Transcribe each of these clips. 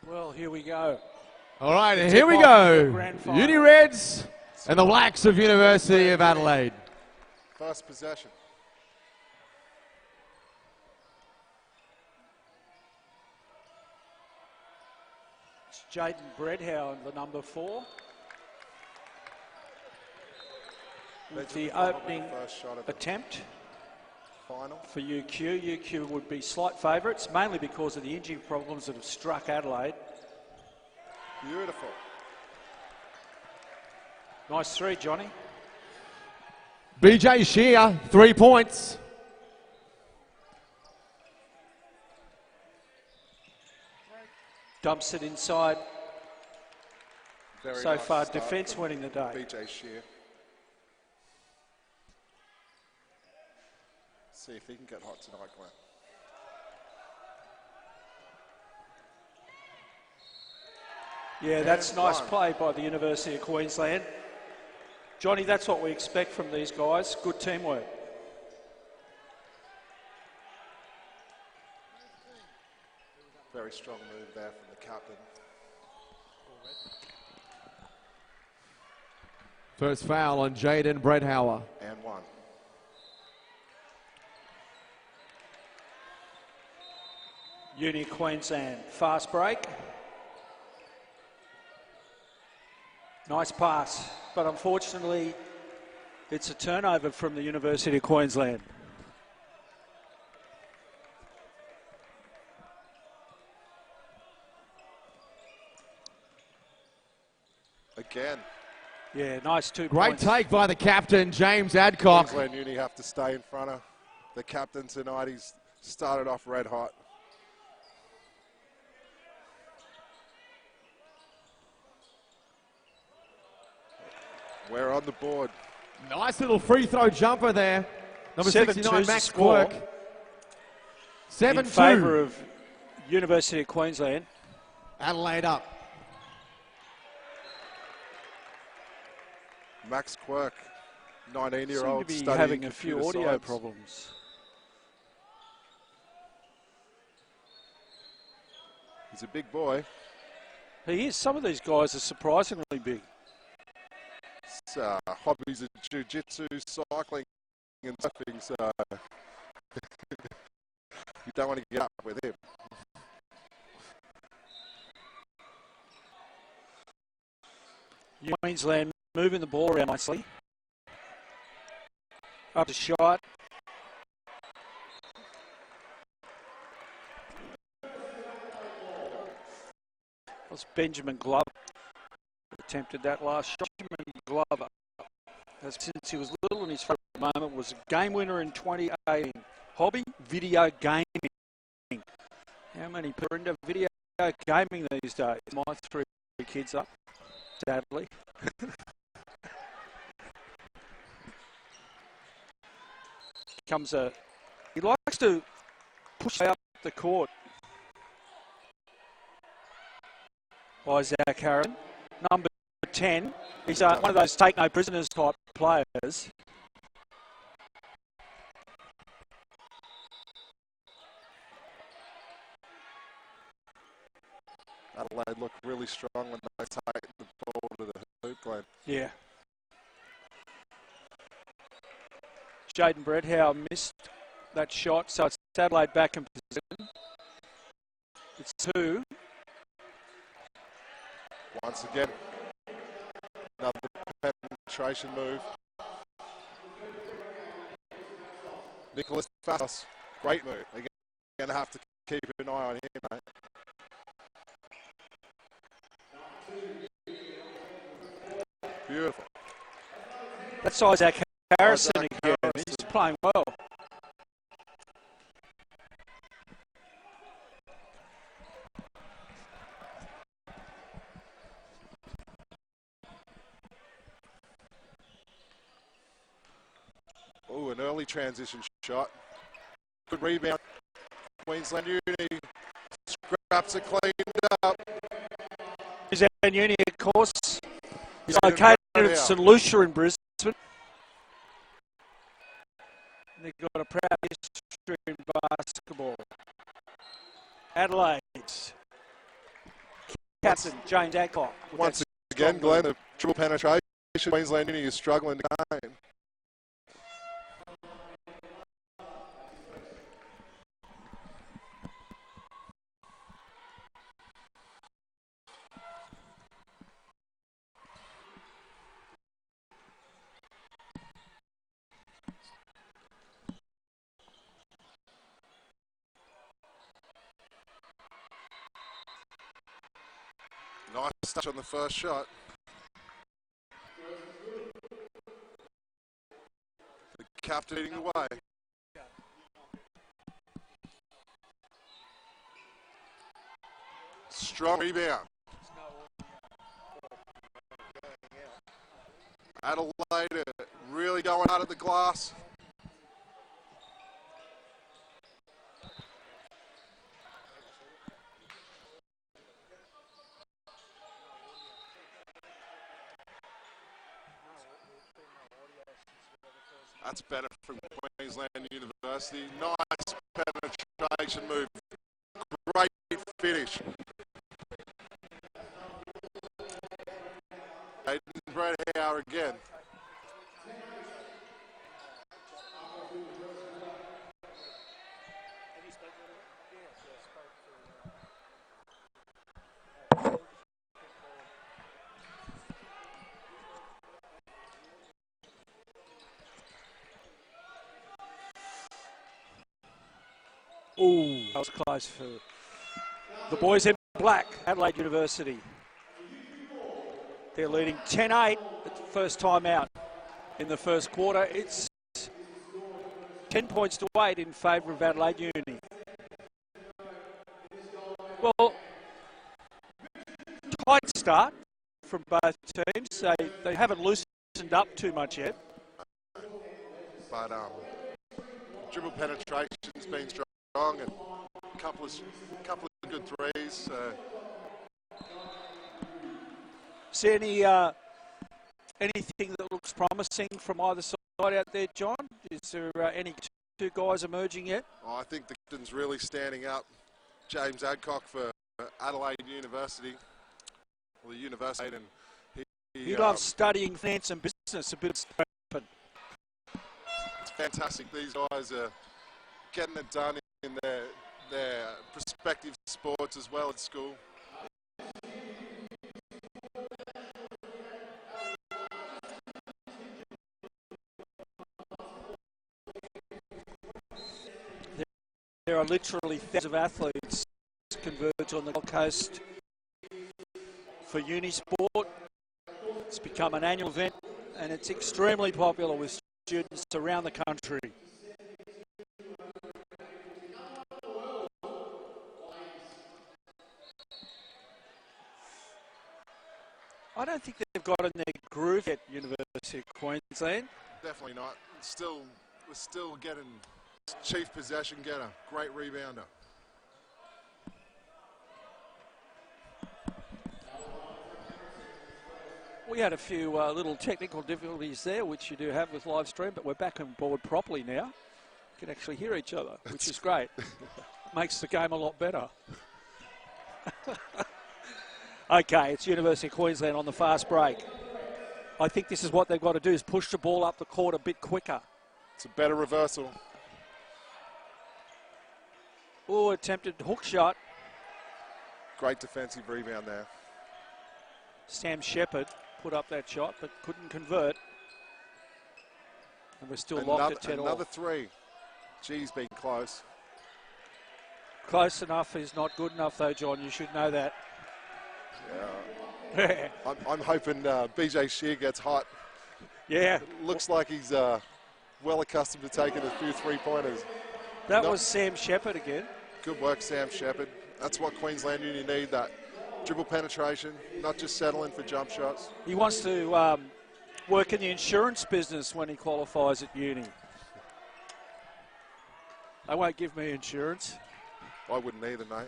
Well, here we go. All right, and here we go. Uni Reds and the Blacks of University of Adelaide. First possession. It's Jaden Bredhow, the number 4. With the opening attempt for UQ. UQ would be slight favourites, mainly because of the injury problems that have struck Adelaide. Beautiful. Nice 3, Johnny. BJ Shear, 3 points. Dumps it inside. Very so nice far, start defence from winning the day. BJ Shear. See if he can get hot tonight, Glenn. Yeah, that's nice play by the University of Queensland. Johnny, that's what we expect from these guys. Good teamwork. Very strong move there from the captain. First foul on Jaden Bredhower. And 1. Uni Queensland, fast break. Nice pass, but unfortunately, it's a turnover from the University of Queensland. Again. Yeah, nice 2 Great points. take by the captain, James Adcock. Queensland Uni have to stay in front of the captain tonight. He's started off red hot. We're on the board. Nice little free throw jumper there. Number 69, Max score Quirk. 7-2. In favour of University of Queensland. Adelaide up. Max Quirk, 19-year-old, seem to be having a few audio problems. He's a big boy. He is. Some of these guys are surprisingly big. Hobbies are jiu-jitsu, cycling and surfing, so you don't want to get up with him. Queensland moving the ball around nicely. Up to shot. Was Benjamin Glover attempted that last shot. Benjamin Glover, since he was little, and his favourite moment was a game winner in 2018. Hobby, video gaming. How many people are into video gaming these days? My 3 kids up, sadly. He likes to push up the court by Zach Harrison. Number 10, he's one of those take no prisoners type players. Adelaide look really strong when they take the ball to the hoop, Glenn. Yeah. Jaden Bredhower missed that shot, so it's Adelaide back in position. It's 2. Once again, another penetration move. Nicholas Fastos, great move. They're going to have to keep an eye on him, mate. Beautiful. That's Isaac Harrison again. He's playing well. Oh, an early transition shot. Good rebound. Queensland Uni scraps it cleaned up. Queensland Uni, of course, is located at St Lucia in Brisbane. They've got a proud history in basketball. Adelaide captain, James Adcock. Once again, Glenn, the triple penetration. Queensland Uni is struggling to gain. Nice touch on the first shot. The captain leading the way. Strong rebound. Adelaide really going hard at the glass. That's better from Queensland University. Nice penetration move. Great finish. Hayden Brett Howe again. Ooh, that was close for the boys in black, Adelaide University. They're leading 10-8 at the first time out in the first quarter. It's 10 points to 8 in favour of Adelaide Uni. Well, tight start from both teams. They haven't loosened up too much yet. But dribble penetration's been strong and a couple of good threes. See anything that looks promising from either side out there, John? Is there any two guys emerging yet? I think the captain's really standing up. James Adcock for Adelaide University, or the university, and he loves studying finance and business. A bit of open. It's fantastic. These guys are getting it done in their respective sports as well at school. There are literally thousands of athletes converge on the Gold Coast for UniSport. It's become an annual event and it's extremely popular with students around the country. I don't think they've got in their groove yet, University of Queensland. Definitely not. We're still getting chief possession getter, great rebounder. We had a few little technical difficulties there, which you do have with live stream, but we're back on board properly now. We can actually hear each other, which is great. Makes the game a lot better. Okay, it's University of Queensland on the fast break. I think this is what they've got to do, is push the ball up the court a bit quicker. It's a better reversal. Oh, attempted hook shot. Great defensive rebound there. Sam Shepherd put up that shot, but couldn't convert. And we're still locked at 10 all. Another three. Geez, been close. Close enough is not good enough, though, John. You should know that. Yeah. I'm hoping BJ Shear gets hot. Yeah. It looks like he's well accustomed to taking a few three-pointers. That was Sam Shepherd again. Good work, Sam Shepherd. That's what Queensland Uni need, that dribble penetration, not just settling for jump shots. He wants to work in the insurance business when he qualifies at uni. They won't give me insurance. I wouldn't either, mate.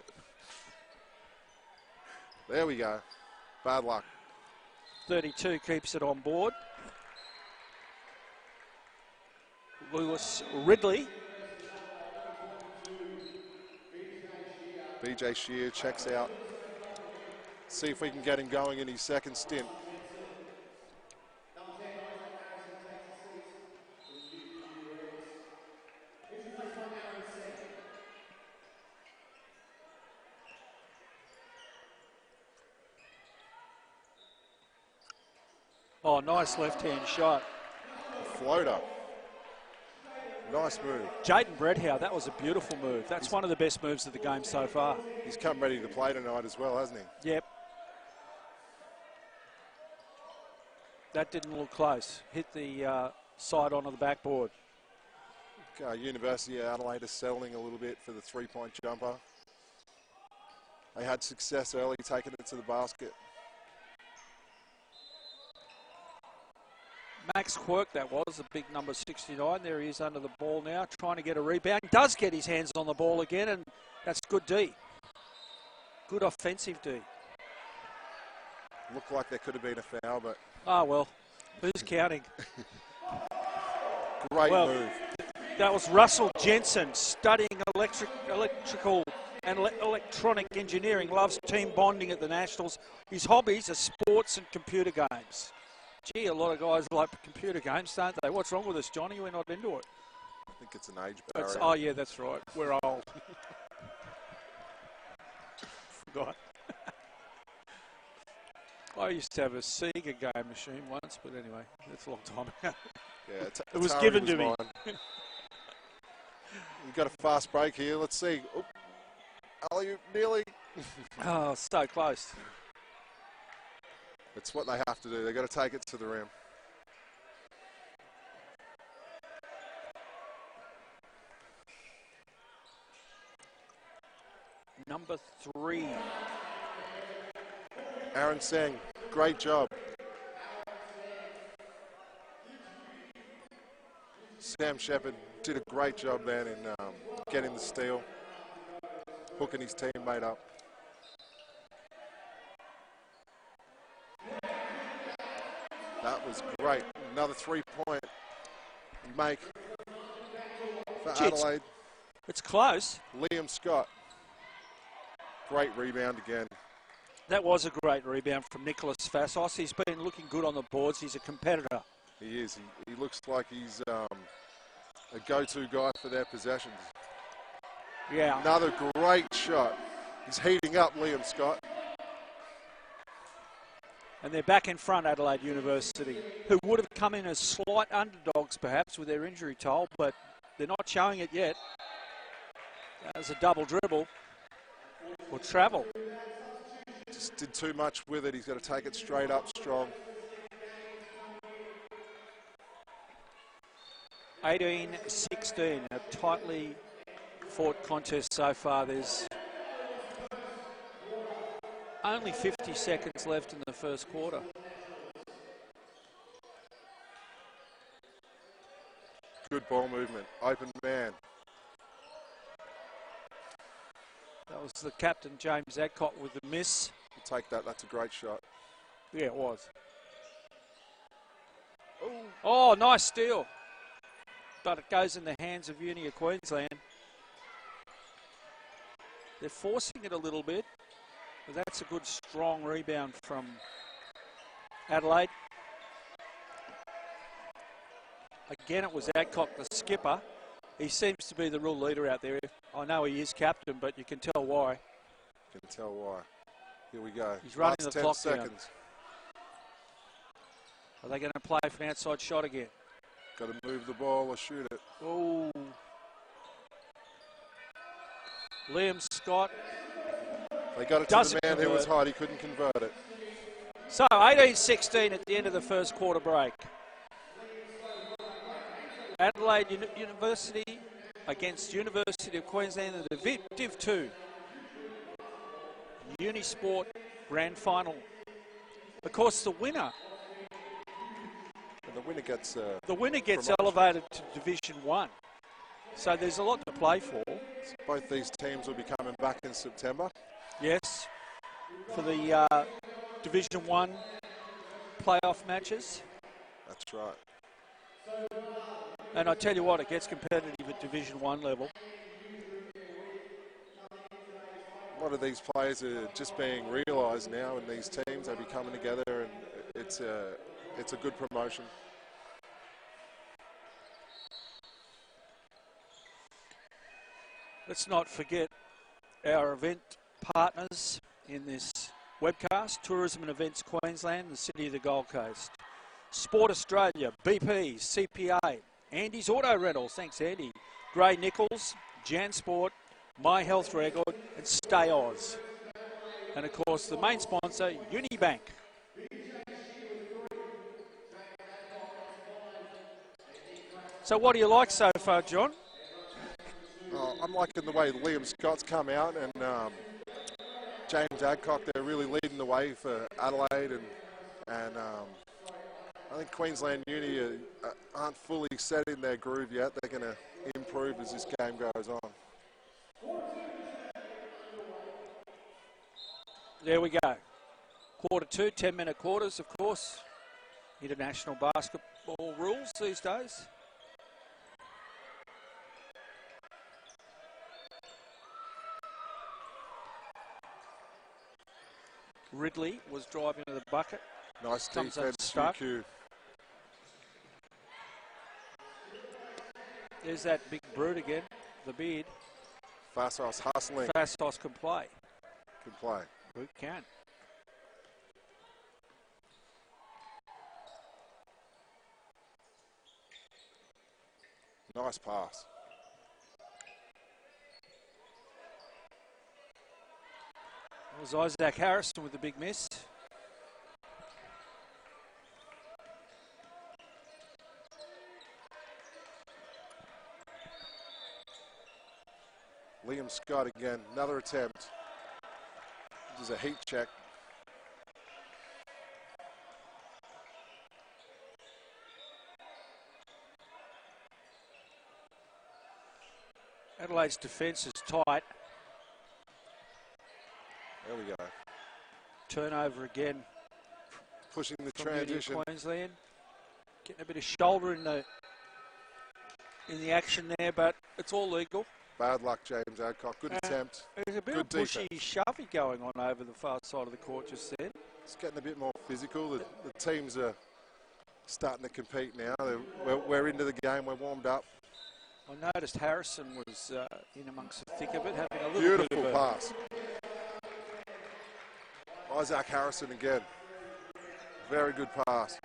There we go. Bad luck. 32 keeps it on board. Lewis Ridley. BJ Shear checks out. See if we can get him going in his second stint. Oh, nice left-hand shot. Floater. Nice move. Jaden Bredhow, that was a beautiful move. That's one of the best moves of the game so far. He's come ready to play tonight as well, hasn't he? Yep. That didn't look close. Hit the side onto the backboard. University of Adelaide is settling a little bit for the three-point jumper. They had success early, taking it to the basket. Max Quirk, that was, the big number 69. There he is under the ball now, trying to get a rebound. Does get his hands on the ball again, and that's good D. Good offensive D. Looked like there could have been a foul, but... Ah, well, who's counting? Great move. That was Russell Jensen, studying electrical and electronic engineering, loves team bonding at the Nationals. His hobbies are sports and computer games. Gee, a lot of guys like computer games, don't they? What's wrong with us, Johnny? We're not into it. I think it's an age barrier. Oh, yeah, that's right. We're old. Forgot. I used to have a Sega game machine once, but anyway, that's a long time ago. Yeah, it was given to me. We've got a fast break here. Let's see. Alley-oop, nearly. Oh, so close. It's what they have to do. They've got to take it to the rim. Number 3. Aaron Seng, great job. Sam Shepherd did a great job then in getting the steal, hooking his teammate up. That was great. Another 3-point make for Adelaide. It's close. Liam Scott. Great rebound again. That was a great rebound from Nicholas Fassos. He's been looking good on the boards. He's a competitor. He is. He looks like he's a go-to guy for their possessions. Yeah. Another great shot. He's heating up, Liam Scott. And they're back in front, Adelaide University, who would have come in as slight underdogs perhaps with their injury toll, but they're not showing it yet. As a double dribble or travel. Just did too much with it. He's got to take it straight up strong. 18-16, a tightly fought contest so far. There's only 50 seconds left in the first quarter. Good ball movement. Open man. That was the captain, James Adcock, with the miss. We'll take that. That's a great shot. Yeah, it was. Oh, nice steal. But it goes in the hands of Uni of Queensland. They're forcing it a little bit. But that's a good, strong rebound from Adelaide. Again, it was Adcock, the skipper. He seems to be the real leader out there. I know he is captain, but you can tell why. You can tell why. Here we go. He's running Last the 10 clock seconds. Down. Are they going to play for an outside shot again? Got to move the ball or shoot it. Oh. Liam Scott. They got it to the man who was hot. He couldn't convert it. So 18-16 at the end of the first quarter break. Adelaide University against University of Queensland in the Div 2 UniSport Grand Final. Of course, the winner gets promotion. Elevated to Division 1. So there's a lot to play for. Both these teams will be coming back in September. Yes, for the Division 1 playoff matches. That's right. And I tell you what, it gets competitive at Division 1 level. A lot of these players are just being realised now in these teams. They'll be coming together, and it's a good promotion. Let's not forget our event partners in this webcast: Tourism and Events Queensland, the City of the Gold Coast, Sport Australia, BP, CPA, Andy's Auto Rentals, thanks Andy, Gray Nichols, Jansport, My Health Record, and Stay Oz. And of course the main sponsor, Unibank. So what do you like so far, John? I'm liking the way Liam Scott's come out, and James Adcock, they're really leading the way for Adelaide, and I think Queensland Uni aren't fully set in their groove yet. They're going to improve as this game goes on. There we go. Quarter two, 10-minute quarters, of course. International basketball rules these days. Ridley was driving to the bucket. Nice Comes defense, unstuck. UQ. There's that big brute again, the beard. Fastos hustling. Fastos can play. Can play. Who can? Nice pass. It was Isaac Harrison with the big miss. Liam Scott again, another attempt. This is a heat check. Adelaide's defence is tight. There we go. Turnover again. Pushing the from Uni transition. Queensland. Getting a bit of shoulder in the action there, but it's all legal. Bad luck, James Adcock. Good attempt. There's a bit Good of pushy, defense. shovey going on over the far side of the court just then. It's getting a bit more physical. The teams are starting to compete now. We're into the game. We're warmed up. I noticed Harrison was in amongst the thick of it, having a little Beautiful bit of pass. Isaac Harrison again. Very good pass.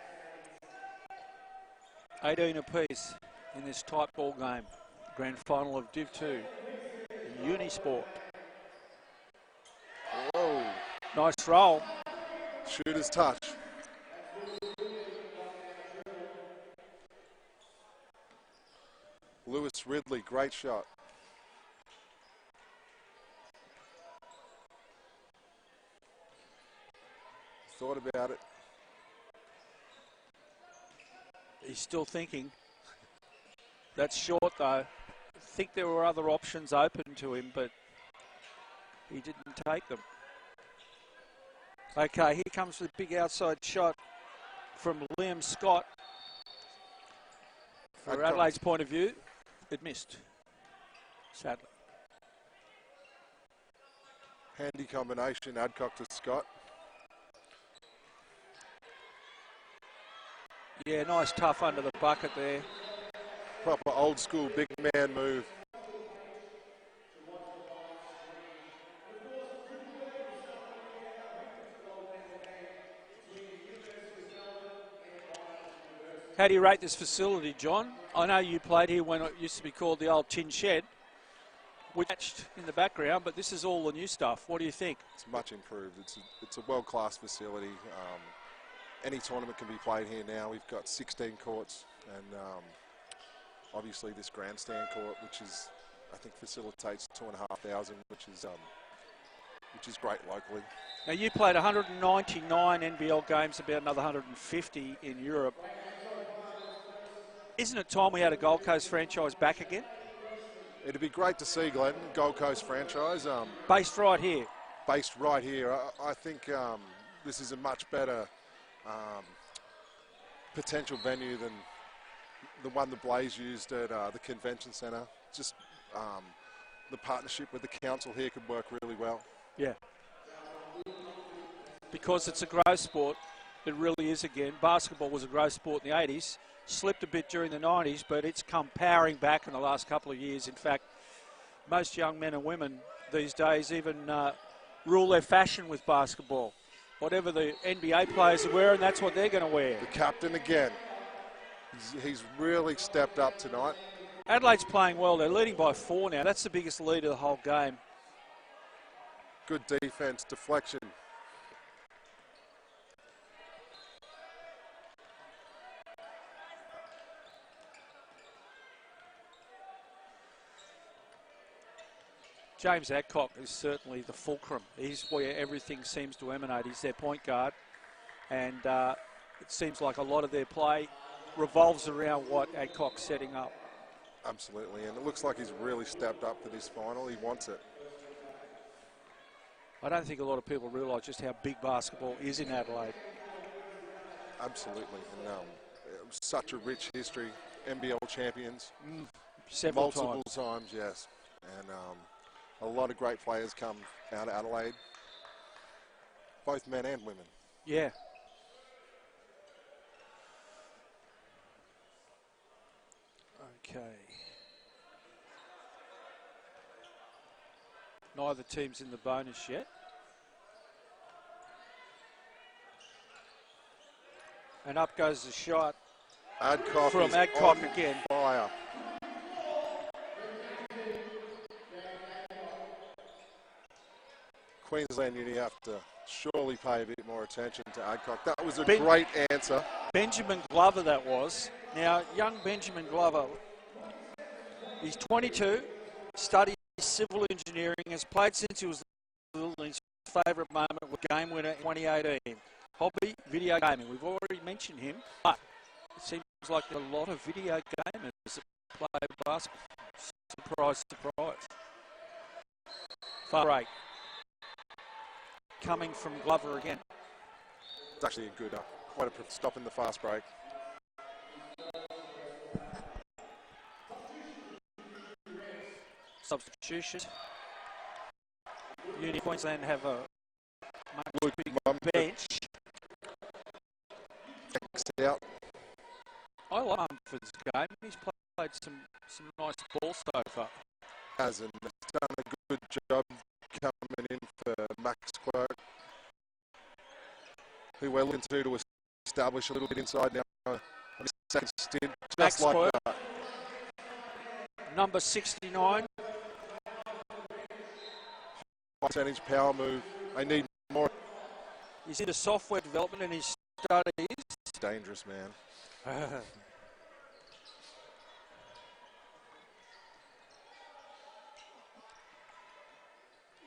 18 apiece in this tight ball game. Grand final of Div 2. UniSport. Whoa. Nice roll. Shooter's touch. Lewis Ridley, great shot. Thought about it. He's still thinking. That's short though. I think there were other options open to him, but he didn't take them. Okay, here comes the big outside shot from Liam Scott. For Adelaide's point of view, it missed, sadly. Handy combination, Adcock to Scott. Yeah, nice tough under the bucket there. Proper old school big man move. How do you rate this facility, John? I know you played here when it used to be called the old tin shed, which matched in the background, but this is all the new stuff. What do you think? It's much improved. It's a world-class facility. Any tournament can be played here now. We've got 16 courts, and obviously this grandstand court, which is, I think, facilitates 2,500, which is great locally. Now you played 199 NBL games, about another 150 in Europe. Isn't it time we had a Gold Coast franchise back again? It'd be great to see, Glenn, Gold Coast franchise. Based right here. Based right here. I think this is a much better potential venue than the one the Blaze used at the convention centre. Just the partnership with the council here could work really well. Yeah. Because it's a growth sport, it really is again. Basketball was a growth sport in the 80s, slipped a bit during the 90s, but it's come powering back in the last couple of years. In fact, most young men and women these days even rule their fashion with basketball. Whatever the NBA players are wearing, that's what they're going to wear. The captain again. He's really stepped up tonight. Adelaide's playing well. They're leading by 4 now. That's the biggest lead of the whole game. Good defense, deflection. James Adcock is certainly the fulcrum. He's where everything seems to emanate. He's their point guard. And it seems like a lot of their play revolves around what Adcock's setting up. Absolutely, and it looks like he's really stepped up for this final. He wants it. I don't think a lot of people realise just how big basketball is in Adelaide. Absolutely, and such a rich history. NBL champions. Several multiple times, yes. And a lot of great players come out of Adelaide, both men and women. Yeah. Okay. Neither team's in the bonus yet. And up goes the shot Adcock from Adcock on again. Fire. Queensland Uni have to surely pay a bit more attention to Adcock. That was a great answer. Benjamin Glover that was. Now, young Benjamin Glover, he's 22, studies civil engineering, has played since he was little, and his favourite moment was game winner in 2018. Hobby, video gaming. We've already mentioned him, but it seems like there are a lot of video gamers that play basketball. Surprise, surprise. Far right. Coming from Glover again. It's actually a good, quite a stop in the fast break. Substitutions. Uni Queensland have a Luke big Mum bench. Out. I like Mumford's game. He's played some nice ball so far. Hasn't done a good job coming in for Max Quirk, who we're looking to establish a little bit inside now on his second stint, just Max like Quirk, that. number 69. Percentage power move. They need more. He's into software development in his studies. Dangerous, man.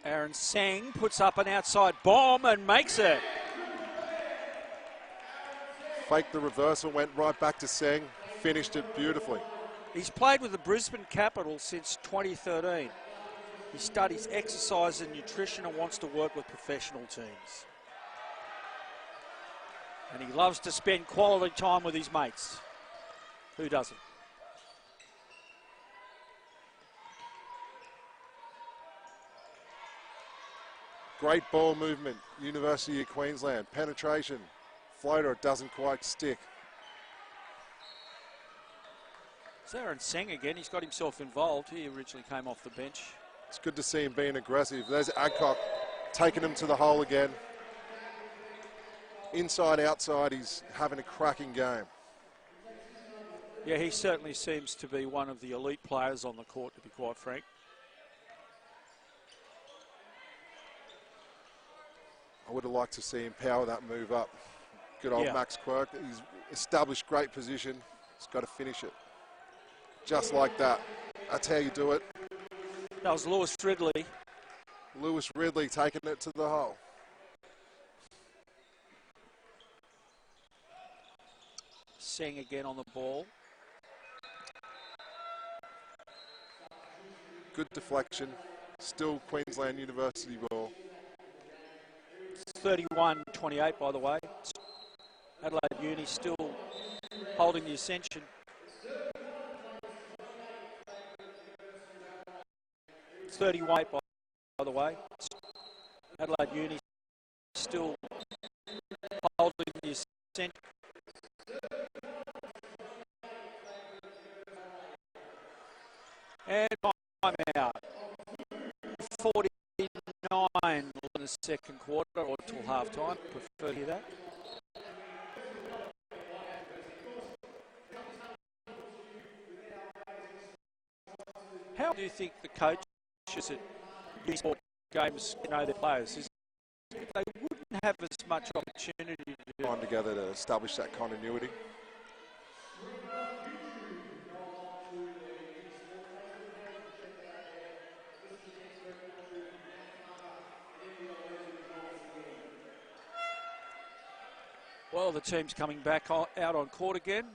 Aaron Sang puts up an outside bomb and makes it. Faked the reversal, went right back to Seng, finished it beautifully. He's played with the Brisbane Capitals since 2013. He studies exercise and nutrition and wants to work with professional teams. And he loves to spend quality time with his mates. Who doesn't? Great ball movement, University of Queensland. Penetration, floater, it doesn't quite stick. It's Aaron Sang again. He's got himself involved. He originally came off the bench. It's good to see him being aggressive. There's Adcock taking him to the hole again. Inside, outside, he's having a cracking game. Yeah, he certainly seems to be one of the elite players on the court, to be quite frank. I would have liked to see him power that move up. Good old Max Quirk. He's established great position. He's got to finish it. Just like that. That's how you do it. That was Lewis Ridley. Lewis Ridley taking it to the hole. Sang again on the ball. Good deflection. Still Queensland University ball. 31-28, by the way. Adelaide Uni still holding the ascension. It's 31 by the way. Adelaide Uni still holding the ascent. And time out. 49 in the second quarter, or till half time. Prefer to hear that. How do you think the coaches at UniSport games know their players? They wouldn't have as much opportunity to Time together to establish that continuity. Well, the team's coming back out on court again.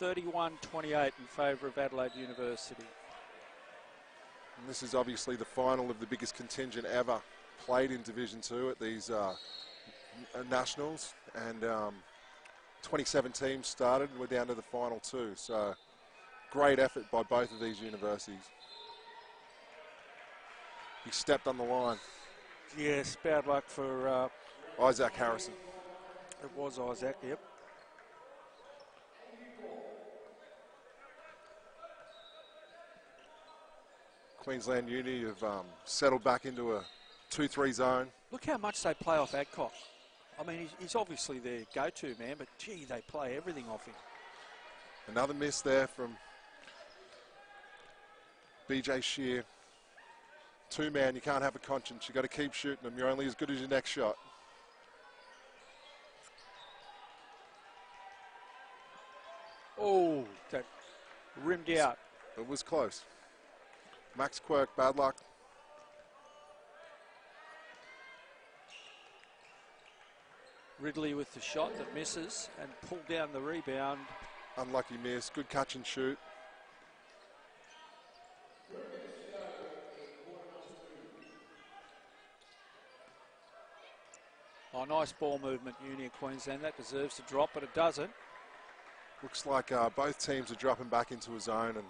31-28 in favour of Adelaide University. And this is obviously the final of the biggest contingent ever played in Division 2 at these Nationals. And 27 teams started, and we're down to the final 2. So great effort by both of these universities. He stepped on the line. Yes, bad luck for... Isaac Harrison. It was Isaac, yep. Queensland Uni have settled back into a 2-3 zone. Look how much they play off Adcock. I mean, he's obviously their go-to man, but gee, they play everything off him. Another miss there from BJ Shear. 2-man, you can't have a conscience. You've got to keep shooting them. You're only as good as your next shot. Oh, that rimmed out. It was close. Max Quirk, bad luck. Ridley with the shot that misses and pulled down the rebound. Unlucky miss. Good catch and shoot. Oh, nice ball movement, Uni of Queensland. That deserves to drop, but it doesn't. Looks like both teams are dropping back into a zone, and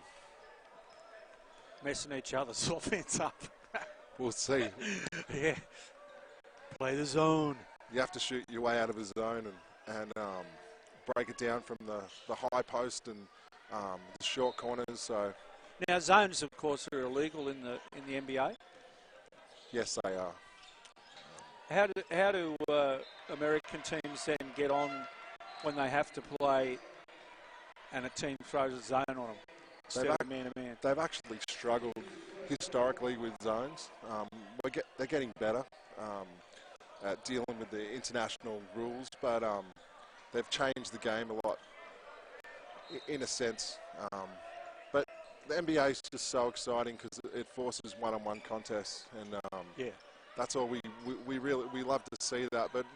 messing each other's offense up. we'll see. Yeah. Play the zone. You have to shoot your way out of a zone and break it down from the high post and the short corners. So now zones, of course, are illegal in the NBA. Yes, they are. How do American teams then get on when they have to play and a team throws a zone on them instead of man-to-man? They've actually struggled historically with zones. They're getting better at dealing with the international rules, but they've changed the game a lot in a sense. But the NBA is just so exciting because it forces one-on-one contests, and yeah. That's all we really love to see that, but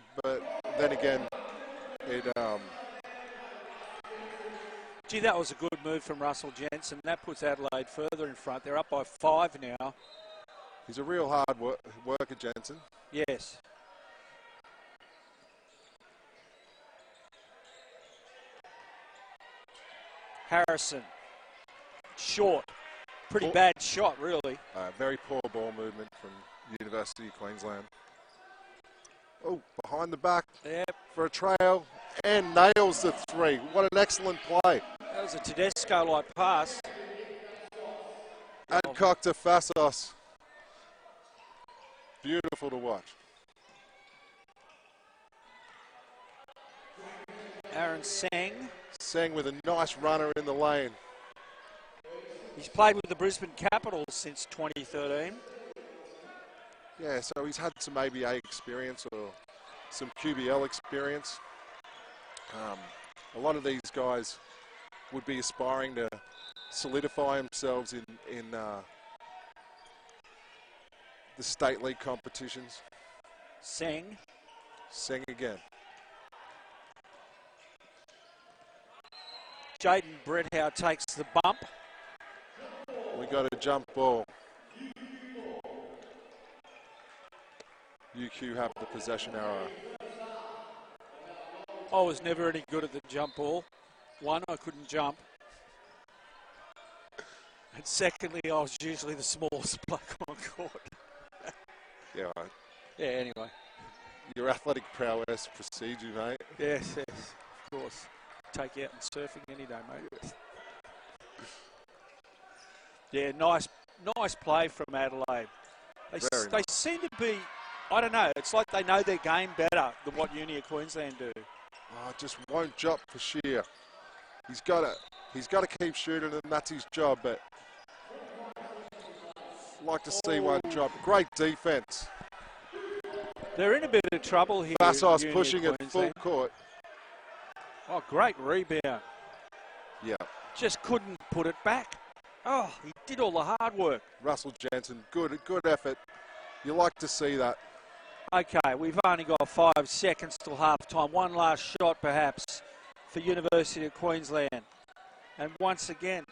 then again, it. Gee, that was a good move from Russell Jensen. That puts Adelaide further in front. They're up by 5 now. He's a real hard worker, Jensen. Yes. Harrison, short. Pretty bad shot, really. Very poor ball movement from University of Queensland. Oh, behind the back for a trail, and nails the 3. What an excellent play. That was a Tedesco-like pass. Adcock to Fassos. Beautiful to watch. Aaron Seng. Seng with a nice runner in the lane. He's played with the Brisbane Capitals since 2013. Yeah, so he's had some ABA experience or some QBL experience. A lot of these guys would be aspiring to solidify themselves in the state league competitions. Seng again. Jaden Bredhow takes the bump. We got a jump ball. UQ have the possession arrow. I was never any good at the jump ball. One, I couldn't jump. And secondly, I was usually the smallest bloke on court. Yeah, Yeah, anyway. your athletic prowess precedes you, mate. Yes, yes, of course. Take you out and surfing any day, mate. Yeah, nice play from Adelaide. Very They nice. seem to be, I don't know, it's like they know their game better than what Uni of Queensland do. Oh, just won't drop for sheer. He's got to keep shooting, and that's his job. But like to see one drop. Great defense. They're in a bit of trouble here. Vassos Uni of pushing it full Queensland. court. Oh, great rebound. Yeah. Just couldn't put it back. Oh, he did all the hard work. Russell Jansen, good effort. You like to see that. Okay, we've only got 5 seconds till half-time. One last shot, perhaps, for University of Queensland. And once again,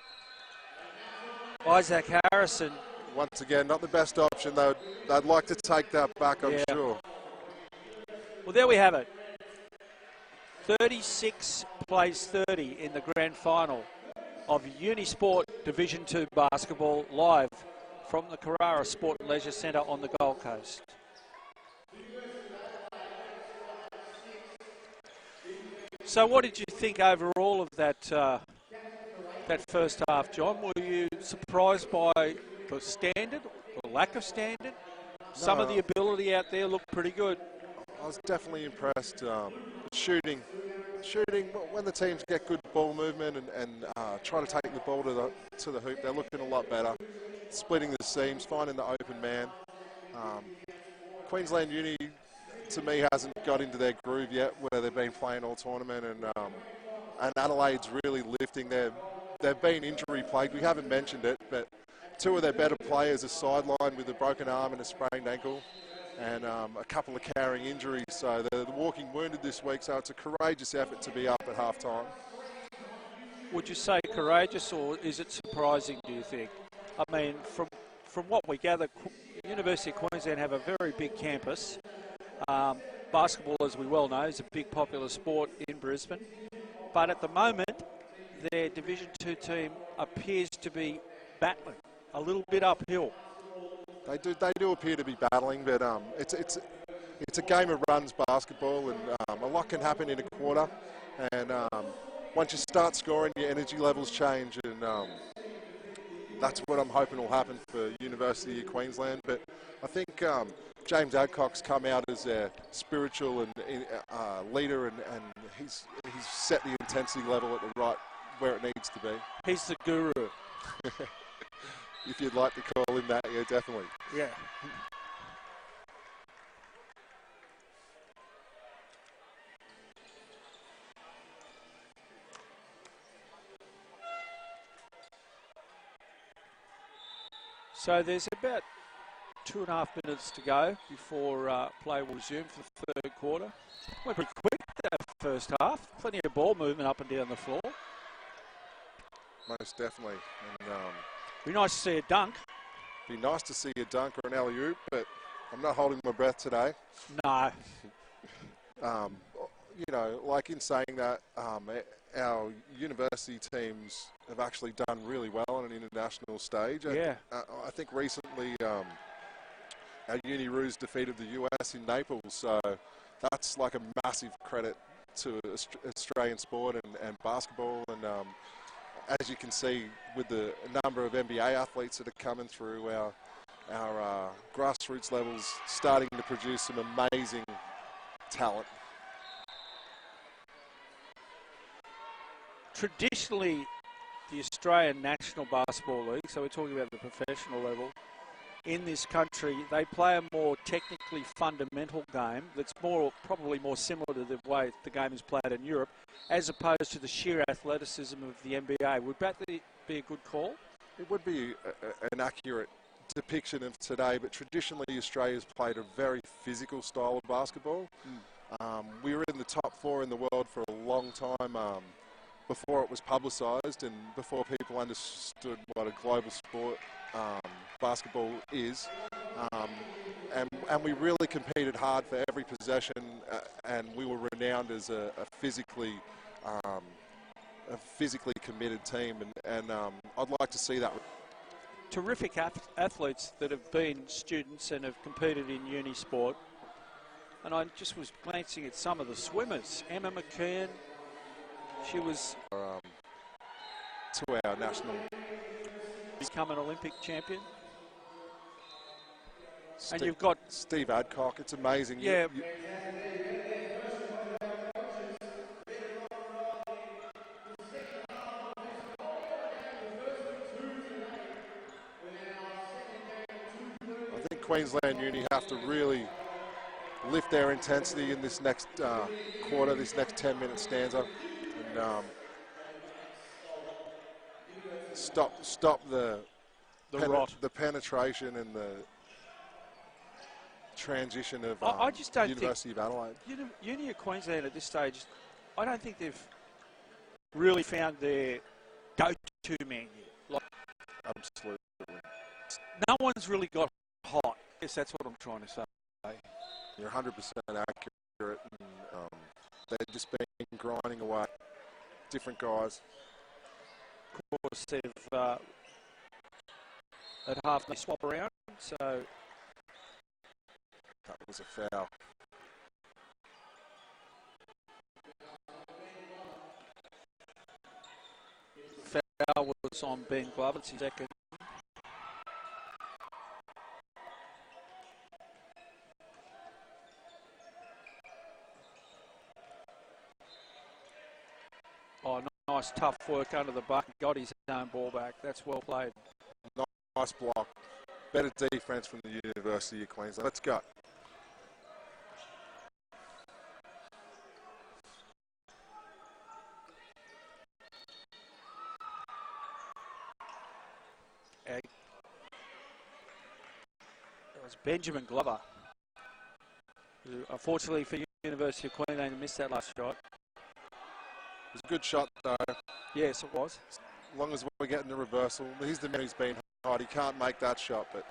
Isaac Harrison. Once again, not the best option. They'd like to take that back, I'm sure. Well, there we have it. 36 plays 30 in the grand final of UniSport Division 2 basketball, live from the Carrara Sport and Leisure Centre on the Gold Coast. So what did you think overall of that that first half, John? Were you surprised by the standard, the lack of standard? Some of the ability out there looked pretty good. I was definitely impressed. Shooting, when the teams get good ball movement and try to take the ball to the hoop, they're looking a lot better. Splitting the seams, finding the open man. Queensland Uni, to me, hasn't got into their groove yet, where they've been playing all tournament, and Adelaide's really lifting. They've been injury plagued. We haven't mentioned it, but 2 of their better players are sidelined with a broken arm and a sprained ankle, and a couple of carrying injuries. So they're walking wounded this week. So it's a courageous effort to be up at halftime. Would you say courageous, or is it surprising, do you think? I mean, from what we gather, University of Queensland have a very big campus. Basketball, as we well know, is a big popular sport in Brisbane. But at the moment, their Division 2 team appears to be battling a little bit uphill. They do appear to be battling, but it's a game of runs basketball, and a lot can happen in a quarter. And once you start scoring, your energy levels change, and that's what I'm hoping will happen for University of Queensland. But I think James Adcock's come out as their spiritual and leader, and he's set the intensity level at the right where it needs to be. He's the guru. If you'd like to call him that, yeah, definitely. Yeah. So there's about 2.5 minutes to go before play will resume for the third quarter. Went pretty quick that first half. Plenty of ball movement up and down the floor. Most definitely. And be nice to see a dunk. Be nice to see a dunk or an alley-oop, but I'm not holding my breath today. No. You know, like in saying that, our university teams have actually done really well on an international stage. Yeah. I think recently our Uni Roos defeated the US in Naples, so that's like a massive credit to Australian sport and basketball. And as you can see with the number of NBA athletes that are coming through, our grassroots levels starting to produce some amazing talent. Traditionally, the Australian National Basketball League, so we're talking about the professional level, in this country, they play a more technically fundamental game that's probably more similar to the way the game is played in Europe, as opposed to the sheer athleticism of the NBA. Would that be a good call? It would be an accurate depiction of today, but traditionally Australia's played a very physical style of basketball. We were in the top 4 in the world for a long time before it was publicised and before people understood what a global sport basketball is. And we really competed hard for every possession, and we were renowned as a physically committed team, and I'd like to see that. terrific athletes that have been students and have competed in UniSport. And I just was glancing at some of the swimmers. Emma McKeon, she was to our national. Become an Olympic champion. And you've got Steve Adcock. It's amazing. Yeah. I think Queensland Uni have to really lift their intensity in this next quarter, this next 10-minute stanza, and stop the penetration and the transition of I just don't University of Adelaide. Uni of Queensland at this stage, I don't think they've really found their go-to man yet. Absolutely. No one's really got hot. I guess that's what I'm trying to say. You're 100% accurate. And, they've just been grinding away. Different guys. Of course, they've at half they swap around, so that was a foul. Foul was on Ben Glover. It's his second. Oh, nice tough work under the bucket. Got his own ball back. That's well played. Nice block. Better defense from the University of Queensland. Let's go. That was Benjamin Glover, who unfortunately for University of Queensland missed that last shot. It was a good shot though. Yes, it was. As long as we're getting the reversal. He's the man who's been hot. He can't make that shot, but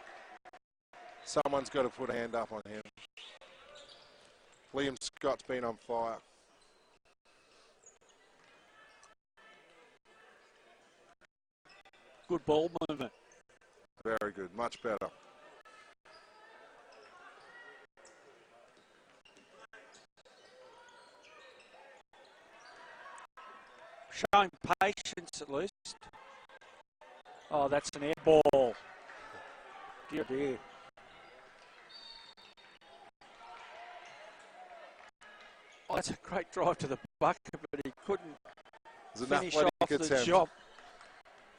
someone's got to put a hand up on him. Liam Scott's been on fire. Good ball movement. Very good. Much better. Showing patience at least. Oh, that's an air ball. Dear, dear. Oh, that's a great drive to the bucket, but he couldn't finish off the job.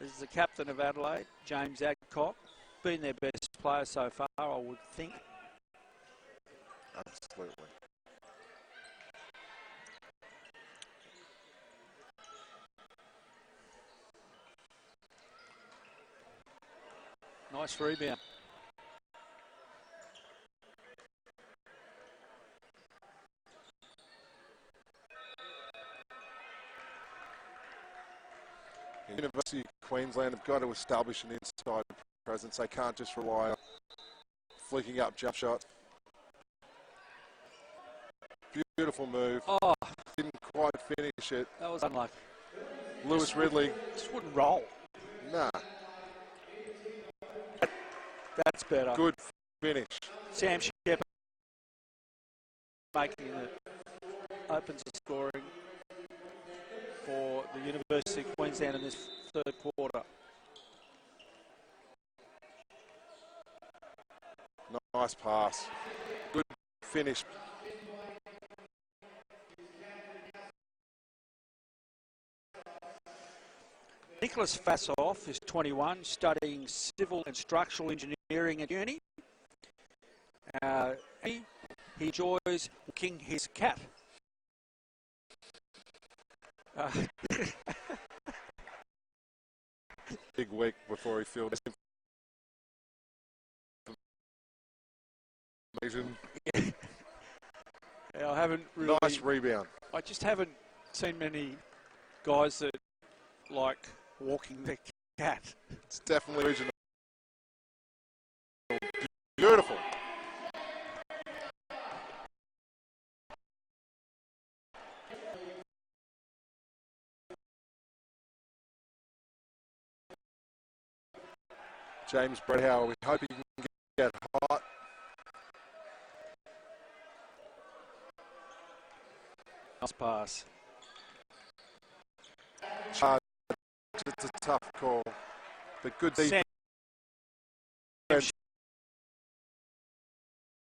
This is the captain of Adelaide, James Adcock. Been their best player so far, I would think. Absolutely. Nice rebound. University of Queensland have got to establish an inside presence. They can't just rely on flicking up jump shots. Beautiful move. Oh, didn't quite finish it. That was unlucky. Lewis Ridley. Just wouldn't roll. Nah. That's better. Good finish. Sam Shepard making it opens the scoring for the University of Queensland in this third quarter. Nice pass. Good finish. Nicholas Fassoff is 21, studying civil and structural engineering at uni. He enjoys walking his cat. Big week before he fielded information. I haven't really. Nice rebound. I just haven't seen many guys that like walking their cat. It's definitely original. Beautiful. James Bredhauer, we hope he can get hot. Nice pass. Charge, it's a tough call, but good defense.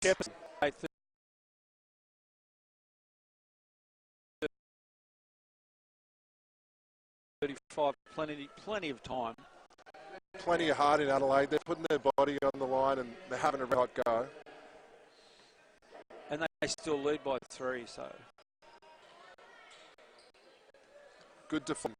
Shepard, 35, plenty of time. Plenty of heart in Adelaide. They're putting their body on the line and they're having a hot go. And they still lead by 3, so. Good defense.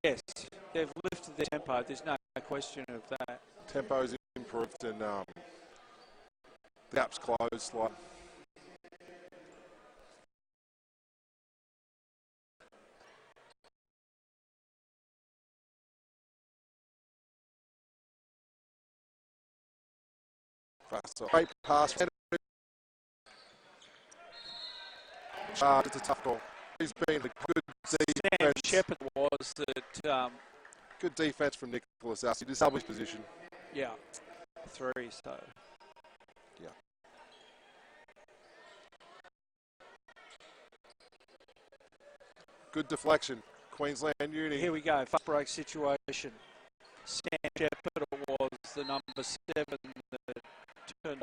Yes, they've lifted their tempo. There's no question of that. Tempo's improved and the gap's closed. Like. Great pass. It's a tough call. He's been a good defense. Sam Shepard was that. Good defense from Nicholas Assi. He established position. Yeah, 3, so. Yeah. Good deflection. Queensland Uni. Here we go. Fast break situation. Sam Shepard was the number 7 that turned.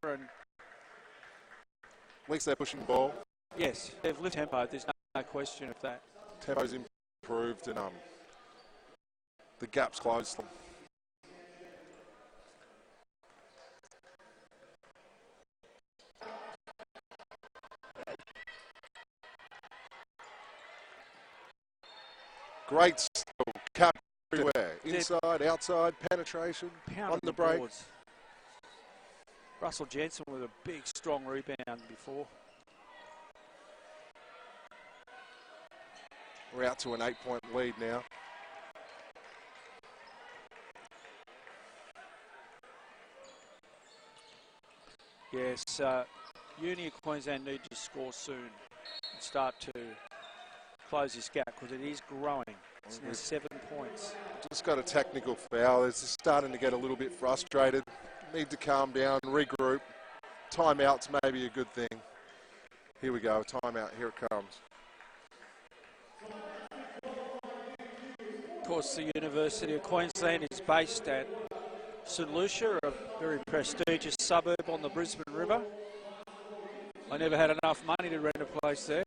And At least they're pushing the ball. yes, they've lifted tempo. There's no question of that. Tempo's improved and the gap's closed. Great cap everywhere. Inside, outside, penetration, on the break. Boards. Russell Jensen with a big, strong rebound before. We're out to an 8-point lead now. Yes, Uni of Queensland need to score soon and start to close this gap because it is growing. It's now 7 points. Just got a technical foul. It's starting to get a little bit frustrated. Need to calm down, regroup. Timeout's maybe a good thing. Here we go, timeout, here it comes. Of course, the University of Queensland is based at St Lucia, a very prestigious suburb on the Brisbane River. I never had enough money to rent a place there.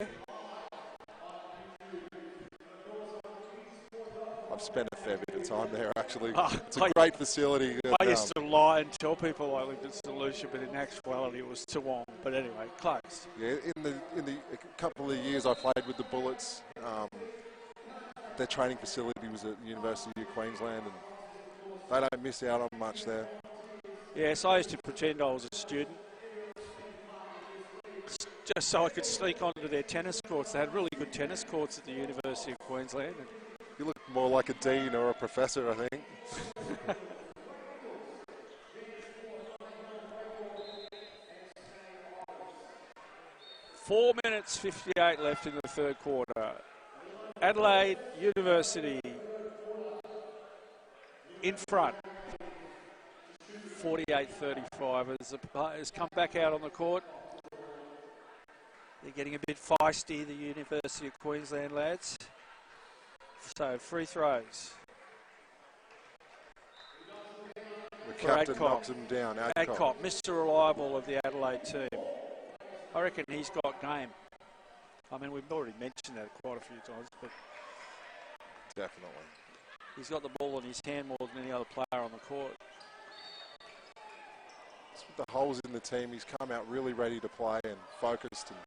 I've spent a fair bit of time there, actually. Oh, it's a great facility. I used to lie and tell people I lived in St Lucia, but in actuality it was Toowong. But anyway, close. Yeah, in the a couple of years I played with the Bullets. Their training facility was at the University of Queensland, and they don't miss out on much there. Yes, I used to pretend I was a student, just so I could sneak onto their tennis courts. They had really good tennis courts at the University of Queensland. You look more like a dean or a professor, I think. 4 minutes 58 left in the third quarter. Adelaide University in front. 48-35 as the players come back out on the court. They're getting a bit feisty, the University of Queensland lads. So free throws. The captain knocks him down. Adcock, Mr. Reliable of the Adelaide team. I reckon he's got game. I mean, we've already mentioned that quite a few times, but definitely. He's got the ball in his hand more than any other player on the court. With the holes in the team, he's come out really ready to play and focused and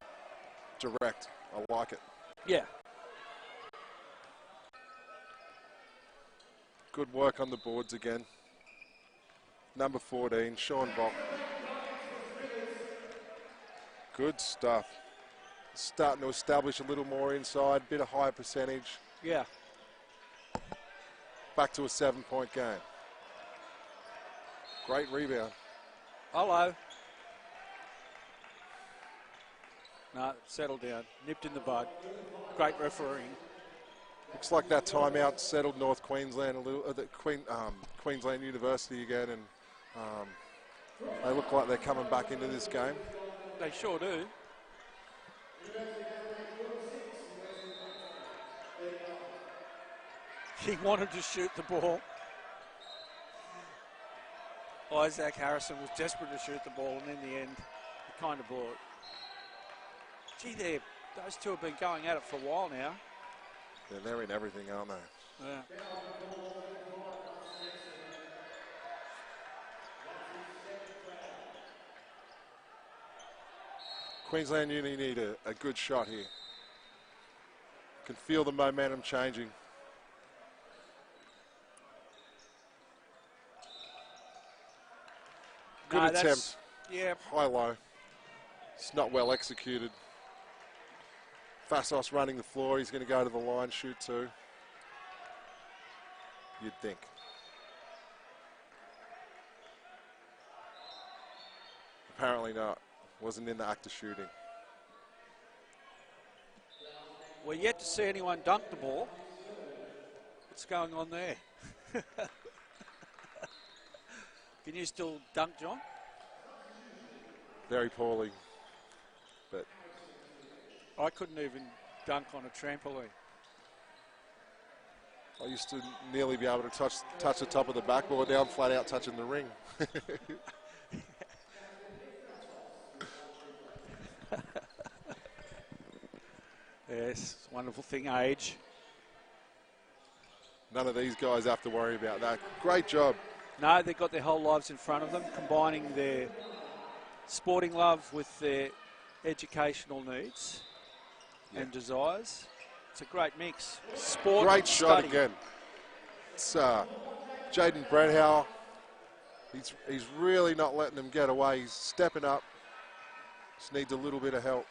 direct. I like it. Yeah. Good work on the boards again. Number 14, Sean Bock. Good stuff. Starting to establish a little more inside, bit of higher percentage. Yeah. Back to a 7-point game. Great rebound. Hello. No, settle down. Nipped in the bud. Great refereeing. Looks like that timeout settled North Queensland a little. Queensland University again, and they look like they're coming back into this game. They sure do. He wanted to shoot the ball. Isaac Harrison was desperate to shoot the ball, and in the end, he kind of blew it. Gee, those two have been going at it for a while now. Yeah, they're in everything, aren't they? Yeah. Queensland Uni need a good shot here. Can feel the momentum changing. Good attempt. Yeah. High-low. It's not well executed. Fassos running the floor. He's going to go to the line, shoot two. You'd think. Apparently not. Wasn't in the act of shooting. We're yet to see anyone dunk the ball. What's going on there? Can you still dunk, John? Very poorly. But I couldn't even dunk on a trampoline. I used to nearly be able to touch the top of the backboard down, flat out touching the ring. Yes, wonderful thing, age. None of these guys have to worry about that. Great job. No, they've got their whole lives in front of them, combining their sporting love with their educational needs and desires. It's a great mix. Sport, great shot study. again. It's Jaden Bredhauer. He's really not letting them get away. He's stepping up. Just needs a little bit of help.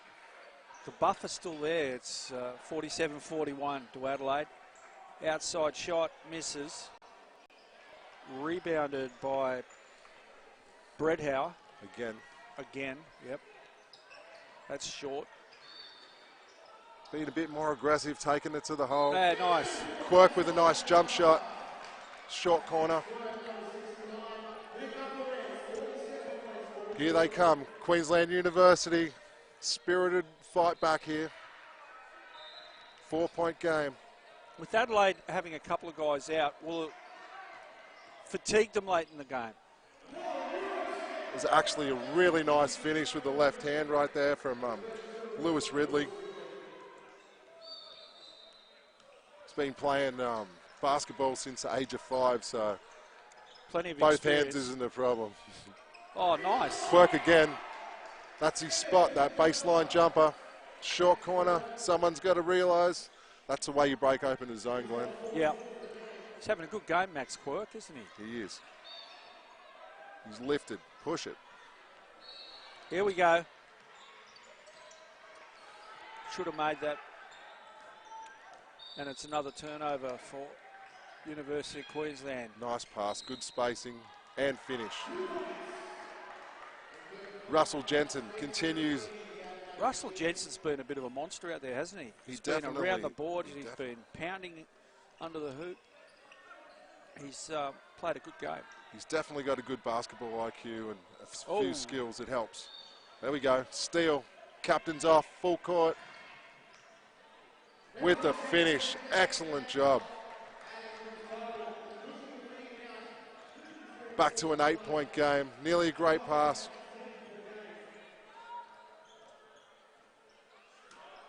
The buffer's still there. It's 47-41 to Adelaide. Outside shot, misses. Rebounded by Bredhauer. Again, yep. That's short. Being a bit more aggressive, taking it to the hole. Yeah, nice. Quirk with a nice jump shot. Short corner. Here they come. Queensland University. Spirited fight back here. 4-point game. With Adelaide having a couple of guys out, will it fatigue them late in the game? It was actually a really nice finish with the left hand right there from Lewis Ridley. He's been playing basketball since the age of 5, so plenty of both experience. hands isn't a problem. Oh, nice. Quirk again. That's his spot, that baseline jumper. Short corner. Someone's got to realise that's the way you break open a zone, Glenn. Yeah. He's having a good game, Max Quirk, isn't he? He is. He's lifted. Push it. Here we go. Should have made that. And it's another turnover for University of Queensland. Nice pass, good spacing and finish. Russell Jensen continues. Russell Jensen's been a bit of a monster out there, hasn't he? He's been around the board. He's been pounding under the hoop. He's played a good game. He's definitely got a good basketball IQ and a few skills. It helps. There we go. Steele. Captain's off. Full court. With the finish. Excellent job. Back to an 8-point game. Nearly a great pass.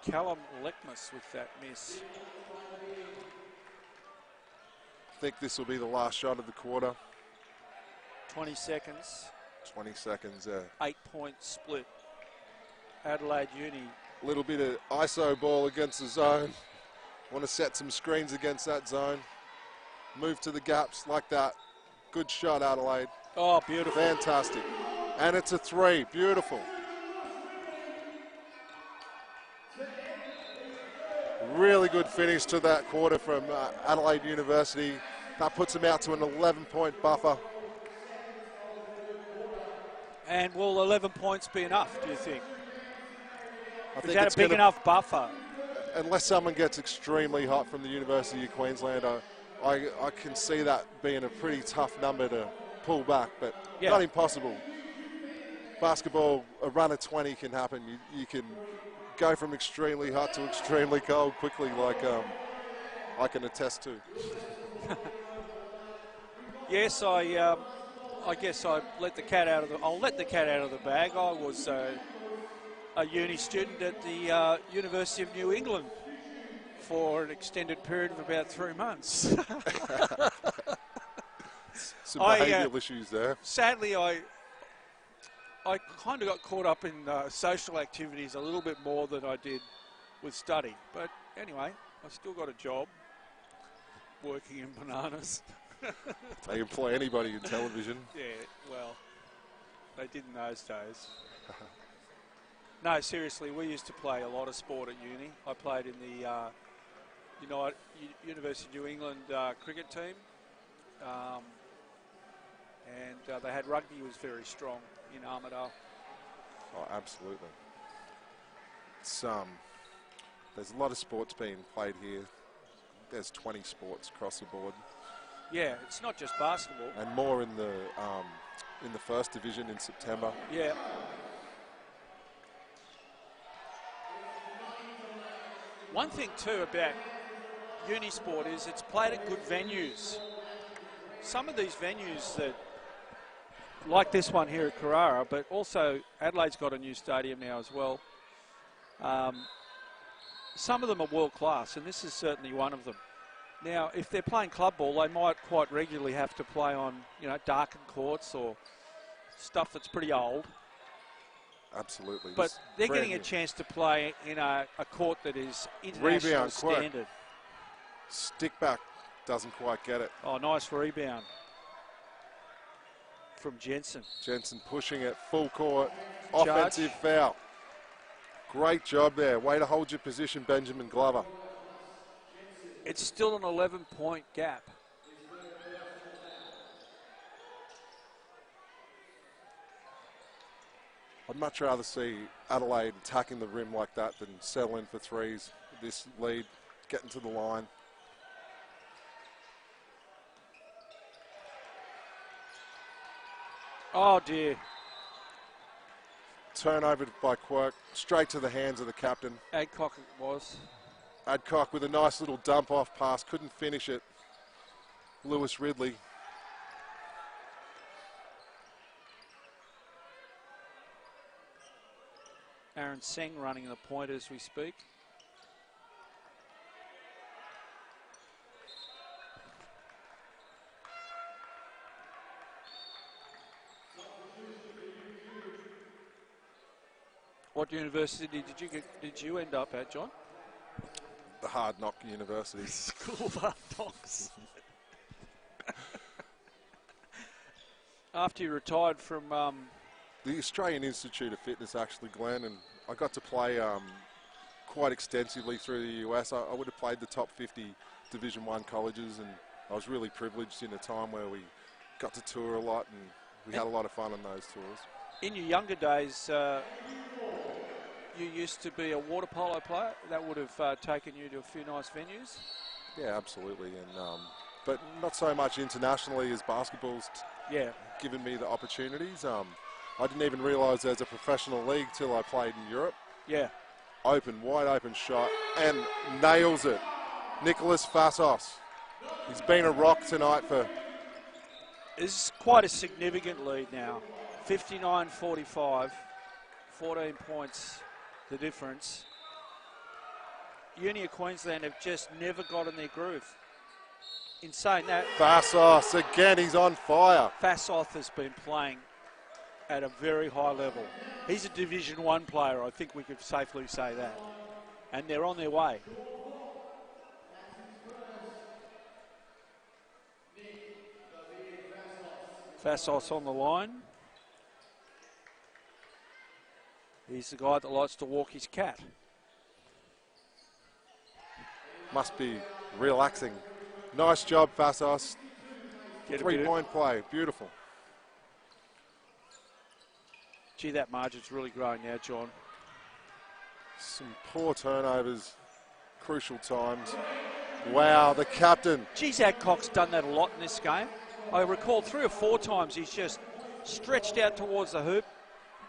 Callum Lekmus with that miss. I think this will be the last shot of the quarter. 20 seconds. 20 seconds. 8-point split. Adelaide Uni. A little bit of ISO ball against the zone. Want to set some screens against that zone. Move to the gaps like that. Good shot, Adelaide. Oh, beautiful. Fantastic. And it's a 3. Beautiful. Really good finish to that quarter from Adelaide University. That puts them out to an 11-point buffer. And will 11 points be enough, do you think? I Is that a big enough buffer? Unless someone gets extremely hot from the University of Queensland, I can see that being a pretty tough number to pull back, but not impossible. Basketball, a run of 20 can happen. You can go from extremely hot to extremely cold quickly, like I can attest to. Yes, I guess I'll let the cat out of the bag. I was a uni student at the University of New England for an extended period of about 3 months. Some behavioural issues there. Sadly, I kind of got caught up in social activities a little bit more than I did with study. But anyway, I still got a job working in bananas. They employ anybody in television. Yeah, well, they did in those days. No, seriously, we used to play a lot of sport at uni. I played in the University of New England cricket team. And they had rugby was very strong in Armidale. Oh, absolutely. It's, there's a lot of sports being played here. There's 20 sports across the board. Yeah, it's not just basketball. And more in the first division in September. Yeah. One thing too about UniSport is it's played at good venues. Some of these venues that, like this one here at Carrara, but also Adelaide's got a new stadium now as well. Some of them are world class, and this is certainly one of them. Now, if they're playing club ball, they might quite regularly have to play on, darkened courts or stuff that's pretty old. Absolutely. But they're getting a chance to play in a court that is international standard. Stick back doesn't quite get it. Oh, nice rebound from Jensen. Jensen pushing it full court. Offensive foul. Great job there. Way to hold your position, Benjamin Glover. It's still an 11-point gap. I'd much rather see Adelaide attacking the rim like that than settle in for threes. This lead, getting to the line. Oh, dear. Turnover by Quirk, straight to the hands of the captain. Adcock it was. Adcock with a nice little dump-off pass, couldn't finish it. Lewis Ridley. Aaron Seng running the point as we speak. What university did you end up at, John? The Hard Knock University. School of Hard Knocks. After you retired from... the Australian Institute of Fitness, actually, Glenn, and I got to play quite extensively through the US. I would have played the top 50 Division I colleges, and I was really privileged in a time where we got to tour a lot, and we had a lot of fun on those tours. In your younger days, you used to be a water polo player. That would have taken you to a few nice venues. Yeah, absolutely, and but not so much internationally as basketball's given me the opportunities. I didn't even realise there's a professional league till I played in Europe. Yeah. Wide open shot, and nails it. Nicholas Fassos. He's been a rock tonight for... This is quite a significant lead now. 59-45, 14 points the difference. Uni of Queensland have just never got in their groove. In saying that... Fassos, again, he's on fire. Fassos has been playing at a very high level. He's a Division I player, I think we could safely say that. And they're on their way. Fassos on the line. He's the guy that likes to walk his cat. Must be relaxing. Nice job, Fassos. 3-point play, beautiful. Gee, that margin's really growing now, John. Some poor turnovers, crucial times. Wow, the captain. Geez, Adcock's done that a lot in this game. I recall 3 or 4 times he's just stretched out towards the hoop,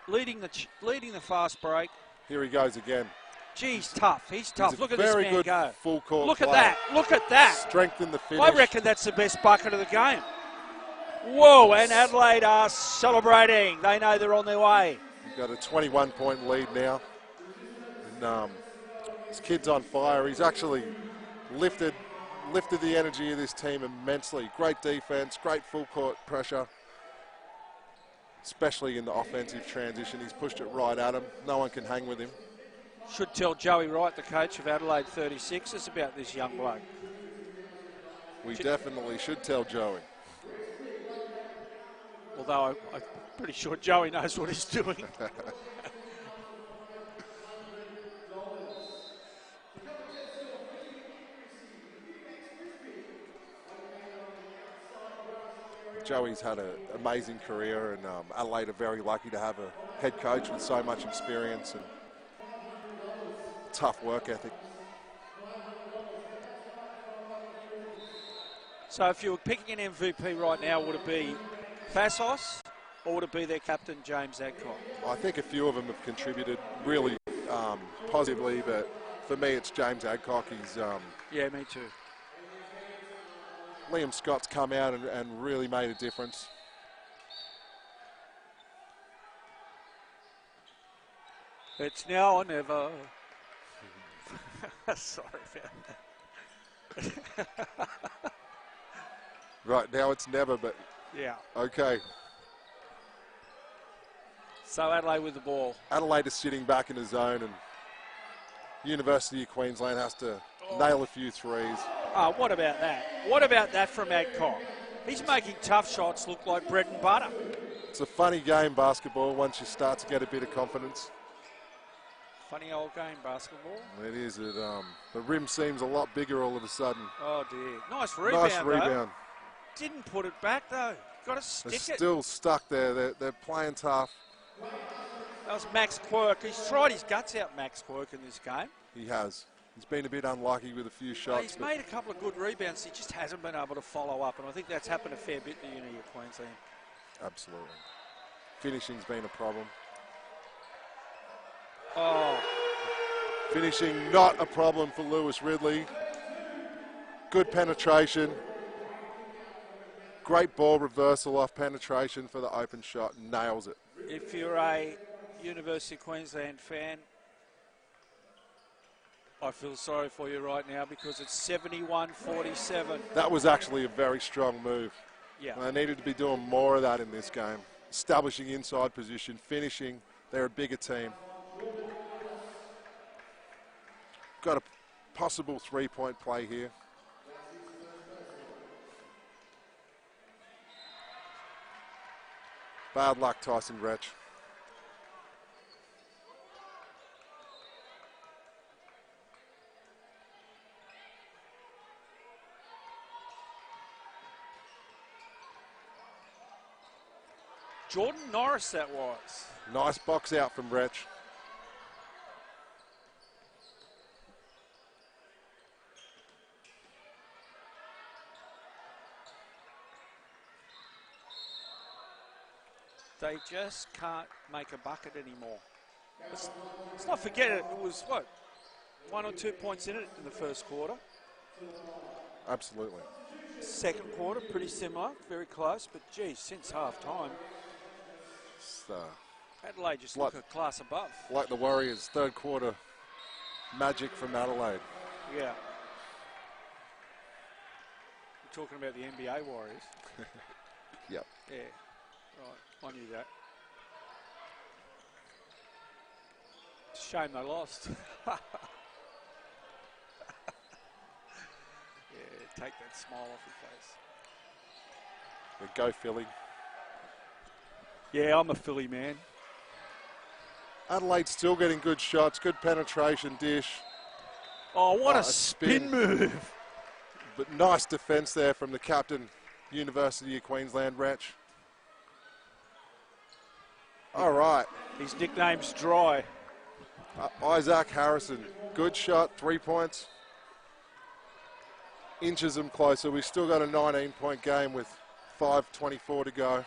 leading the fast break. Here he goes again. Geez, tough. He's tough. Look at this very man good go. Full court Look play. at that. Look at that. Strength in the finish. I reckon that's the best bucket of the game. Whoa, and Adelaide are celebrating. They know they're on their way. We've got a 21-point lead now. And, this kid's on fire. He's actually lifted the energy of this team immensely. Great defense, great full court pressure, especially in the offensive transition. He's pushed it right at him. No one can hang with him. Should tell Joey Wright, the coach of Adelaide 36ers, about this young bloke. We definitely should tell Joey. Although I'm pretty sure Joey knows what he's doing. Joey's had an amazing career, and Adelaide are very lucky to have a head coach with so much experience and tough work ethic. So if you were picking an MVP right now, would it be Fassos or would it be their captain, James Adcock? I think a few of them have contributed really positively, but for me it's James Adcock. He's yeah, me too. Liam Scott's come out and really made a difference. It's now or never. Sorry about that. Right, now it's never, but Yeah. okay. So Adelaide with the ball. Adelaide is sitting back in the zone, and University of Queensland has to nail a few threes. Oh, what about that? What about that from Adcock? He's making tough shots look like bread and butter. It's a funny game, basketball, once you start to get a bit of confidence. Funny old game, basketball. It is. The rim seems a lot bigger all of a sudden. Oh, dear. Nice rebound, Nice rebound. Though. Didn't put it back, though. Got to stick They're it. still stuck there. They're playing tough. That was Max Quirk. He's tried his guts out, Max Quirk, in this game. He has. He's been a bit unlucky with a few shots. He's made a couple of good rebounds. He just hasn't been able to follow up, and I think that's happened a fair bit in the Uni of Queensland. Absolutely. Finishing's been a problem. Oh. Finishing not a problem for Lewis Ridley. Good penetration. Great ball reversal off penetration for the open shot. Nails it. If you're a University of Queensland fan, I feel sorry for you right now because it's 71-47. That was actually a very strong move. Yeah. They needed to be doing more of that in this game. Establishing inside position, finishing. They're a bigger team. Got a possible three-point play here. Bad luck, Tyson Retch. Jordan Norris that was. Nice box out from Retch. They just can't make a bucket anymore. Let's not forget it. It was, what, 1 or 2 points in it in the first quarter. Absolutely. Second quarter, pretty similar, very close. But, geez, since half-time, Adelaide just look a class above. Like the Warriors, third quarter magic from Adelaide. Yeah. We're talking about the NBA Warriors. Yep. Yeah, right. I knew that. It's a shame they lost. Yeah, take that smile off your face. Go Philly. Yeah, I'm a Philly man. Adelaide's still getting good shots, good penetration dish. Oh, what a spin move. But nice defence there from the captain, University of Queensland, Wretch. All right. His nickname's Dry. Isaac Harrison, good shot, 3 points. Inches them closer. We've still got a 19-point game with 5:24 to go.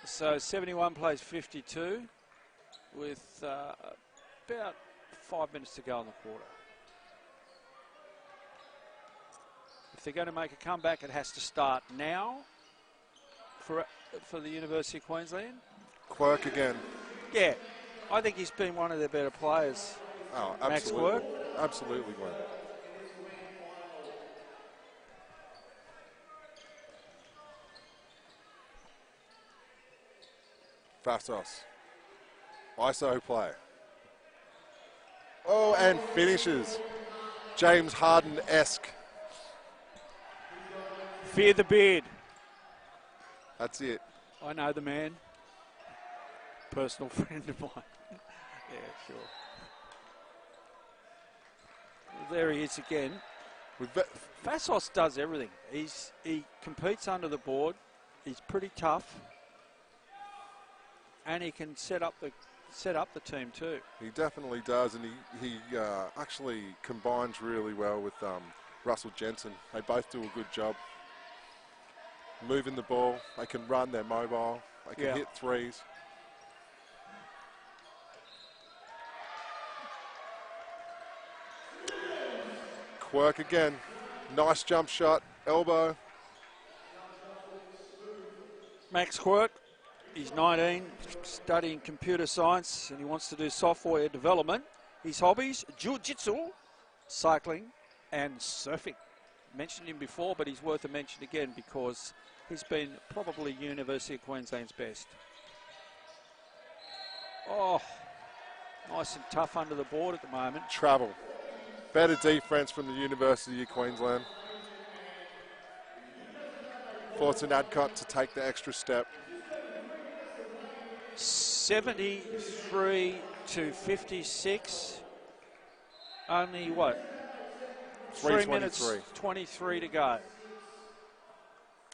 So 71 plays 52 with about 5 minutes to go in the quarter. If they're going to make a comeback, it has to start now for the University of Queensland. Quirk again. Yeah, I think he's been one of their better players. Oh, absolutely. Max Quirk. Absolutely, Glenn. Fastos. ISO play. Oh, and finishes. James Harden-esque. Fear the beard. That's it. I know the man. Personal friend of mine. Yeah, sure. Well, there he is again. Fassos does everything. He competes under the board. He's pretty tough. And he can set up the team too. He definitely does, and he actually combines really well with Russell Jensen. They both do a good job. Moving the ball, they can run, they're mobile, they can hit threes. Quirk again, nice jump shot, elbow. Max Quirk. He's 19, studying computer science, and he wants to do software development. His hobbies, jiu-jitsu, cycling, and surfing. Mentioned him before, but he's worth a mention again because he's been probably University of Queensland's best. Oh, nice and tough under the board at the moment. Travel. Better defense from the University of Queensland. Forcing Adcock to take the extra step. 73 to 56. Only what? 3 minutes 23 to go.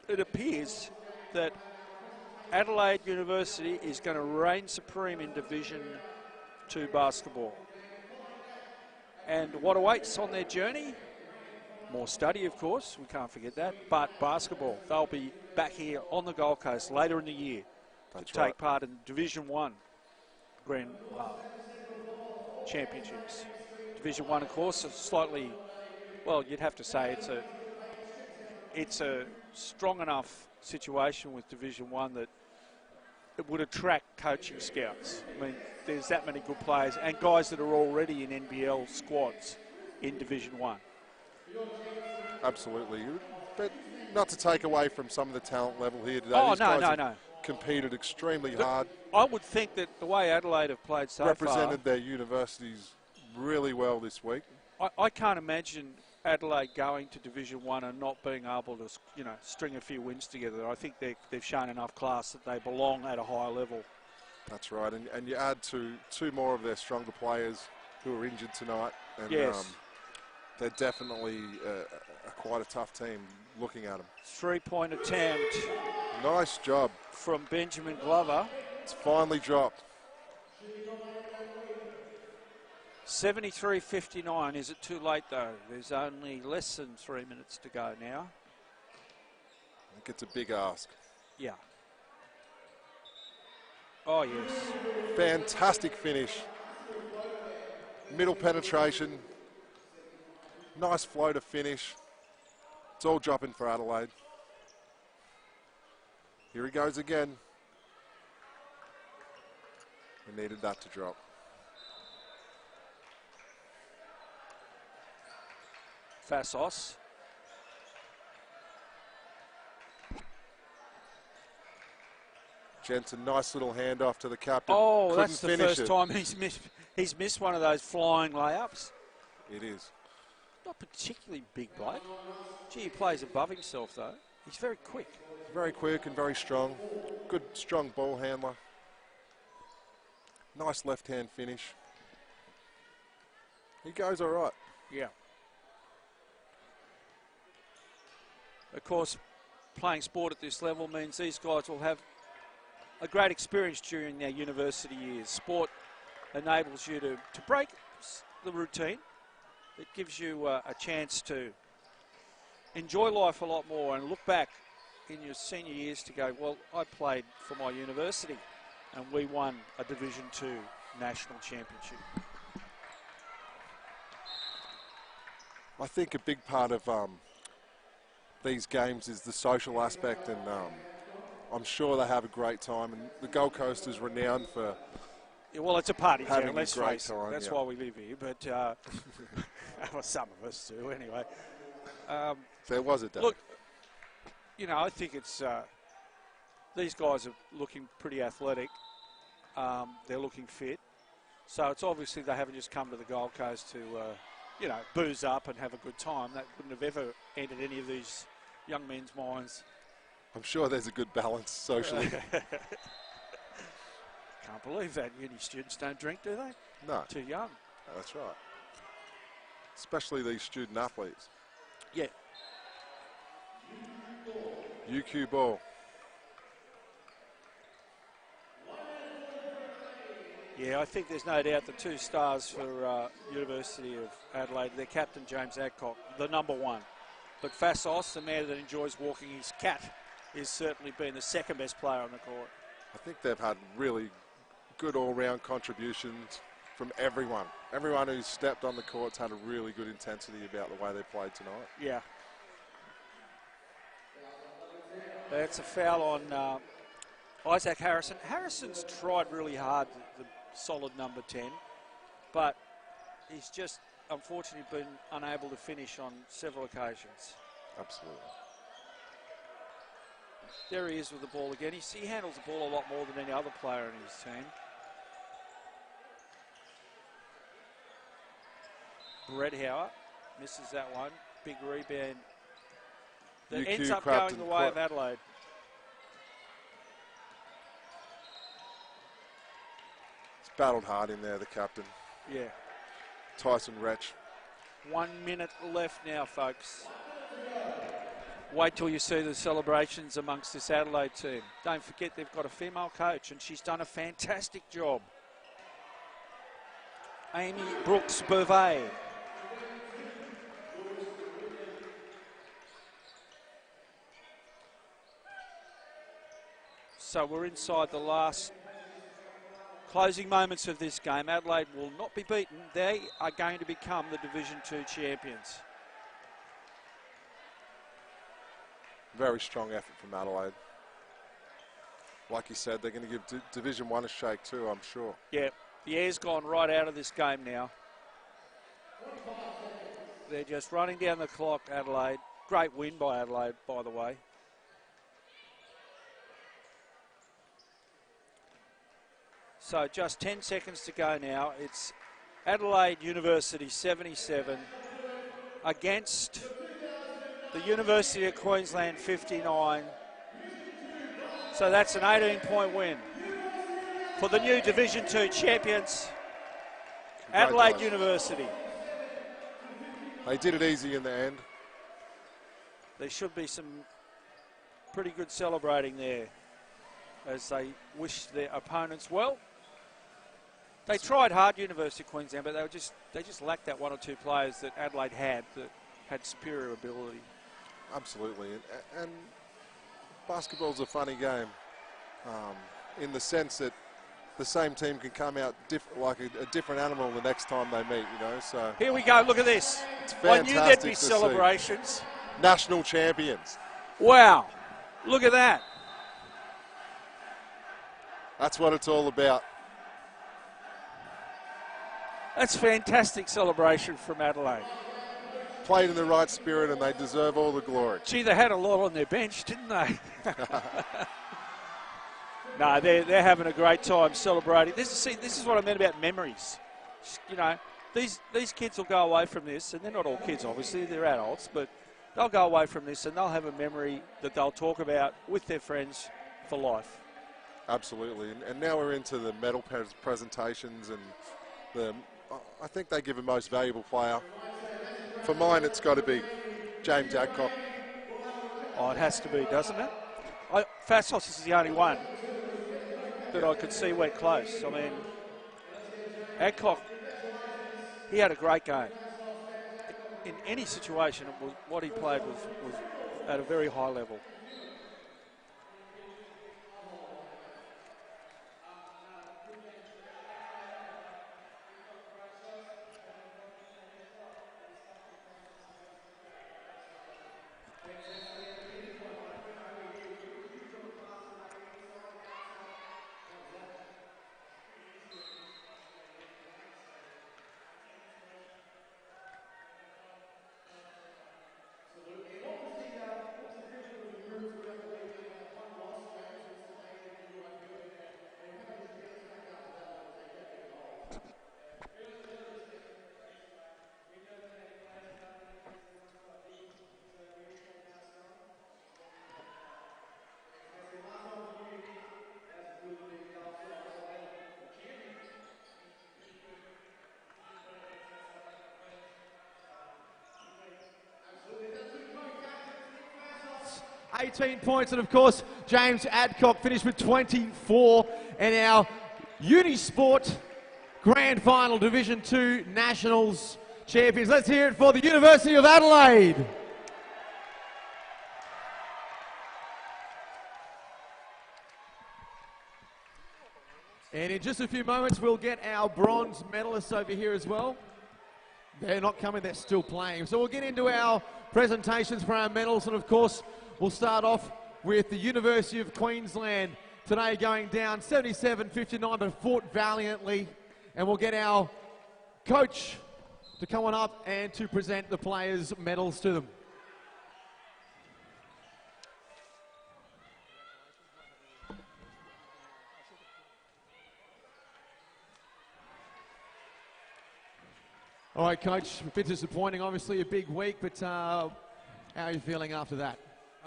It appears that Adelaide University is going to reign supreme in Division 2 basketball. And what awaits on their journey? More study, of course, we can't forget that, but basketball. They'll be back here on the Gold Coast later in the year to take part in Division 1 Grand Championships. Division 1, of course, is slightly, well, you'd have to say it's a strong enough situation with Division 1 that it would attract coaching scouts. I mean, there's that many good players and guys that are already in NBL squads in Division 1. Absolutely. But not to take away from some of the talent level here today. Oh, These guys have no. competed extremely hard. I would think that the way Adelaide have played so represented their universities really well this week. I can't imagine Adelaide going to Division 1 and not being able to, string a few wins together. I think they've shown enough class that they belong at a higher level. That's right, and you add two more of their stronger players who are injured tonight. And, yes. They're definitely quite a tough team looking at them. 3-point attempt. Nice job. From Benjamin Glover. It's finally dropped. 73-59. Is it too late, though? There's only less than 3 minutes to go now. I think it's a big ask. Yeah. Oh, yes. Fantastic finish. Middle penetration. Nice flow to finish. It's all dropping for Adelaide. Here he goes again. We needed that to drop. Fassos. Jensen, nice little handoff to the captain. Oh, Couldn't that's the finish first it. time he's missed one of those flying layups. It is. Not particularly big bloke. Gee, he plays above himself, though. He's very quick. Very quick and very strong. Good, strong ball handler. Nice left-hand finish. He goes all right. Yeah. Of course, playing sport at this level means these guys will have a great experience during their university years. Sport enables you to break the routine. It gives you a chance to enjoy life a lot more and look back in your senior years to go, well, I played for my university and we won a Division II national championship. I think a big part of these games is the social aspect, and I'm sure they have a great time. And the Gold Coast is renowned for well, it's a party having town, let's a great face it. time. That's why we live here, but well, some of us do anyway. There was a day. Look, you know, I think it's these guys are looking pretty athletic. They're looking fit. So it's obviously they haven't just come to the Gold Coast to, you know, booze up and have a good time. That wouldn't have ever entered any of these young men's minds. I'm sure there's a good balance socially. Can't believe that. Uni students don't drink, do they? No. Too young. That's right. Especially these student athletes. Yeah. UQ ball. Yeah, I think there's no doubt the two stars for University of Adelaide, their captain James Adcock, the number one. But Fassos, the man that enjoys walking his cat, is certainly been the second best player on the court. I think they've had really good all-round contributions from everyone. Everyone who's stepped on the court's had a really good intensity about the way they played tonight. Yeah. That's a foul on Isaac Harrison. Harrison's tried really hard, the solid number 10, but he's just unfortunately been unable to finish on several occasions. Absolutely. There he is with the ball again. He handles the ball a lot more than any other player in his team. Brett Howard misses that one. Big rebound that UQ ends up crabbed going the and way of caught. Adelaide. He's battled hard in there, the captain. Yeah. Tyson Retch. 1 minute left now, folks. Wait till you see the celebrations amongst this Adelaide team. Don't forget they've got a female coach and she's done a fantastic job. Amy Brooks-Beauvais. So we're inside the last closing moments of this game. Adelaide will not be beaten. They are going to become the Division II champions. Very strong effort from Adelaide. Like you said, they're going to give Division I a shake too, I'm sure. Yeah, the air's gone right out of this game now. They're just running down the clock, Adelaide. Great win by Adelaide, by the way. So just 10 seconds to go now. It's Adelaide University 77 against the University of Queensland 59. So that's an 18-point win for the new Division II champions, Adelaide University. They did it easy in the end. There should be some pretty good celebrating there as they wish their opponents well. They tried hard, University of Queensland, but they just lacked that one or two players that Adelaide had that had superior ability. Absolutely, and basketball's a funny game in the sense that the same team can come out like a different animal the next time they meet, you know. So here we go, look at this. It's I knew there'd be fantastic to celebrations. see. National champions. Wow, look at that. That's what it's all about. That's fantastic celebration from Adelaide. Played in the right spirit and they deserve all the glory. Gee, they had a lot on their bench, didn't they? No, they're having a great time celebrating. This is what I meant about memories. You know, these kids will go away from this, and they're not all kids, obviously, they're adults, but they'll go away from this and they'll have a memory that they'll talk about with their friends for life. Absolutely, and now we're into the medal presentations, and I think they give a most valuable player. For mine, it's got to be James Adcock. Oh, it has to be, doesn't it? Fastos is the only one that I could see went close. I mean, Adcock, he had a great game. In any situation, what he played was at a very high level. $18 points, and of course, James Adcock finished with 24, and our UniSport Grand Final Division 2 Nationals champions. Let's hear it for the University of Adelaide. And in just a few moments, we'll get our bronze medalists over here as well. They're not coming, they're still playing. So we'll get into our presentations for our medals, and of course, we'll start off with the University of Queensland today going down 77-59, but fought valiantly. And we'll get our coach to come on up and to present the players' medals to them. All right, Coach, a bit disappointing, obviously a big week, but how are you feeling after that?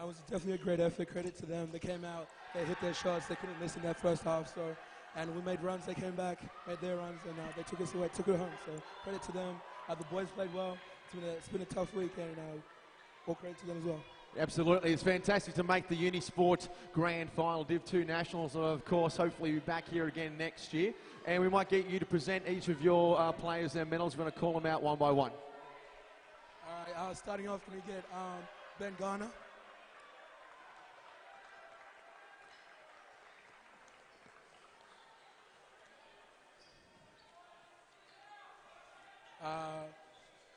It was definitely a great effort. Credit to them. They came out, they hit their shots, they couldn't miss in that first half. So, and we made runs. They came back, made their runs, and they took us away, took it home. So credit to them. The boys played well. It's been a tough week, and all credit to them as well. Absolutely, it's fantastic to make the UniSport Grand Final Div 2 Nationals. Of course, hopefully be back here again next year, and we might get you to present each of your players their medals. We're going to call them out one by one. All right, starting off, can we get Ben Garner?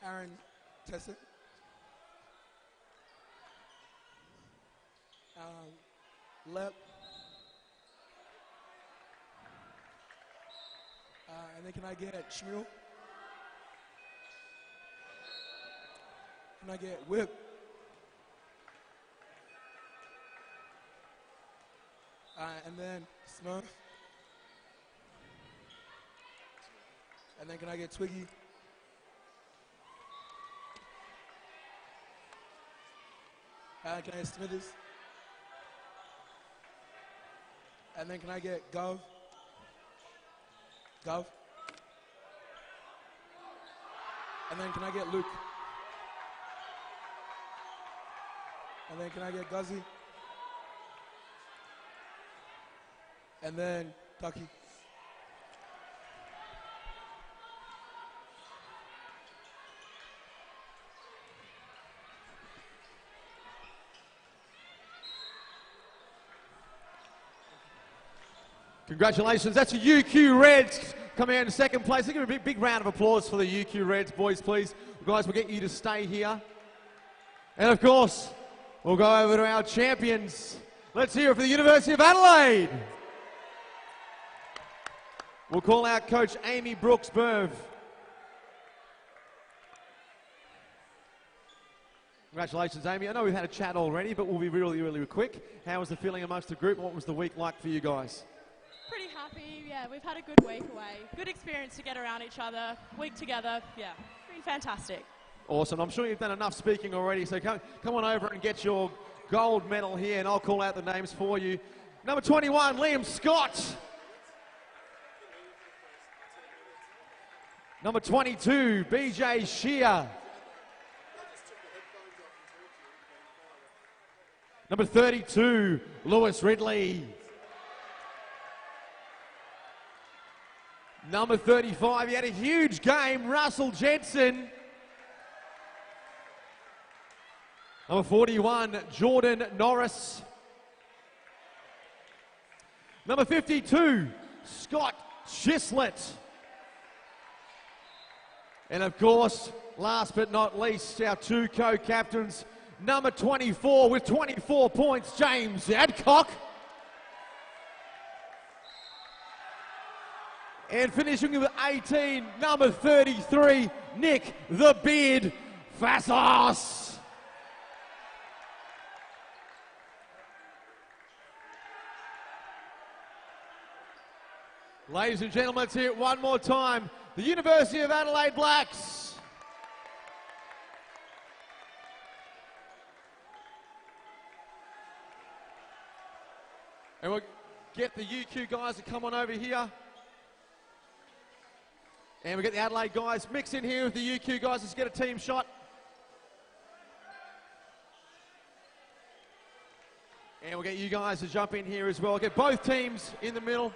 Aaron Tessa. Lep. And then can I get Shmuel? Can I get Whip? And then Smurf. And then can I get Twiggy? Can I get Smithers? And then can I get Gov? Gov? And then can I get Luke? And then can I get Guzzy? And then Tucky. Congratulations, that's the UQ Reds coming out in second place. Give a big round of applause for the UQ Reds, boys, please. Guys, we'll get you to stay here. And of course, we'll go over to our champions. Let's hear it for the University of Adelaide. We'll call out Coach Amy Brooks-Berv. Congratulations, Amy. I know we've had a chat already, but we'll be really quick. How was the feeling amongst the group? What was the week like for you guys? Pretty happy, yeah. We've had a good week away. Good experience to get around each other, week together, yeah. Been fantastic. Awesome. I'm sure you've done enough speaking already, so come on over and get your gold medal here, and I'll call out the names for you. Number 21, Liam Scott. Number 22, BJ Shear. Number 32, Lewis Ridley. Number 35, he had a huge game, Russell Jensen. Number 41, Jordan Norris. Number 52, Scott Chislett. And of course, last but not least, our two co-captains, number 24 with 24 points, James Adcock. And finishing with 18, number 33, Nick the Beard Fassos. Ladies and gentlemen, let's hear it one more time. The University of Adelaide Blacks. And we'll get the UQ guys to come on over here. And we'll get the Adelaide guys mix in here with the UQ guys. Let's get a team shot. And we'll get you guys to jump in here as well. Get both teams in the middle.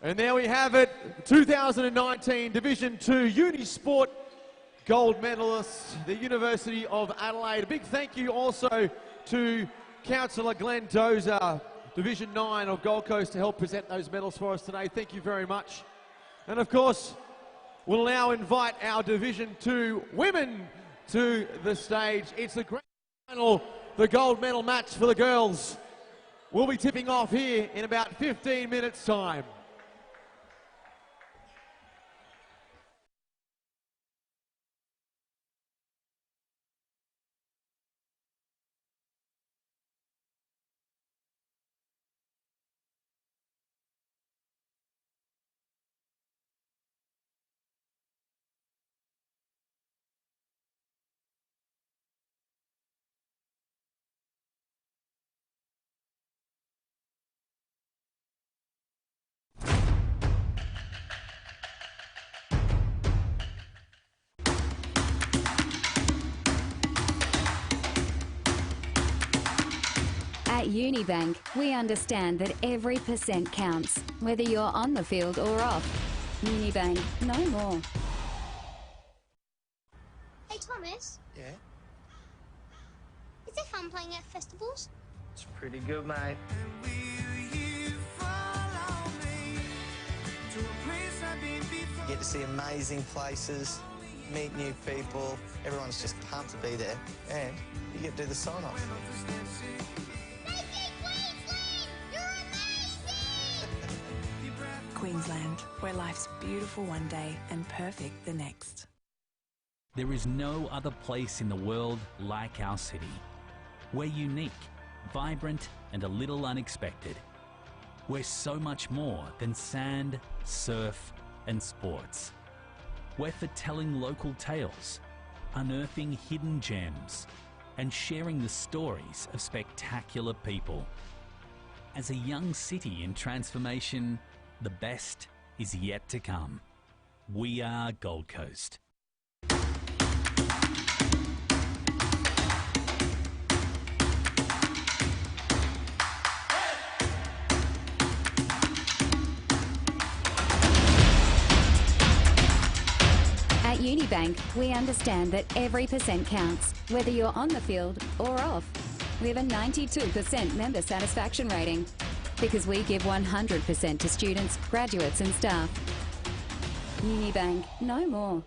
And there we have it, 2019 Division 2 UniSport gold medalists, the University of Adelaide. A big thank you also to Councillor Glenn Dozer, Division 9 of Gold Coast, to help present those medals for us today. Thank you very much. And of course, we'll now invite our Division 2 women to the stage. It's the grand final, the gold medal match for the girls. We'll be tipping off here in about 15 minutes' time. At Unibank, we understand that every percent counts, whether you're on the field or off. Unibank, no more. Hey Thomas. Yeah? Is it fun playing at festivals? It's pretty good, mate. You get to see amazing places, meet new people, everyone's just pumped to be there, and you get to do the sign-off. Queensland, where life's beautiful one day and perfect the next. There is no other place in the world like our city. We're unique, vibrant, and a little unexpected. We're so much more than sand, surf, and sports. We're for telling local tales, unearthing hidden gems, and sharing the stories of spectacular people. As a young city in transformation, the best is yet to come. We are Gold Coast. At Unibank, we understand that every percent counts, whether you're on the field or off. We have a 92% member satisfaction rating because we give 100% to students, graduates and staff. UniBank, no more.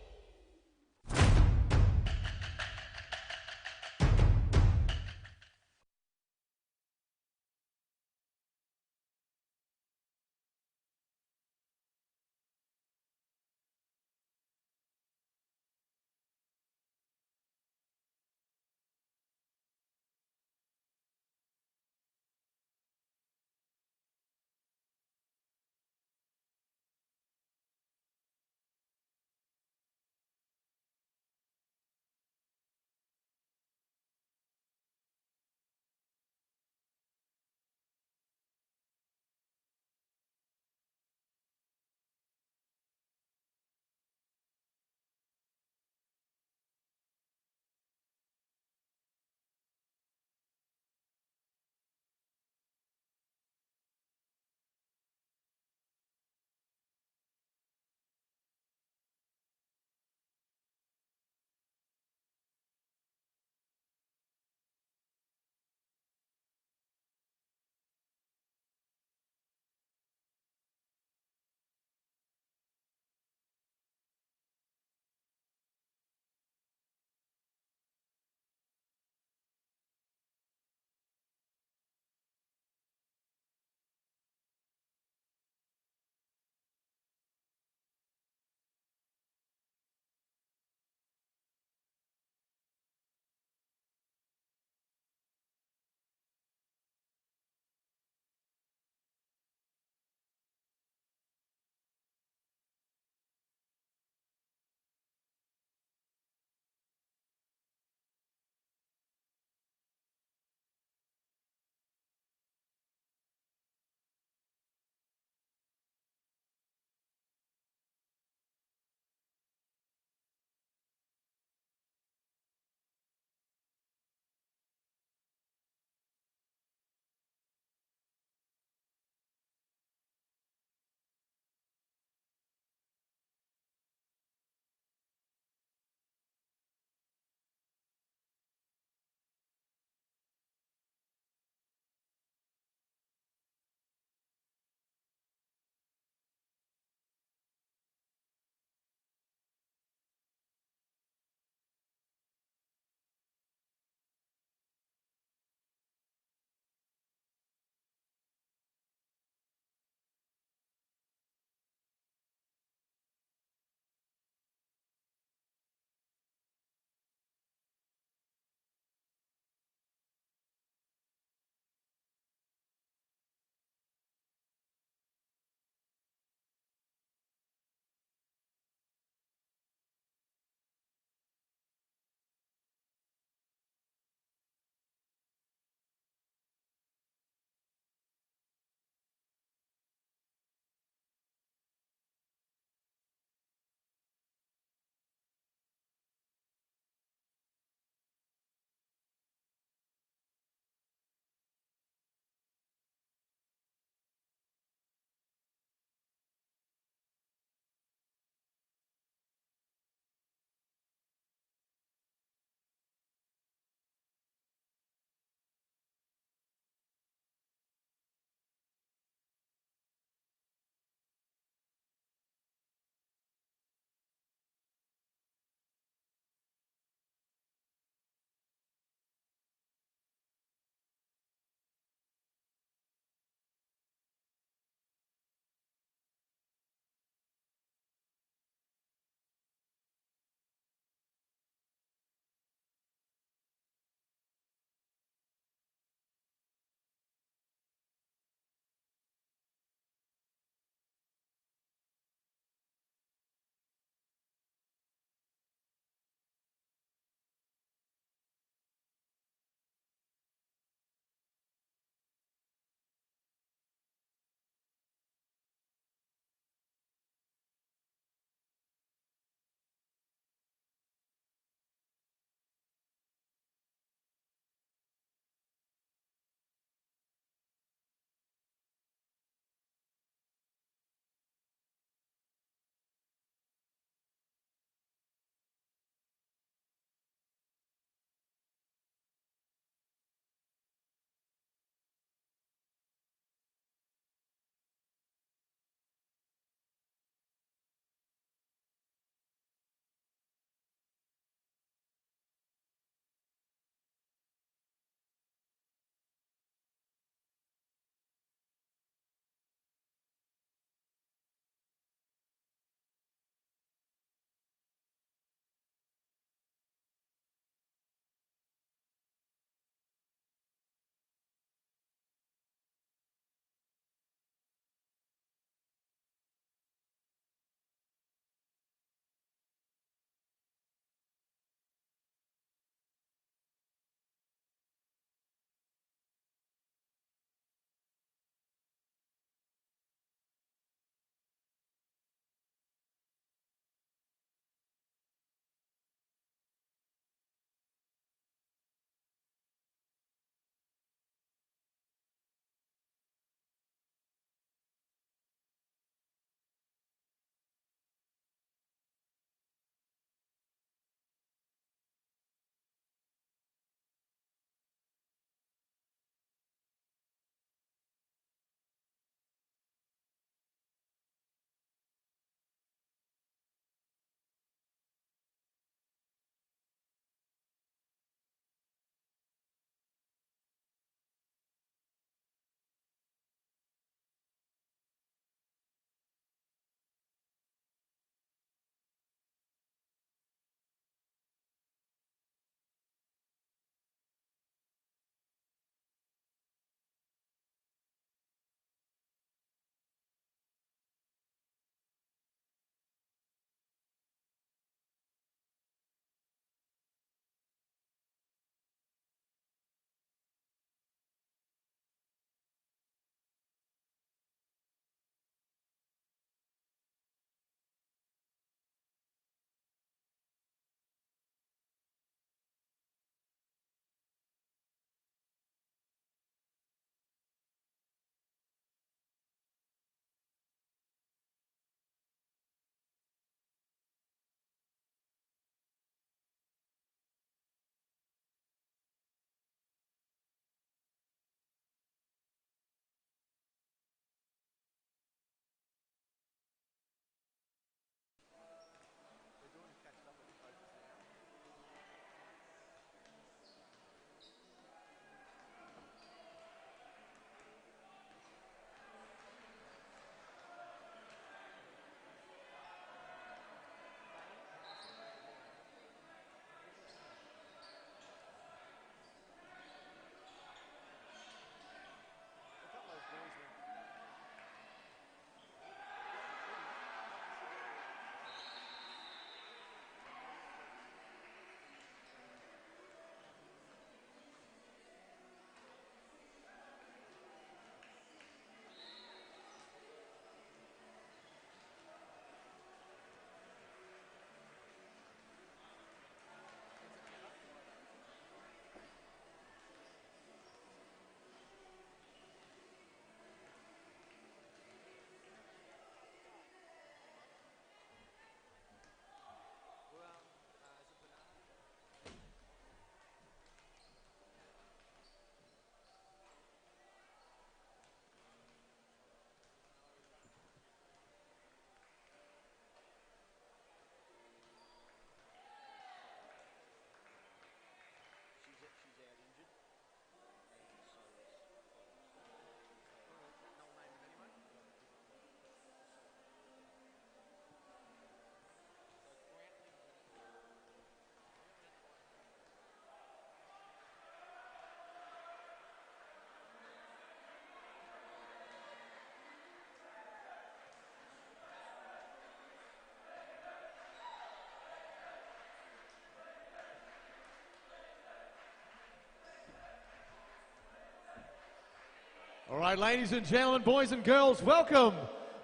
All right, ladies and gentlemen, boys and girls, welcome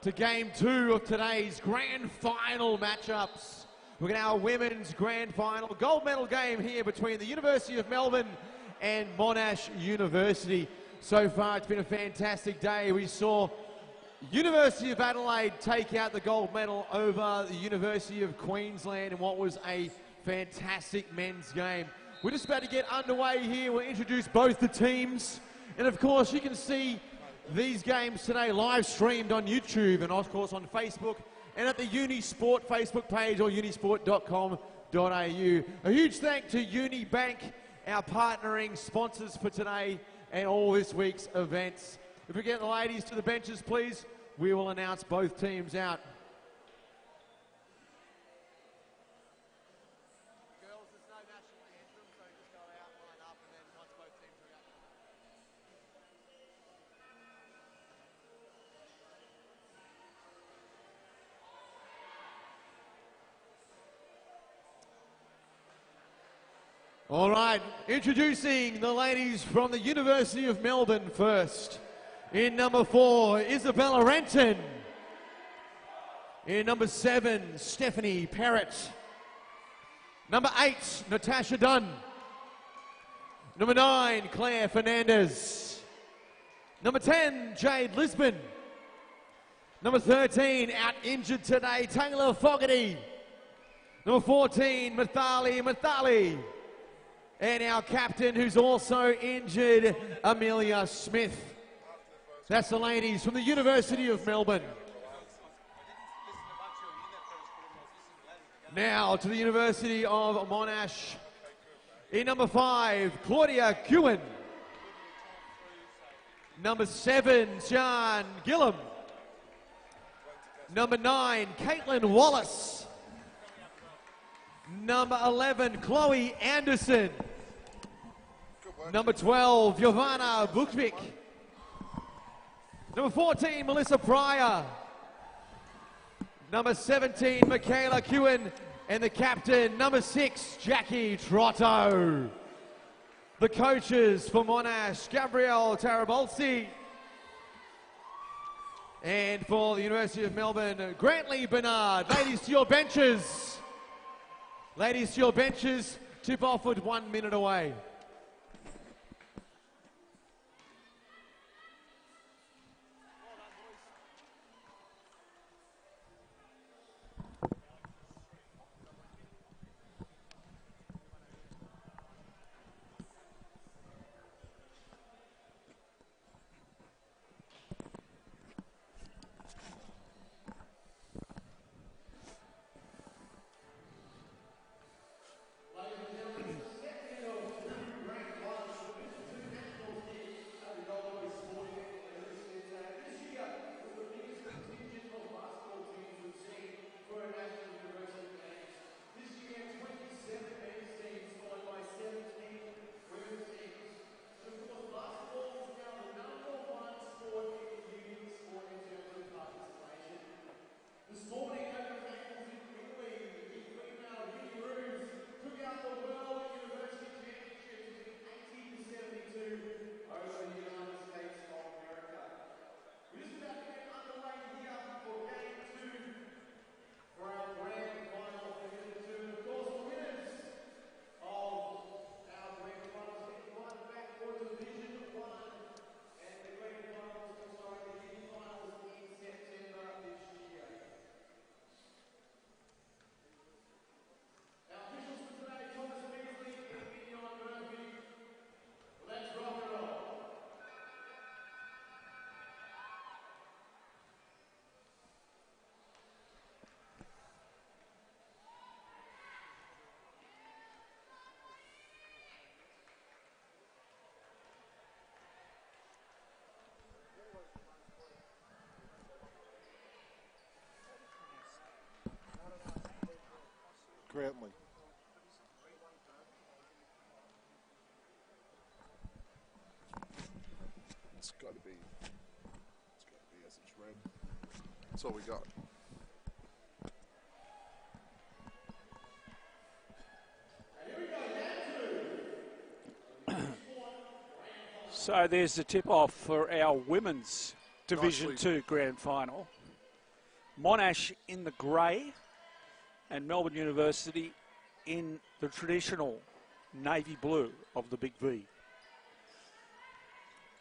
to Game 2 of today's Grand Final matchups. We're going to our women's Grand Final gold medal game here between the University of Melbourne and Monash University. So far, it's been a fantastic day. We saw University of Adelaide take out the gold medal over the University of Queensland in what was a fantastic men's game. We're just about to get underway here. We'll introduce both the teams. And of course, you can see these games today live streamed on YouTube and of course on Facebook and at the UniSport Facebook page or unisport.com.au. A huge thank to UniBank, our partnering sponsors for today and all this week's events. If we get the ladies to the benches, please, we will announce both teams out. Girls, there's no national anthem, so just go out, line up, and then once both teams are out. All right, introducing the ladies from the University of Melbourne first. In number 4, Isabella Renton. In number 7, Stephanie Parrott. Number 8, Natasha Dunn. Number 9, Claire Fernandez. Number 10, Jade Lisbon. Number 13, out injured today, Taylor Fogarty. Number 14, Mathali. And our captain, who's also injured, Amelia Smith. That's the ladies from the University of Melbourne. Now to the University of Monash. In number 5, Claudia Kewen. Number 7, John Gillum. Number 9, Caitlin Wallace. Number 11, Chloe Anderson. Number 12, Giovanna Bukvik. Number 14, Melissa Pryor. Number 17, Michaela Kewen. And the captain, number 6, Jackie Trotto. The coaches for Monash, Gabrielle Tarabolsi. And for the University of Melbourne, Grantley Bernard. Ladies to your benches. Ladies to your benches. Tip off with 1 minute away. Grantley. It's got to be as it's red. That's all we got. So there's the tip-off for our women's Division Nicely. 2 grand final. Monash in the grey and Melbourne University in the traditional navy blue of the Big V.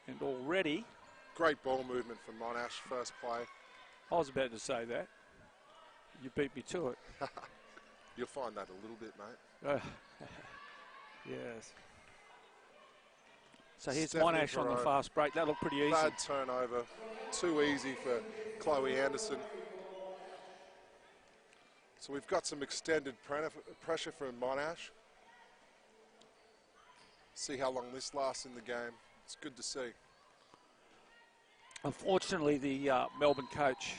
And already... Great ball movement from Monash, first play. I was about to say that. You beat me to it. You'll find that a little bit, mate. Yes. So here's Stephanie Monash on the Perot. fast break. That looked pretty easy. Bad turnover. Too easy for Chloe Anderson. So we've got some extended pressure from Monash. See how long this lasts in the game. It's good to see. Unfortunately, the Melbourne coach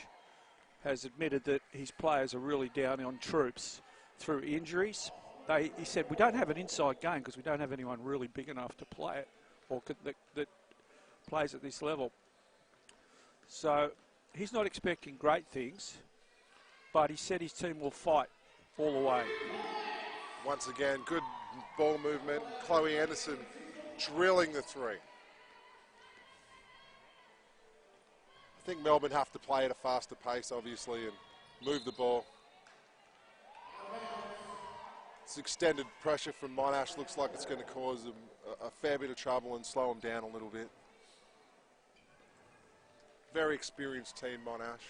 has admitted that his players are really down on troops through injuries. He said, we don't have an inside game because we don't have anyone really big enough to play it or that plays at this level. So he's not expecting great things, but he said his team will fight all the way. Once again, good ball movement. Chloe Anderson drilling the three. I think Melbourne have to play at a faster pace, obviously, and move the ball. This extended pressure from Monash looks like it's going to cause them a fair bit of trouble and slow them down a little bit. Very experienced team, Monash.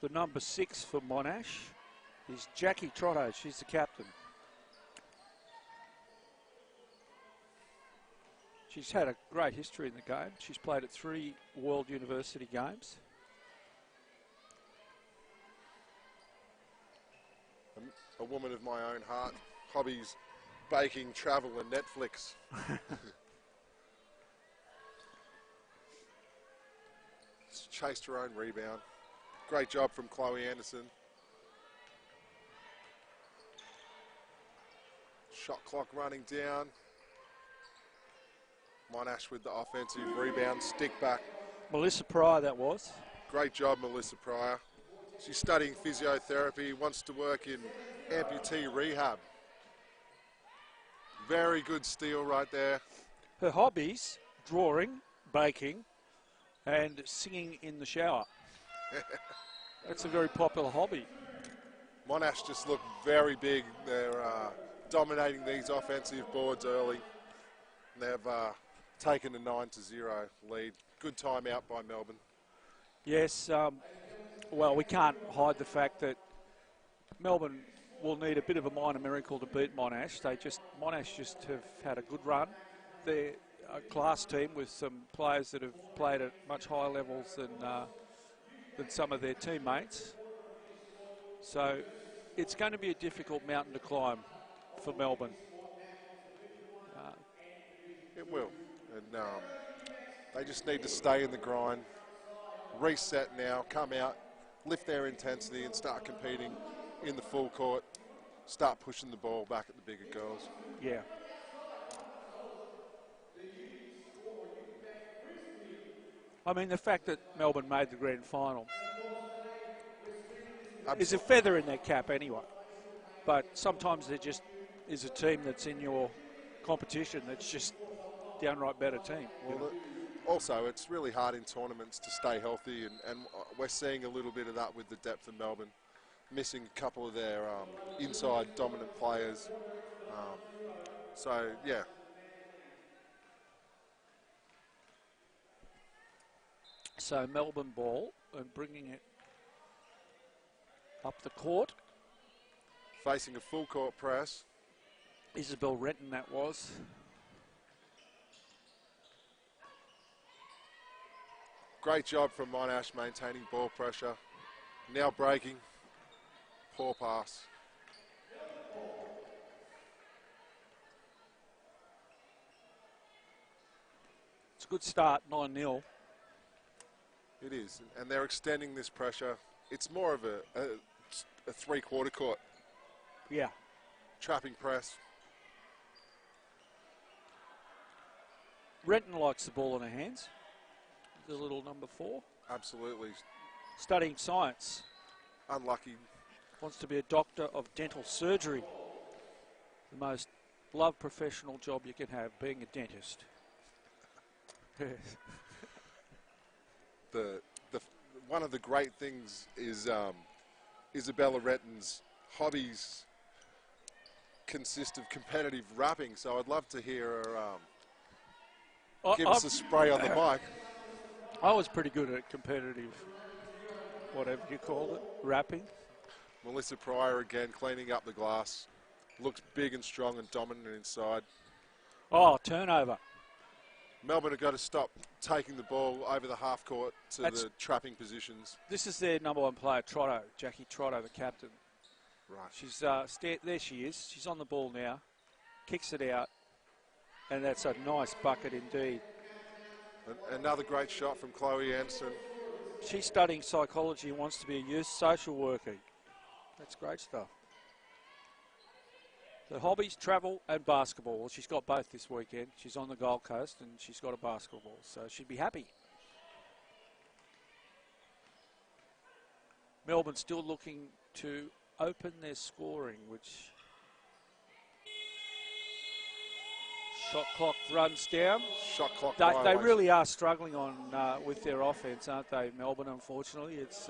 The number 6 for Monash is Jackie Trotto. She's the captain. She's had a great history in the game. She's played at 3 World University games. A woman of my own heart. Hobbies, baking, travel and Netflix. Chased her own rebound. Great job from Chloe Anderson. Shot clock running down. Monash with the offensive rebound, stick back. Melissa Pryor, that was. Great job, Melissa Pryor. She's studying physiotherapy, wants to work in amputee rehab. Very good steal right there. Her hobbies, drawing, baking, and singing in the shower. That's a very popular hobby. Monash just look very big. They're dominating these offensive boards early. They've taken a 9-0 lead. Good timeout by Melbourne. Yes, well, we can't hide the fact that Melbourne will need a bit of a minor miracle to beat Monash. Monash just have had a good run. They're a class team with some players that have played at much higher levels than some of their teammates. So it's going to be a difficult mountain to climb for Melbourne. It will. And they just need to stay in the grind, reset now, come out, lift their intensity and start competing in the full court, start pushing the ball back at the bigger girls. Yeah. I mean, the fact that Melbourne made the grand final is a feather in their cap anyway. But sometimes there just is a team that's in your competition that's just downright better team. Well, also, it's really hard in tournaments to stay healthy, and we're seeing a little bit of that with the depth of Melbourne, missing a couple of their inside dominant players. So, yeah. So Melbourne ball and bringing it up the court. Facing a full court press. Isabel Renton that was. Great job from Monash maintaining ball pressure. Now breaking. Poor pass. It's a good start, 9-0. It is, and they're extending this pressure. It's more of a three-quarter court. Yeah. Trapping press. Renton likes the ball in her hands. The little number 4. Absolutely. Studying science. unlucky. Wants to be a doctor of dental surgery. The most loved professional job you can have, being a dentist. One of the great things is Isabella Retton's hobbies consist of competitive rapping, so I'd love to hear her give us a spray on the mic. I was pretty good at competitive, whatever you call it, rapping. Melissa Pryor again cleaning up the glass. Looks big and strong and dominant inside. Oh, turnover. Melbourne have got to stop taking the ball over the half court to the trapping positions. This is their number one player, Trotto, Jackie Trotto, the captain. Right. She's there she is. She's on the ball now. Kicks it out. And that's a nice bucket indeed. Another great shot from Chloe Anderson. She's studying psychology and wants to be a youth social worker. That's great stuff. The hobbies, travel and basketball. Well, she's got both this weekend. She's on the Gold Coast and she's got a basketball, so she'd be happy. Melbourne still looking to open their scoring, which shot clock runs down. Shot clock. They really are struggling on with their offense, aren't they, Melbourne? Unfortunately, it's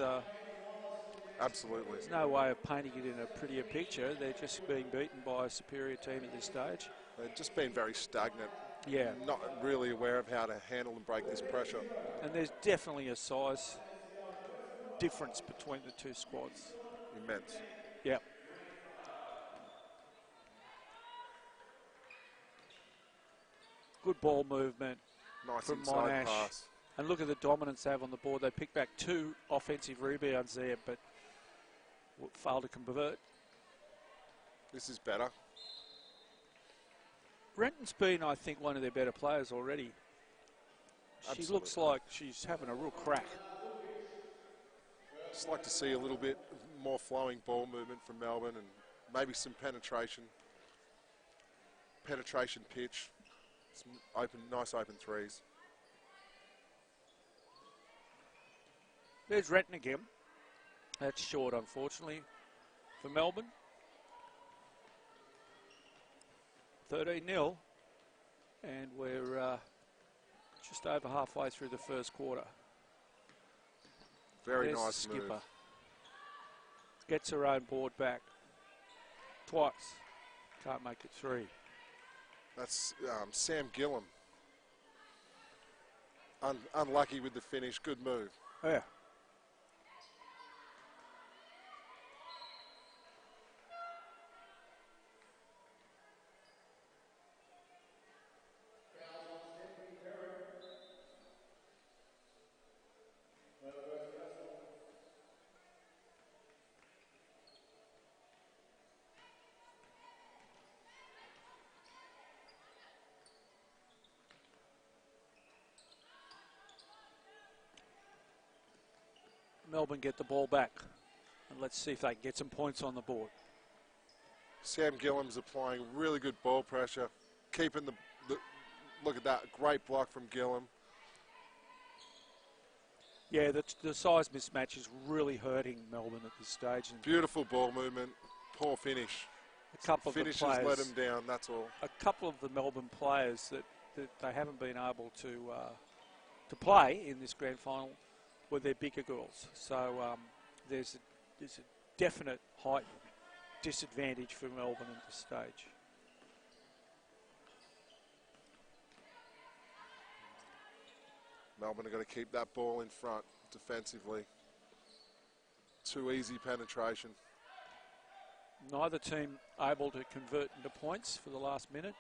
absolutely. There's no way of painting it in a prettier picture. They're just being beaten by a superior team at this stage. They've just been very stagnant. Yeah. Not really aware of how to handle and break this pressure. And there's definitely a size difference between the two squads. Immense. Yep. Good ball movement nice from inside Monash. Pass. And look at the dominance they have on the board. They picked back 2 offensive rebounds there, but failed to convert. This is better. Renton's been, I think, one of their better players already. Absolutely. She looks like she's having a real crack. Just like to see a little bit more flowing ball movement from Melbourne and maybe some penetration. Penetration pitch. Some nice open threes. There's Renton again. That's short, unfortunately, for Melbourne. 13-0, and we're just over halfway through the first quarter. Very There's nice the skipper. move. Gets her own board back. Twice. Can't make it 3. That's Sam Gillam. Unlucky with the finish. Good move. Yeah. Melbourne get the ball back. And let's see if they can get some points on the board. Sam Gillam's applying really good ball pressure. Keeping the look at that, great block from Gillam. Yeah, the size mismatch is really hurting Melbourne at this stage. And beautiful ball movement, poor finish. A couple Finishes of the players let him down, that's all. A couple of the Melbourne players that they haven't been able to play in this grand final were their bigger girls. So there's a definite height disadvantage for Melbourne at this stage. Melbourne are going to keep that ball in front defensively. Too easy penetration. Neither team able to convert into points for the last minute.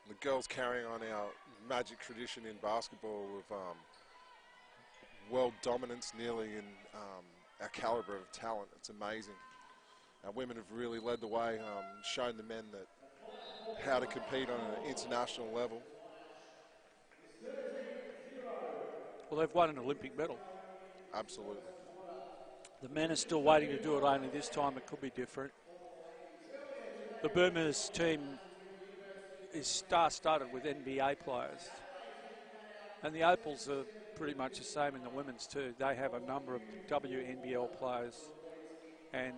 The girls carrying on our magic tradition in basketball of world dominance nearly in our calibre of talent. It's amazing. Our women have really led the way, shown the men that how to compete on an international level. Well, they've won an Olympic medal. Absolutely. The men are still waiting to do it, only this time it could be different. The Boomers team is star-studded with NBA players. And the Opals are pretty much the same in the women's too. They have a number of WNBL players and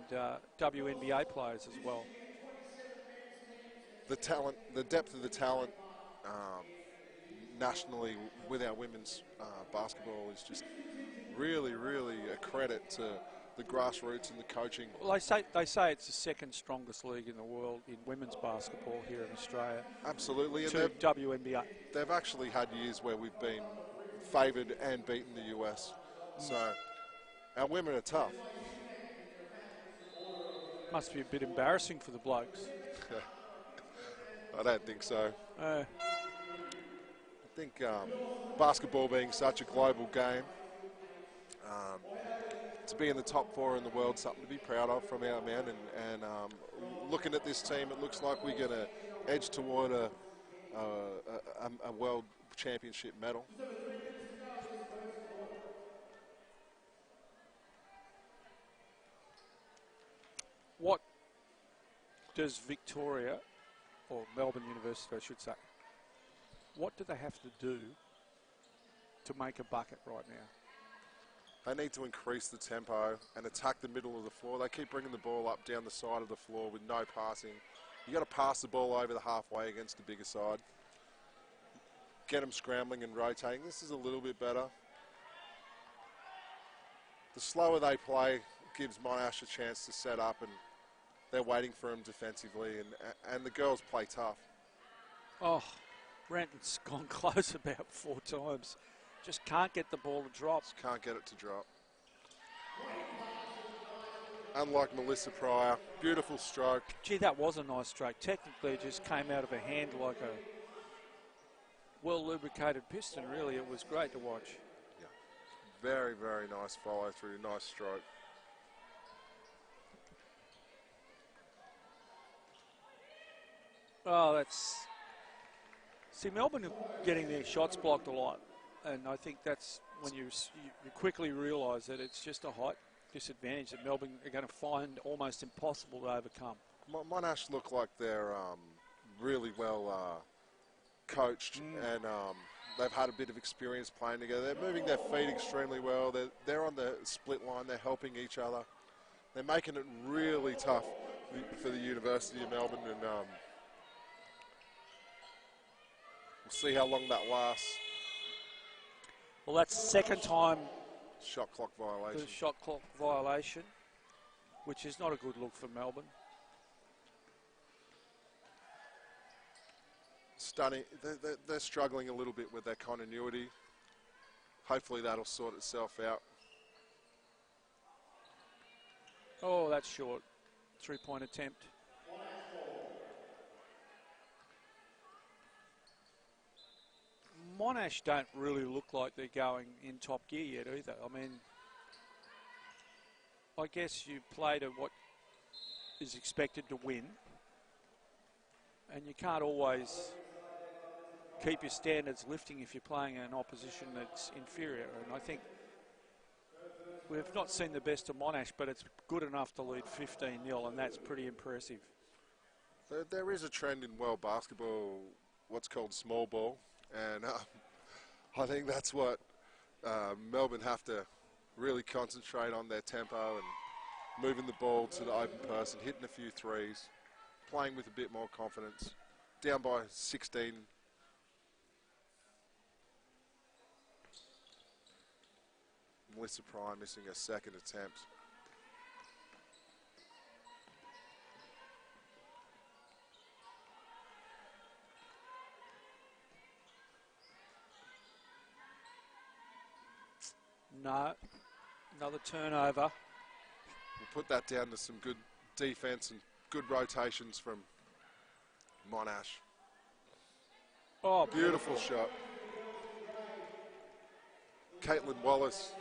WNBA players as well. The talent, the depth of the talent nationally with our women's basketball is just really, really a credit to the grassroots and the coaching. Well, they say it's the second strongest league in the world in women's basketball here in Australia. Absolutely. To WNBA. They've actually had years where we've been favoured and beaten the US. So our women are tough. Must be a bit embarrassing for the blokes. I don't think so. I think basketball being such a global game, to be in the top 4 in the world, something to be proud of from our men. And looking at this team, it looks like we're going to edge toward a world championship medal. What does Victoria, or Melbourne University I should say, what do they have to do to make a bucket right now? They need to increase the tempo and attack the middle of the floor. They keep bringing the ball up down the side of the floor with no passing. You got to pass the ball over the halfway against the bigger side. Get them scrambling and rotating. This is a little bit better. The slower they play gives Monash a chance to set up, and they're waiting for him defensively, and the girls play tough. Oh, Renton's gone close about 4 times. Just can't get the ball to drop. Just can't get it to drop. Unlike Melissa Pryor, beautiful stroke. Gee, that was a nice stroke. Technically, it just came out of her hand like a well-lubricated piston, really. It was great to watch. Yeah. Very, very nice follow-through, nice stroke. Oh, that's... See, Melbourne are getting their shots blocked a lot. And I think that's when you quickly realise that it's just a height disadvantage that Melbourne are going to find almost impossible to overcome. Monash look like they're really well coached, and they've had a bit of experience playing together. They're moving their feet extremely well. They're on the split line. They're helping each other. They're making it really tough for the University of Melbourne, and we'll see how long that lasts. Well, that's the second time shot clock violation. The shot clock violation, which is not a good look for Melbourne. Stunning. They're struggling a little bit with their continuity. Hopefully that'll sort itself out. Oh, that's short. 3-point attempt. Monash don't really look like they're going in top gear yet either. I mean, I guess you play to what is expected to win, and you can't always keep your standards lifting if you're playing an opposition that's inferior. And I think we've not seen the best of Monash, but it's good enough to lead 15-0, and that's pretty impressive. There is a trend in world basketball, what's called small ball. And I think that's what Melbourne have to really concentrate on, their tempo and moving the ball to the open person, hitting a few threes, playing with a bit more confidence. Down by 16. Melissa Pryor missing a second attempt. No, another turnover. We'll put that down to some good defense and good rotations from Monash. Oh, beautiful shot. Caitlin Wallace.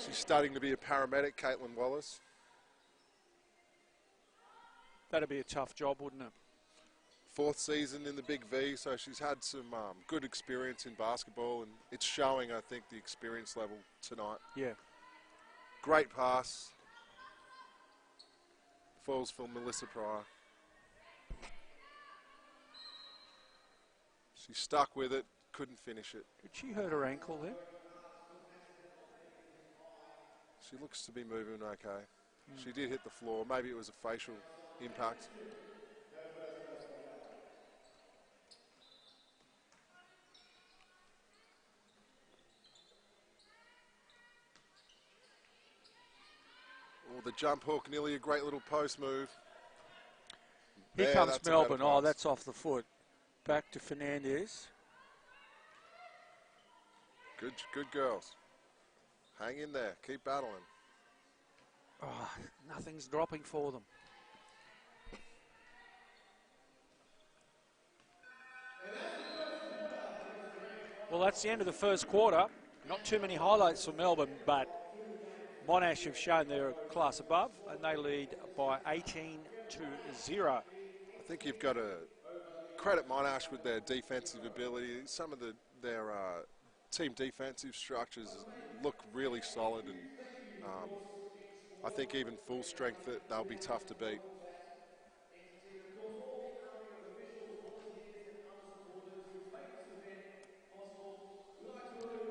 She's starting to be a paramedic, Caitlin Wallace. That'd be a tough job, wouldn't it? 4th season in the Big V, so she's had some good experience in basketball, and it's showing, I think, the experience level tonight. Yeah. Great pass. falls for Melissa Pryor. She stuck with it, couldn't finish it. Did she hurt her ankle there? She looks to be moving okay. She did hit the floor. Maybe it was a facial impact. Oh, the jump hook, nearly a great little post move. Here There, comes that's a better Melbourne. Oh, pass. that's off the foot. Back to Fernandez. Good girls. Hang in there. Keep battling. Oh, nothing's dropping for them. Well, that's the end of the first quarter. Not too many highlights for Melbourne, but Monash have shown they're a class above, and they lead by 18-0. I think you've got to credit Monash with their defensive ability. Some of their team defensive structures look really solid, and I think even full strength that they'll be tough to beat.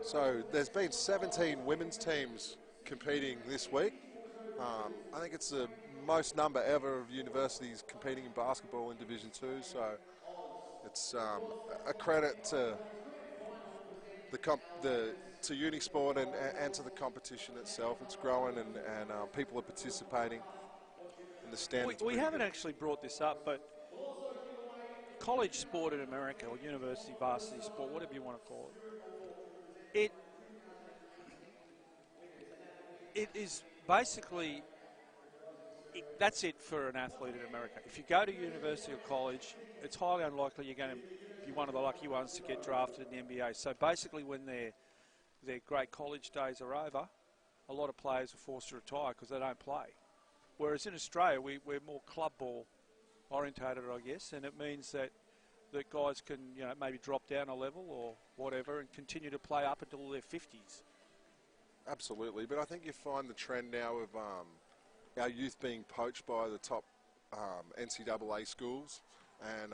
So there's been 17 women's teams competing this week. I think it's the most number ever of universities competing in basketball in Division 2. So it's a credit to to UniSport and to the competition itself. It's growing, and people are participating in the standards. We haven't actually brought this up, but college sport in America, or university varsity sport, whatever you want to call it, it is basically, that's it for an athlete in America. If you go to university or college, it's highly unlikely you're going to be one of the lucky ones to get drafted in the NBA. So basically when their great college days are over, a lot of players are forced to retire because they don't play. Whereas in Australia, we're more club ball orientated, I guess, and it means that guys can, maybe drop down a level or whatever and continue to play up until their 50s. Absolutely, but I think you find the trend now of our youth being poached by the top NCAA schools, and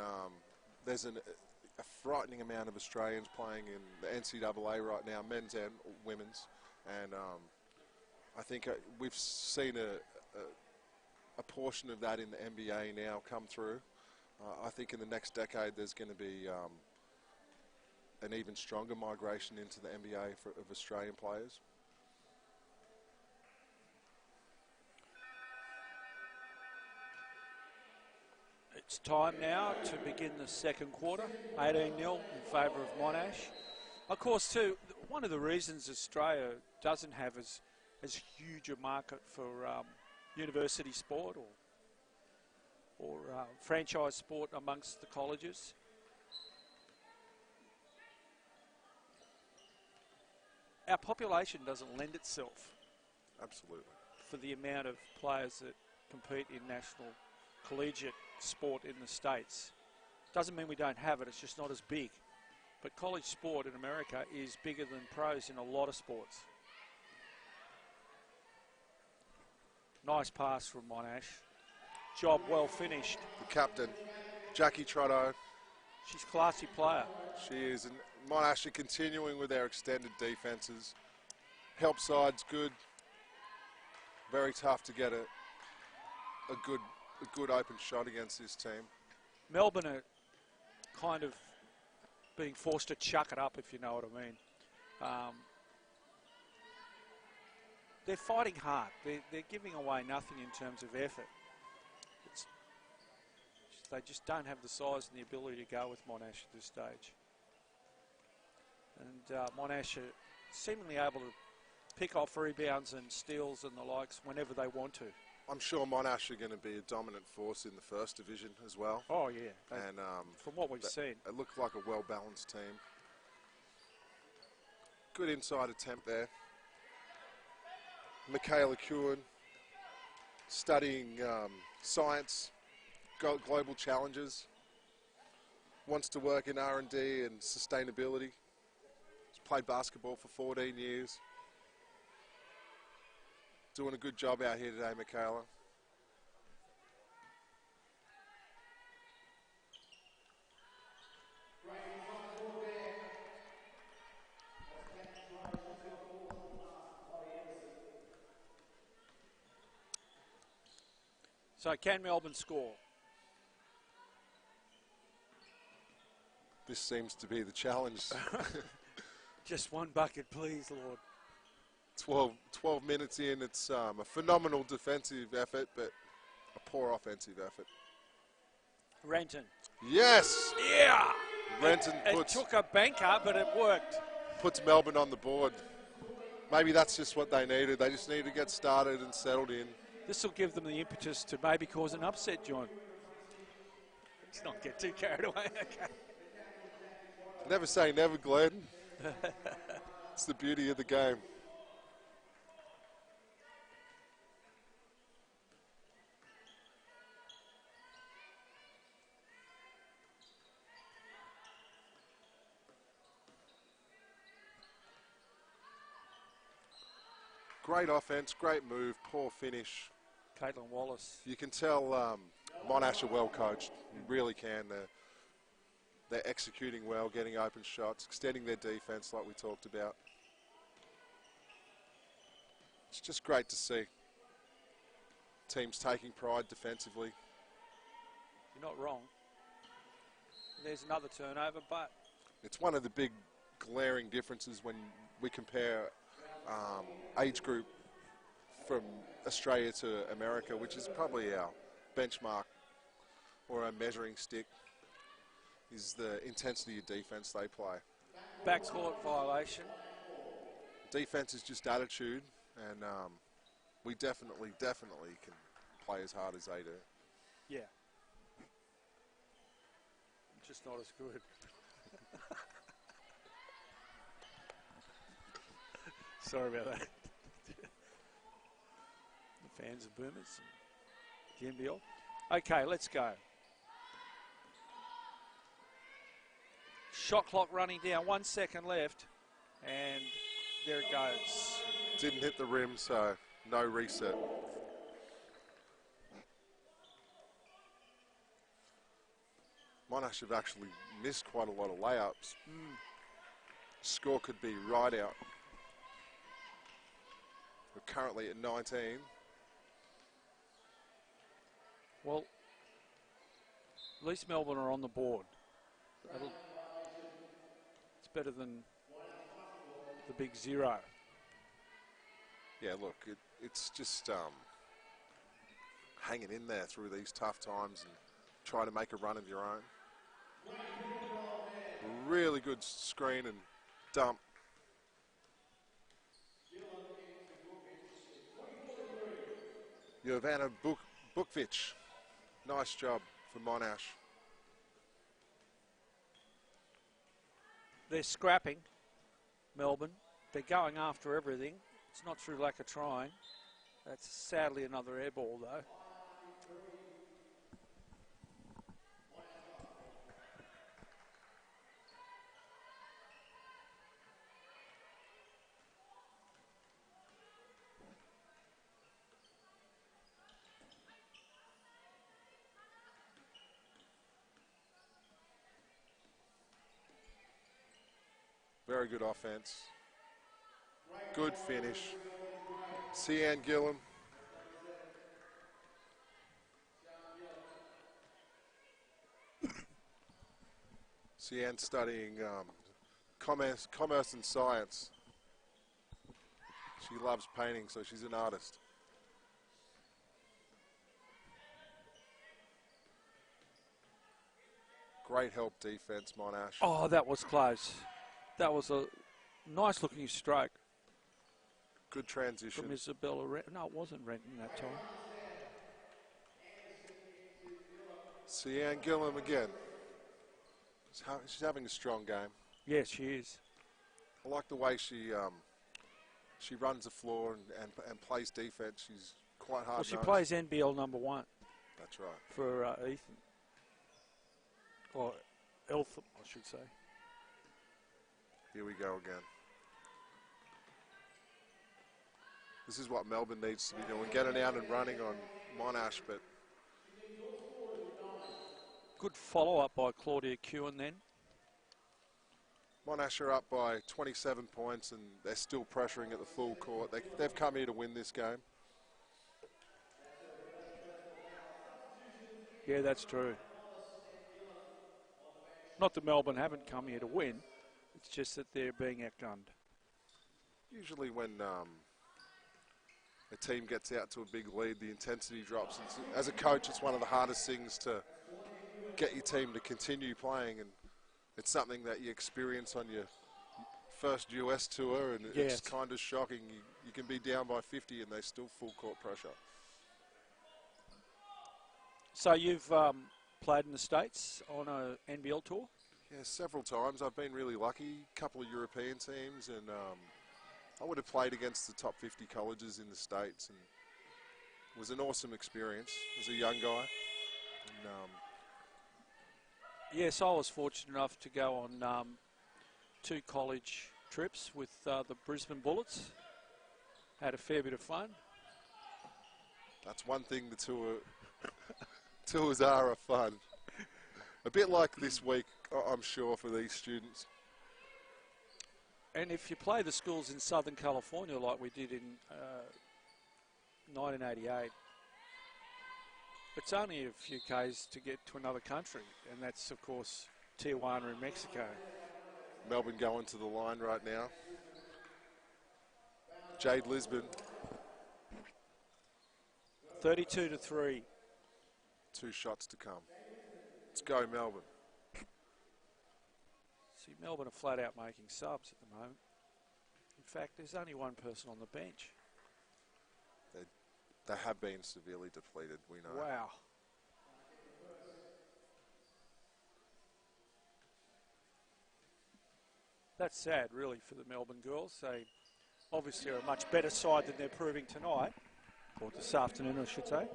there's a frightening amount of Australians playing in the NCAA right now, men's and women's, and I think we've seen a portion of that in the NBA now come through. I think in the next decade there's going to be an even stronger migration into the NBA of Australian players. It's time now to begin the second quarter, 18-0 in favour of Monash. Of course, too, one of the reasons Australia doesn't have as huge a market for university sport or franchise sport amongst the colleges. Our population doesn't lend itself. Absolutely. For the amount of players that compete in national collegiate sport in the States. Doesn't mean we don't have it, it's just not as big. But college sport in America is bigger than pros in a lot of sports. Nice pass from Monash. Job well finished. The captain, Jackie Trotto. She's a classy player. She is. And Monash are continuing with their extended defences. Help side's good. Very tough to get a good open shot against this team. Melbourne are kind of being forced to chuck it up, if you know what I mean. They're fighting hard. They're giving away nothing in terms of effort. They just don't have the size and the ability to go with Monash at this stage. And Monash are seemingly able to pick off rebounds and steals and the likes whenever they want to. I'm sure Monash are going to be a dominant force in the first division as well. Oh, yeah. And from what we've seen. It looked like a well-balanced team. Good inside attempt there. Michaela Kewen, studying science, global challenges, wants to work in R&D and sustainability. She's played basketball for 14 years. Doing a good job out here today, Michaela. So can Melbourne score? This seems to be the challenge. Just one bucket, please, Lord. 12 minutes in, it's a phenomenal defensive effort, but a poor offensive effort. Renton. Yes! Yeah! Renton it took a banker, but it worked. Puts Melbourne on the board. Maybe that's just what they needed. They just need to get started and settled in. This will give them the impetus to maybe cause an upset, John. Let's not get too carried away. Okay. Never say never, Glenn. It's the beauty of the game. Great offense, great move, poor finish. Caitlin Wallace. You can tell Monash are well coached. You really can. They're executing well, getting open shots, extending their defense like we talked about. It's just great to see. Teams taking pride defensively. You're not wrong. There's another turnover, but... It's one of the big glaring differences when we compare age group from Australia to America, which is probably our benchmark or our measuring stick, is the intensity of defense they play. Backcourt violation. Defense is just attitude, and we definitely can play as hard as they do. Yeah. Just not as good. Sorry about that. The fans of Boomers and the NBL. Okay, let's go. Shot clock running down, 1 second left, and there it goes. Didn't hit the rim, so no reset. Monash have actually missed quite a lot of layups. Score could be right out. We're currently at 19. Well, at least Melbourne are on the board. It's better than the big 0. Yeah, look, it's just hanging in there through these tough times and trying to make a run of your own. Really good screen and dump. Jovana Bukvic, nice job for Monash. They're scrapping, Melbourne. They're going after everything. It's not through lack of trying. That's sadly another air ball, though. Very good offense. Good finish. Cian Gillam. Cian studying commerce and science. She loves painting, so she's an artist. Great help defense, Monash. Oh, that was close. That was a nice looking stroke. Good transition. From Isabella Renton. No, it wasn't Renton that time. Cian Gillam again. She's having a strong game. Yes, she is. I like the way she runs the floor and plays defense. She's quite hard. Well, she plays NBL #1. That's right. For Ethan. Or Eltham, I should say. Here we go again. This is what Melbourne needs to be doing, getting out and running on Monash, but... Good follow-up by Claudia Kewen then. Monash are up by 27 points and they're still pressuring at the full court. They've come here to win this game. Yeah, that's true. Not that Melbourne haven't come here to win. It's just that they're being outgunned. Usually when a team gets out to a big lead, the intensity drops. As a coach, it's one of the hardest things to get your team to continue playing, and it's something that you experience on your first US tour, and it's kind of shocking. You can be down by 50 and they still full court pressure. So you've played in the States on an NBL tour? Yeah, several times. I've been really lucky. A couple of European teams, and I would have played against the top 50 colleges in the States, and it was an awesome experience as a young guy. And, yes, I was fortunate enough to go on 2 college trips with the Brisbane Bullets. Had a fair bit of fun. that's one thing the tours are fun. A bit like this week, I'm sure, for these students. And if you play the schools in Southern California like we did in 1988, it's only a few Ks to get to another country, and that's, of course, Tijuana in Mexico. Melbourne going to the line right now. Jade Lisbon. 32-3. 2 shots to come. Let's go, Melbourne. See, Melbourne are flat out making subs at the moment. In fact, there's only one person on the bench. They have been severely depleted, we know. Wow. That's sad, really, for the Melbourne girls. They obviously are a much better side than they're proving tonight, or this afternoon, I should say.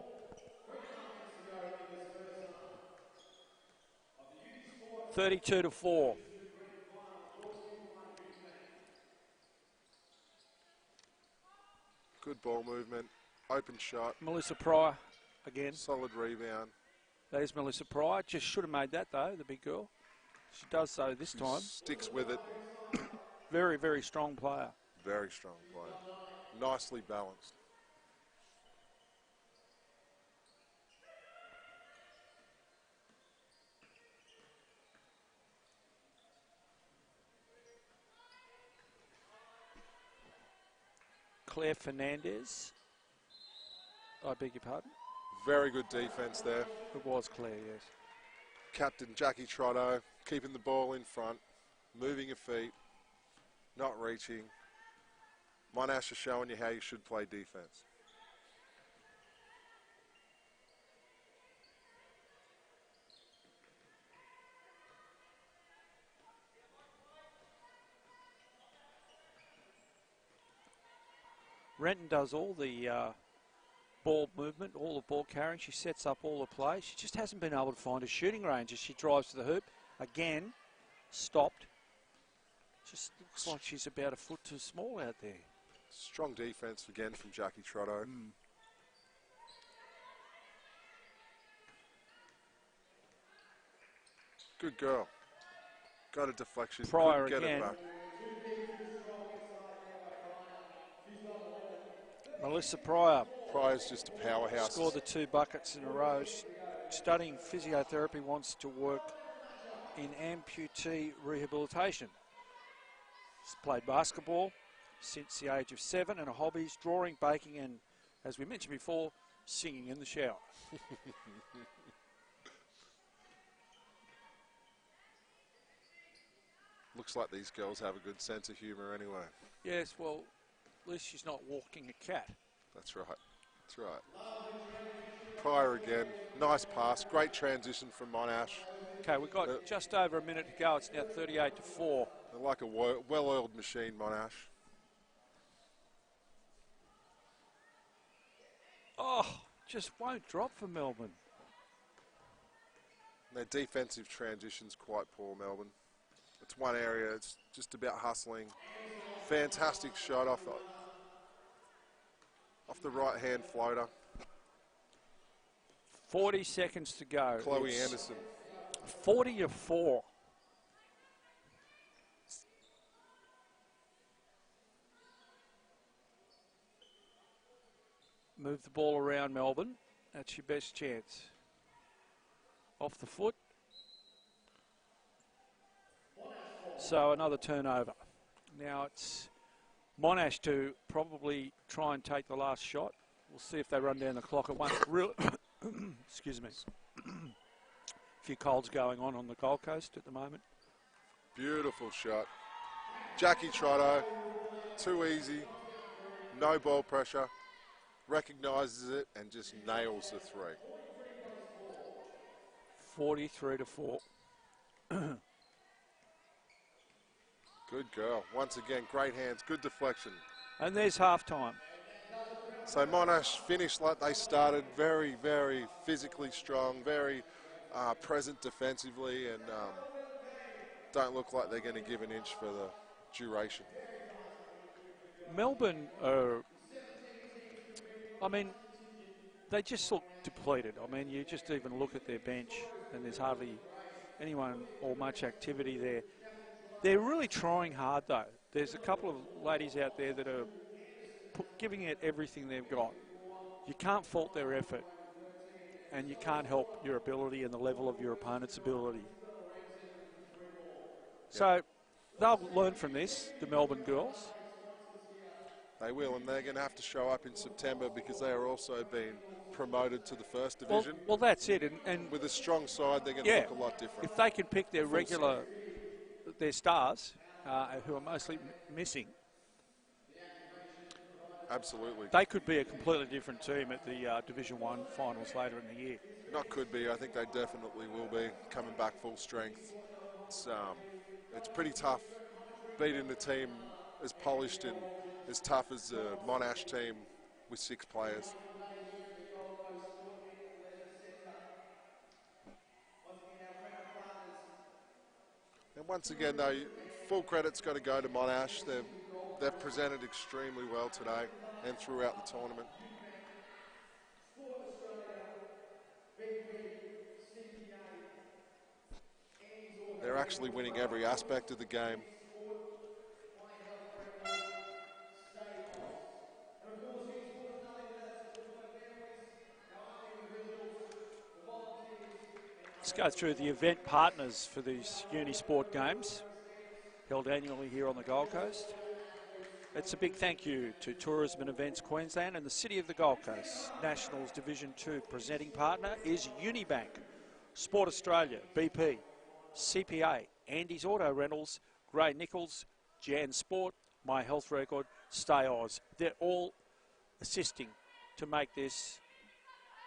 (32-4). Good ball movement, open shot. Melissa Pryor again. Solid rebound. That is Melissa Pryor. Just should have made that, though, the big girl. She does so this time. Sticks with it. Very, very strong player. Very strong player. Nicely balanced. Claire Fernandez. I beg your pardon? Very good defense there. It was Claire, yes. Captain Jackie Trotto keeping the ball in front, moving your feet, not reaching. Monash is showing you how you should play defense. Renton does all the ball movement, all the ball carrying. She sets up all the plays. She just hasn't been able to find a shooting range as she drives to the hoop. Again, stopped. Just looks like she's about a foot too small out there. Strong defense again from Jackie Trotto. Good girl. Got a deflection. Pryor couldn't get again. it back. Melissa Pryor. Pryor's just a powerhouse. Scored the 2 buckets in a row. Studying physiotherapy, wants to work in amputee rehabilitation. She's played basketball since the age of 7, and her hobbies drawing, baking, and, as we mentioned before, singing in the shower. Looks like these girls have a good sense of humour anyway. Yes, well, at least she's not walking a cat. That's right. That's right. Pryor again. Nice pass. Great transition from Monash. Okay, we've got just over a minute to go. It's now 38-4. They're like a well-oiled machine, Monash. Oh, just won't drop for Melbourne. Their defensive transition's quite poor, Melbourne. It's one area. It's just about hustling. Fantastic shot off the right-hand floater. 40 seconds to go. Chloe Anderson. 40-4. Move the ball around, Melbourne. That's your best chance. off the foot. So another turnover. Now it's Monash to probably try and take the last shot. We'll see if they run down the clock at one. Excuse me. A few colds going on the Gold Coast at the moment. Beautiful shot. Jackie Trotto, too easy, no ball pressure, recognises it and just nails the three. 43-4. Good girl. Once again, great hands, good deflection. And there's halftime. So Monash finished like they started, very, very physically strong, very present defensively, and don't look like they're going to give an inch for the duration. Melbourne are, I mean, they just look depleted. I mean, you just even look at their bench and there's hardly anyone or much activity there. They're really trying hard, though. There's a couple of ladies out there that are giving it everything they've got. You can't fault their effort, and you can't help your ability and the level of your opponent's ability. So they'll learn from this, the Melbourne girls. They will, and they're going to have to show up in September because they are also being promoted to the first division. Well, that's it. And with a strong side, they're going to look a lot different. If they can pick their their stars, who are mostly missing, absolutely, they could be a completely different team at the Division 1 finals later in the year. Not could be. I think they definitely will be coming back full strength. It's pretty tough beating a team as polished and as tough as the Monash team with 6 players. And once again, though, full credit's got to go to Monash. They've presented extremely well today and throughout the tournament. They're actually winning every aspect of the game. Let's go through the event partners for these UniSport games, held annually here on the Gold Coast. It's a big thank you to Tourism and Events Queensland and the City of the Gold Coast. Nationals Division 2 presenting partner is Unibank, Sport Australia, BP, CPA, Andy's Auto Rentals, Gray Nichols, Jan Sport, My Health Record, Stay Oz. They're all assisting to make this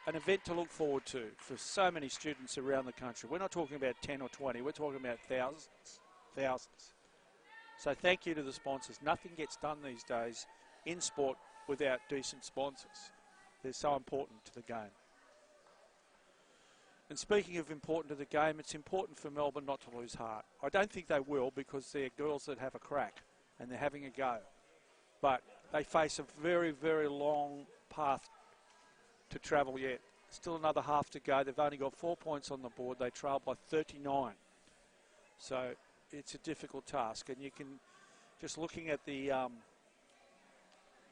an event to look forward to for so many students around the country. We're not talking about 10 or 20, we're talking about thousands. So thank you to the sponsors. Nothing gets done these days in sport without decent sponsors. They're so important to the game. And speaking of important to the game, it's important for Melbourne not to lose heart. I don't think they will because they're girls that have a crack and they're having a go. But they face a very, very long path to travel yet. Still another half to go. They've only got 4 points on the board. They trail by 39. So it's a difficult task. And you can, just looking at the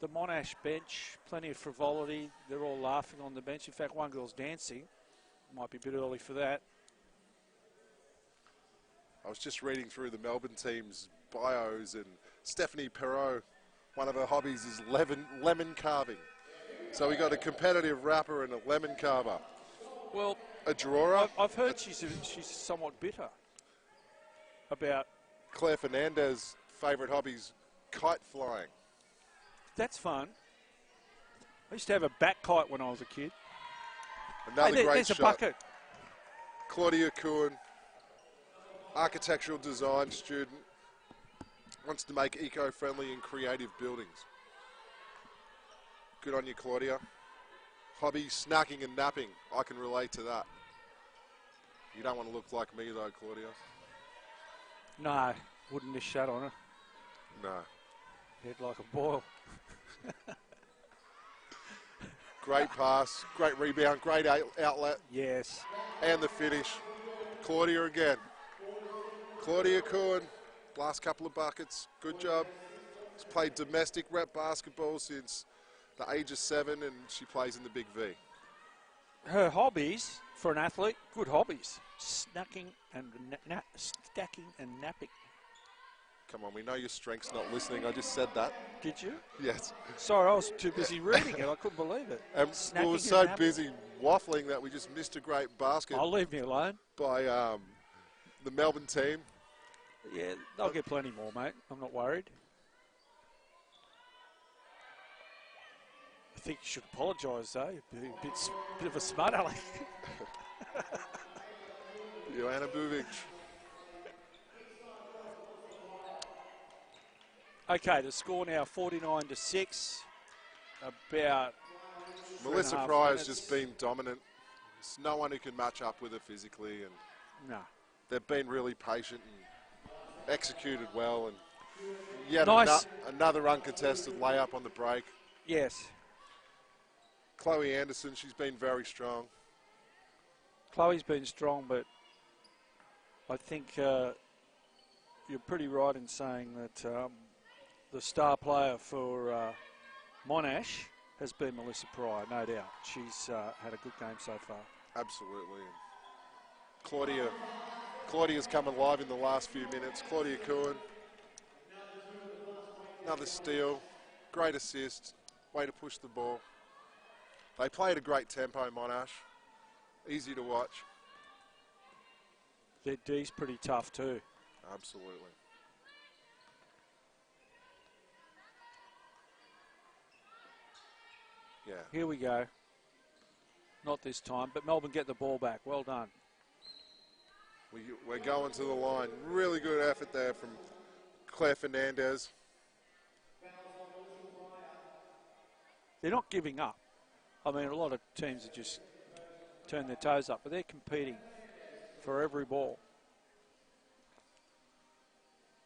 Monash bench, plenty of frivolity. They're all laughing on the bench. In fact, one girl's dancing. Might be a bit early for that. I was just reading through the Melbourne team's bios, and Stephanie Perot, one of her hobbies is lemon carving. So we got a competitive rapper and a lemon carver. Well, a drawer. I've heard she's somewhat bitter about Claire Fernandez's favourite hobbies, kite flying. That's fun. I used to have a bat kite when I was a kid. Another great there's shot. A bucket. Claudia Kuhn, architectural design student, wants to make eco-friendly and creative buildings. Good on you, Claudia. Hobby, snacking and napping. I can relate to that. You don't want to look like me though, Claudia. No, wouldn't this shut on her. No. Head like a boil. Great pass, great rebound, great outlet. Yes. And the finish. Claudia again. Claudia Kuhn, last couple of buckets. Good job. She's played domestic rep basketball since the age of 7, and she plays in the Big V. her hobbies for an athlete, good hobbies. Stacking and napping. Come on, we know your strength's not listening. I just said that. Did you? Yes. Sorry, I was too busy reading it. I couldn't believe it. And we were so busy waffling that we just missed a great basket. I'll leave me alone. By the Melbourne team. Yeah, they'll get plenty more, mate. I'm not worried. I think you should apologise, though. You're a bit of a smart aleck. Joanna Buvic. Okay, the score now 49-6. About Melissa Pryor's just been dominant. There's no one who can match up with her physically, and no, they've been really patient and executed well. And yet nice. Another uncontested layup on the break. Yes. Chloe Anderson, she's been very strong. Chloe's been strong, but I think you're pretty right in saying that the star player for Monash has been Melissa Pryor, no doubt. She's had a good game so far. Absolutely. Claudia's come alive in the last few minutes. Claudia Cohen, another steal, great assist, way to push the ball. They play at a great tempo, Monash. Easy to watch. Their D's pretty tough too. Absolutely. Yeah. Here we go. Not this time, but Melbourne get the ball back. Well done. We're going to the line. Really good effort there from Claire Fernandez. They're not giving up. I mean, a lot of teams have just turned their toes up, but they're competing for every ball.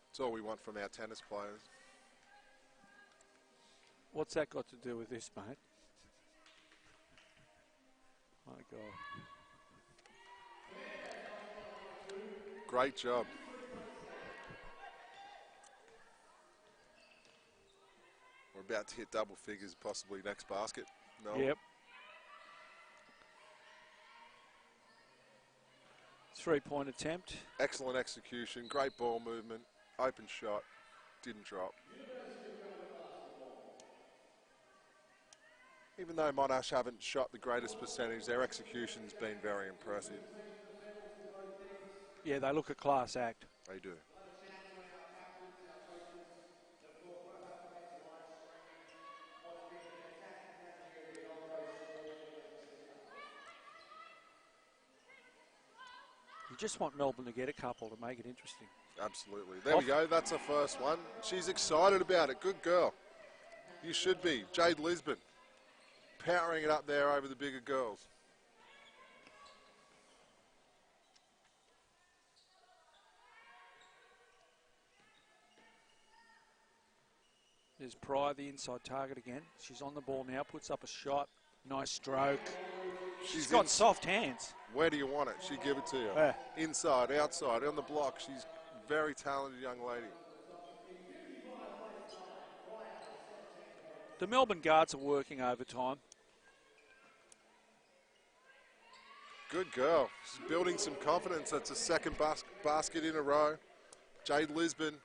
That's all we want from our tennis players. What's that got to do with this, mate? My God. Great job. We're about to hit double figures, possibly next basket. No. Yep. 3-point attempt. Excellent execution, great ball movement, open shot, didn't drop. Even though Monash haven't shot the greatest percentage, their execution's been very impressive. Yeah, they look a class act. They do. You just want Melbourne to get a couple to make it interesting. Absolutely. There we go. That's her first one. She's excited about it. Good girl. You should be. Jade Lisbon powering it up there over the bigger girls. There's Pryor, the inside target again. She's on the ball now, puts up a shot. Nice stroke. She's got soft hands. Where do you want it? She give it to you. Inside, outside, on the block. She's a very talented young lady. The Melbourne guards are working overtime. Good girl. She's building some confidence. That's a second basket in a row. Jade Lisbon.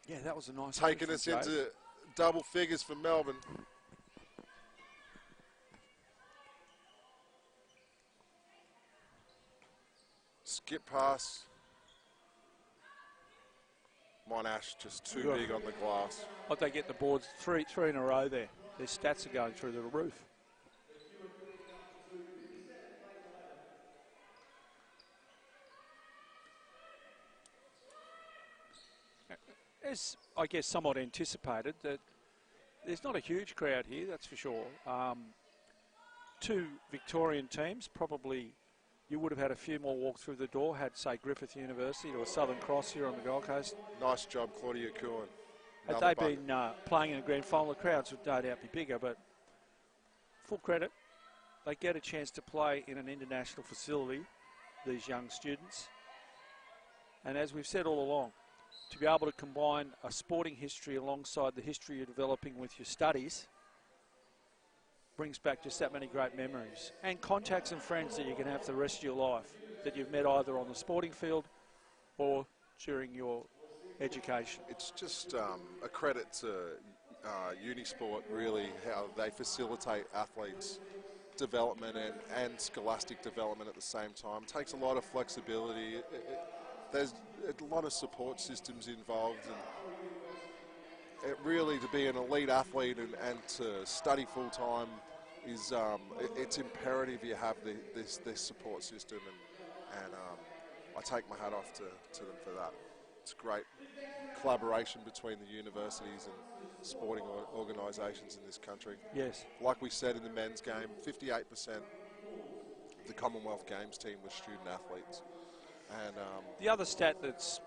Yeah, that was a nice taking us into double figures for Melbourne. Skip pass. Monash just too big on the glass. But they get the boards three in a row there. Their stats are going through the roof. As I guess somewhat anticipated, that there's not a huge crowd here, that's for sure. Two Victorian teams, probably you would have had a few more walk through the door had, say, Griffith University or Southern Cross here on the Gold Coast. Nice job, Claudia Cohen. Had they been playing in a grand final, the crowds would no doubt be bigger, but full credit. They get a chance to play in an international facility, these young students. And as we've said all along, to be able to combine a sporting history alongside the history you're developing with your studies brings back just that many great memories. And contacts and friends that you can have for the rest of your life that you've met either on the sporting field or during your education. It's just a credit to UniSport, really, how they facilitate athletes' development and scholastic development at the same time. It takes a lot of flexibility. There's a lot of support systems involved, and it really, to be an elite athlete and to study full time is it's imperative you have this support system, and I take my hat off to them for that. It's great collaboration between the universities and sporting organisations in this country. Yes. Like we said in the men's game, 58% of the Commonwealth Games team was student athletes. And the other stat that's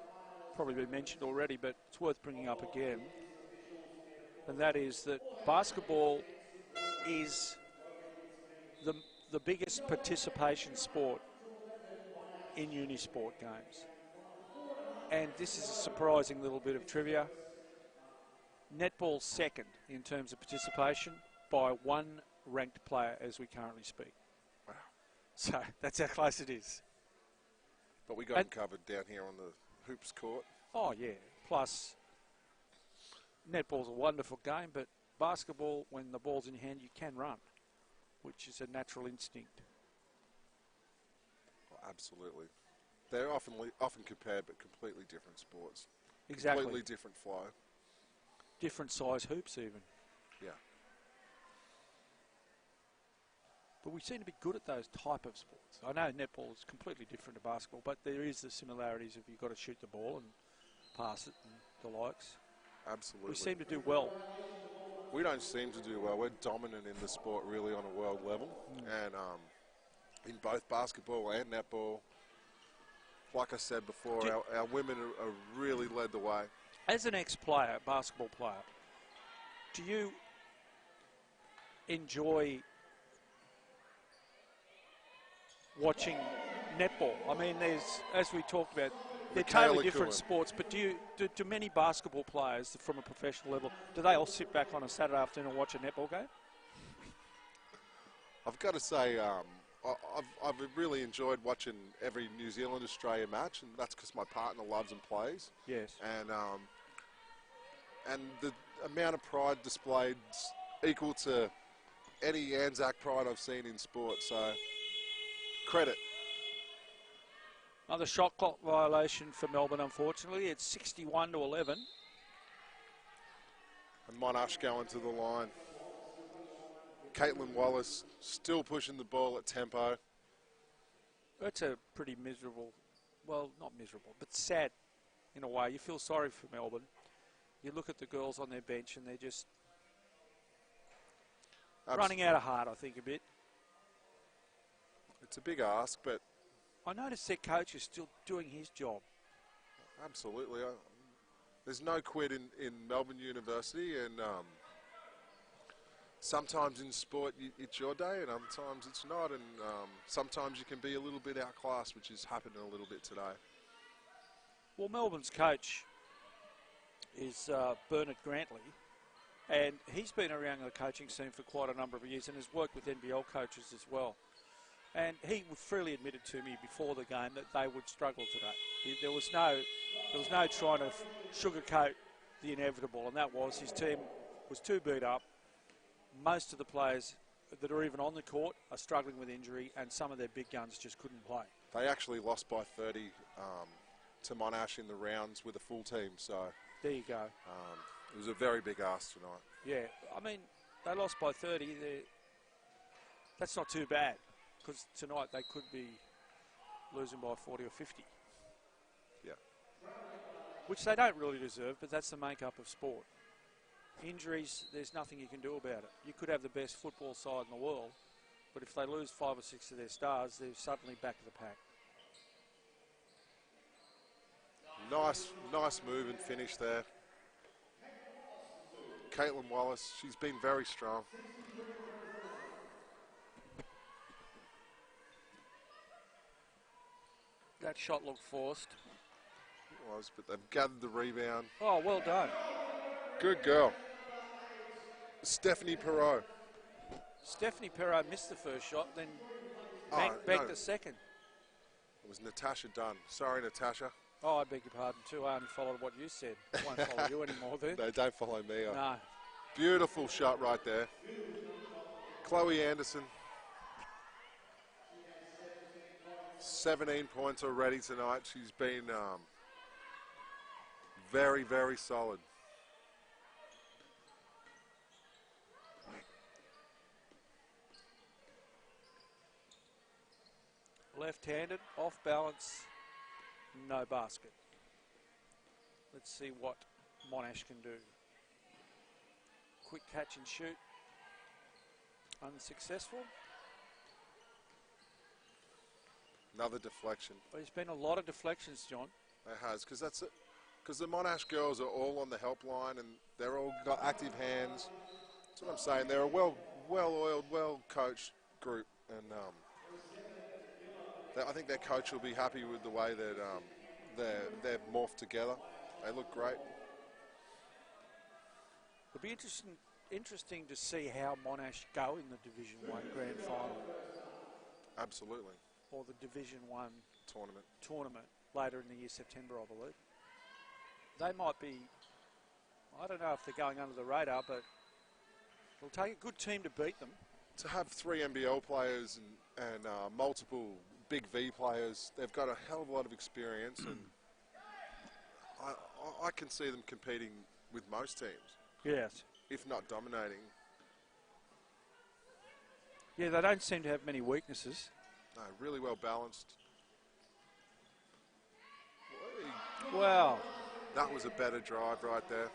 probably been mentioned already, but it's worth bringing up again, and that is that basketball is the biggest participation sport in UniSport games. And this is a surprising little bit of trivia. Netball's second in terms of participation by one ranked player as we currently speak. Wow. So that's how close it is. But we got them covered down here on the hoops court. Oh, yeah. Plus, netball's a wonderful game, but basketball, when the ball's in your hand, you can run, which is a natural instinct. Oh, absolutely. They're often compared, but completely different sports. Exactly. Completely different flow. Different size hoops even. Yeah. But we seem to be good at those type of sports. I know netball is completely different to basketball, but there is the similarities of you've got to shoot the ball and pass it and the likes. Absolutely. We seem to do well. We don't seem to do well. We're dominant in the sport really on a world level. And in both basketball and netball, like I said before, our women are really led the way. As an ex-player, basketball player, do you enjoy watching netball? I mean, there's, as we talked about, they're totally different sports, but do many basketball players from a professional level, do they all sit back on a Saturday afternoon and watch a netball game? I've got to say, I've really enjoyed watching every New Zealand-Australia match, and that's because my partner loves and plays. Yes. And the amount of pride displayed equal to any Anzac pride I've seen in sport, so credit. Another shot clock violation for Melbourne, unfortunately. It's 61-11. And Monash going to the line. Caitlin Wallace still pushing the ball at tempo. That's a pretty miserable, well, not miserable, but sad in a way. You feel sorry for Melbourne. You look at the girls on their bench and they're just running out of heart, I think, a bit. It's a big ask, but I noticed their coach is still doing his job. Absolutely. There's no quit in Melbourne University, and sometimes in sport it's your day and sometimes it's not, and sometimes you can be a little bit outclassed, which is happening a little bit today. Well, Melbourne's coach is Bernard Grantley, and he's been around the coaching scene for quite a number of years and has worked with NBL coaches as well. And he freely admitted to me before the game that they would struggle today. There was no trying to sugarcoat the inevitable, and that was his team was too beat up. Most of the players that are even on the court are struggling with injury, and some of their big guns just couldn't play. They actually lost by 30 to Monash in the rounds with a full team, so there you go. It was a very big ask tonight. Yeah, I mean, they lost by 30. That's not too bad, because tonight they could be losing by 40 or 50. Yeah. Which they don't really deserve, but that's the makeup of sport. Injuries, there's nothing you can do about it. You could have the best football side in the world, but if they lose 5 or 6 of their stars, they're suddenly back of the pack. Nice move and finish there. Caitlin Wallace, she's been very strong. That shot looked forced. It was, but they've gathered the rebound. Oh, well done. Good girl. Stephanie Perot. Stephanie Perot missed the first shot, then banked no, the second. it was Natasha Dunn. Sorry, Natasha. Oh, I beg your pardon too. I only followed what you said. I won't follow you anymore, then. No, don't follow me. No. Beautiful shot right there. Chloe Anderson. 17 points already tonight. She's been very, very solid. Left-handed, off balance, no basket. Let's see what Monash can do. Quick catch and shoot. Unsuccessful. Another deflection. But there's been a lot of deflections, John. It has, because that's it. Because the Monash girls are all on the helpline and they're all got active hands. That's what I'm saying. They're a well-oiled, well-coached group, and I think their coach will be happy with the way that they've morphed together. They look great. It'll be interesting to see how Monash go in the Division 1 Grand Final. Absolutely. Or the Division 1 tournament later in the year, September, I believe. They might be, I don't know if they're going under the radar, but it'll take a good team to beat them. To have 3 NBL players and multiple Big V players, they've got a hell of a lot of experience, and I can see them competing with most teams. Yes. If not dominating. Yeah, they don't seem to have many weaknesses. No, really well balanced. Wow. That was a better drive right there.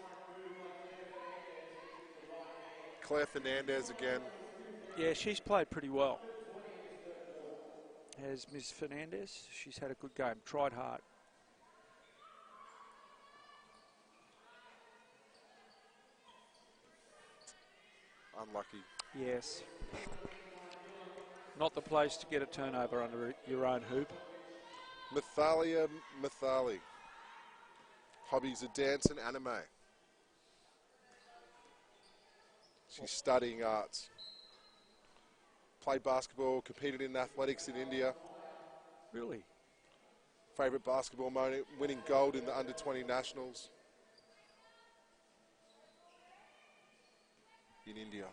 Claire Fernandez again. Yeah, she's played pretty well. Has Ms. Fernandez. She's had a good game, tried hard. Unlucky. Yes. Not the place to get a turnover under your own hoop. Mathalia Mathali. Hobbies are dance and anime. She's studying arts. Played basketball, competed in athletics in India. Really? Favourite basketball moment, winning gold in the under-20 nationals in India.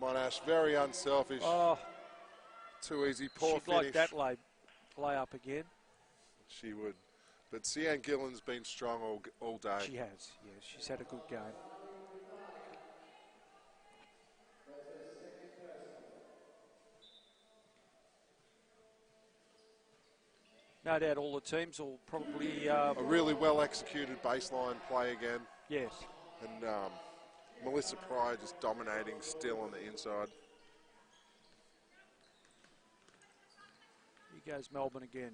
Monash, very unselfish. Oh, too easy, poor she'd finish. like that lay up again. She would. But Sian Gillen's been strong all day. She has, yeah. She's had a good game. No doubt all the teams will probably... a really well-executed baseline play again. Yes. And Melissa Pryor just dominating still on the inside. Here goes Melbourne again.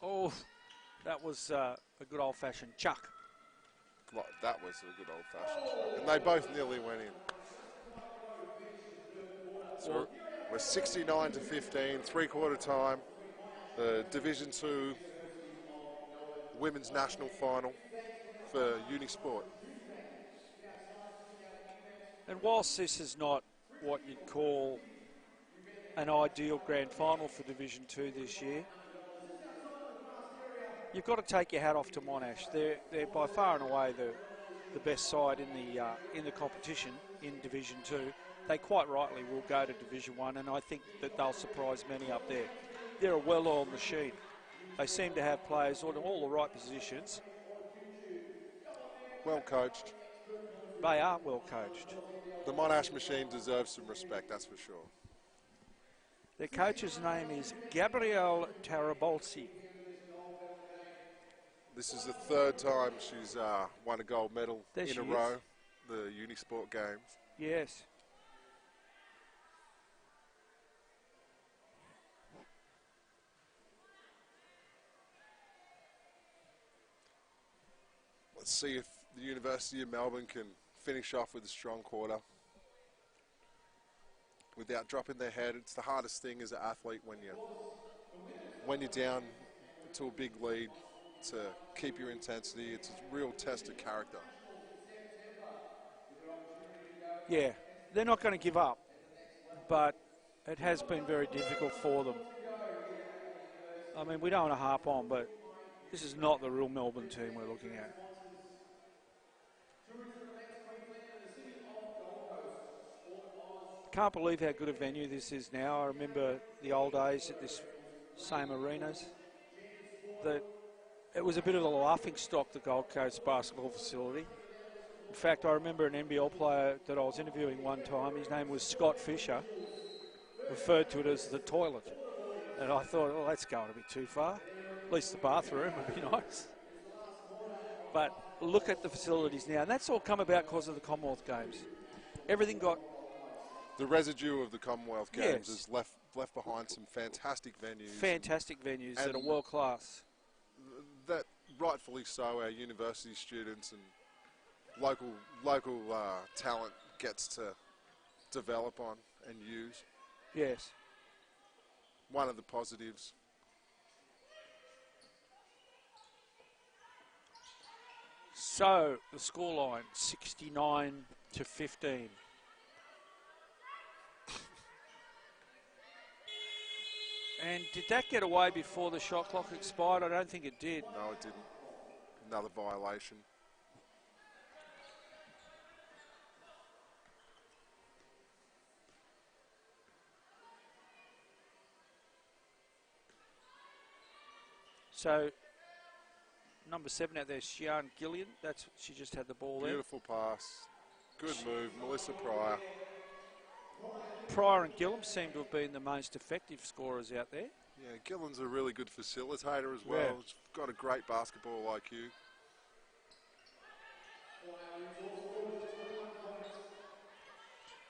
Oh, that was a good old-fashioned chuck. That was a good old-fashioned chuck. And they both nearly went in. So we're 69-15, three-quarter time. The Division 2 Women's National Final for UniSport. And whilst this is not what you'd call an ideal grand final for Division 2 this year, you've got to take your hat off to Monash. They're by far and away the best side in the competition in Division 2. They quite rightly will go to Division 1, and I think that they'll surprise many up there. They're a well-oiled machine. They seem to have players on all the right positions. Well coached. They are well coached. The Monash machine deserves some respect, that's for sure. Their coach's name is Gabrielle Tarabolsi. This is the third time she's won a gold medal in a row, the UniSport Games. Yes. Let's see if the University of Melbourne can finish off with a strong quarter without dropping their head. It's the hardest thing as an athlete when you're down to a big lead to keep your intensity. It's a real test of character. Yeah, they're not going to give up, but it has been very difficult for them. I mean, we don't want to harp on, but this is not the real Melbourne team we're looking at. Can't believe how good a venue this is now. I remember the old days at this same arenas. That it was a bit of a laughing stock, the Gold Coast basketball facility. In fact, I remember an NBL player that I was interviewing one time. His name was Scott Fisher, referred to it as the toilet. And I thought, well, that's going a bit too far. At least the bathroom would be nice. But look at the facilities now. And that's all come about because of the Commonwealth Games. Everything got... The residue of the Commonwealth Games Yes. has left behind some fantastic venues. Fantastic venues that are world class. That rightfully so, our university students and local talent gets to develop on and use. Yes. One of the positives. So the scoreline 69-15. And did that get away before the shot clock expired? I don't think it did. No, it didn't. Another violation. So number 7 out there, Sian Gillian. She just had the ball there. Beautiful pass. Good move, Melissa Pryor. Pryor and Gillam seem to have been the most effective scorers out there. Yeah, Gillen's a really good facilitator as well. Yeah. He's got a great basketball IQ.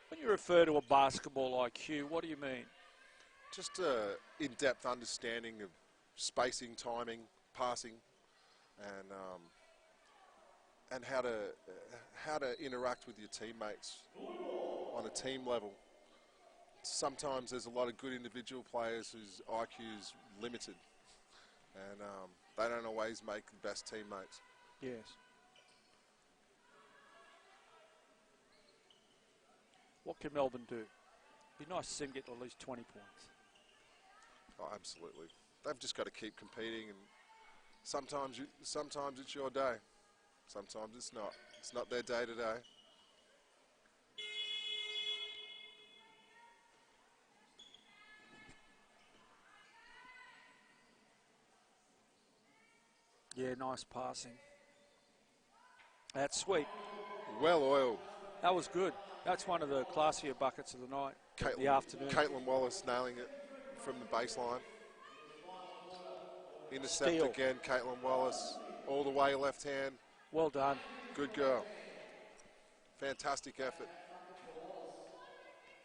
When you refer to a basketball IQ, what do you mean? Just a in-depth understanding of spacing, timing, passing, and how to interact with your teammates on a team level. Sometimes there's a lot of good individual players whose IQ is limited, and they don't always make the best teammates. Yes. What can Melbourne do? Be nice to see them get to at least 20 points. Oh, absolutely. They've just got to keep competing, and sometimes it's your day. Sometimes it's not. It's not their day today. Yeah, nice passing. That's sweet. Well oiled. That was good. That's one of the classier buckets of the night, the afternoon. Caitlin Wallace nailing it from the baseline. Intercept Steal. again, Caitlin Wallace. All the way left hand. Well done. Good girl. Fantastic effort.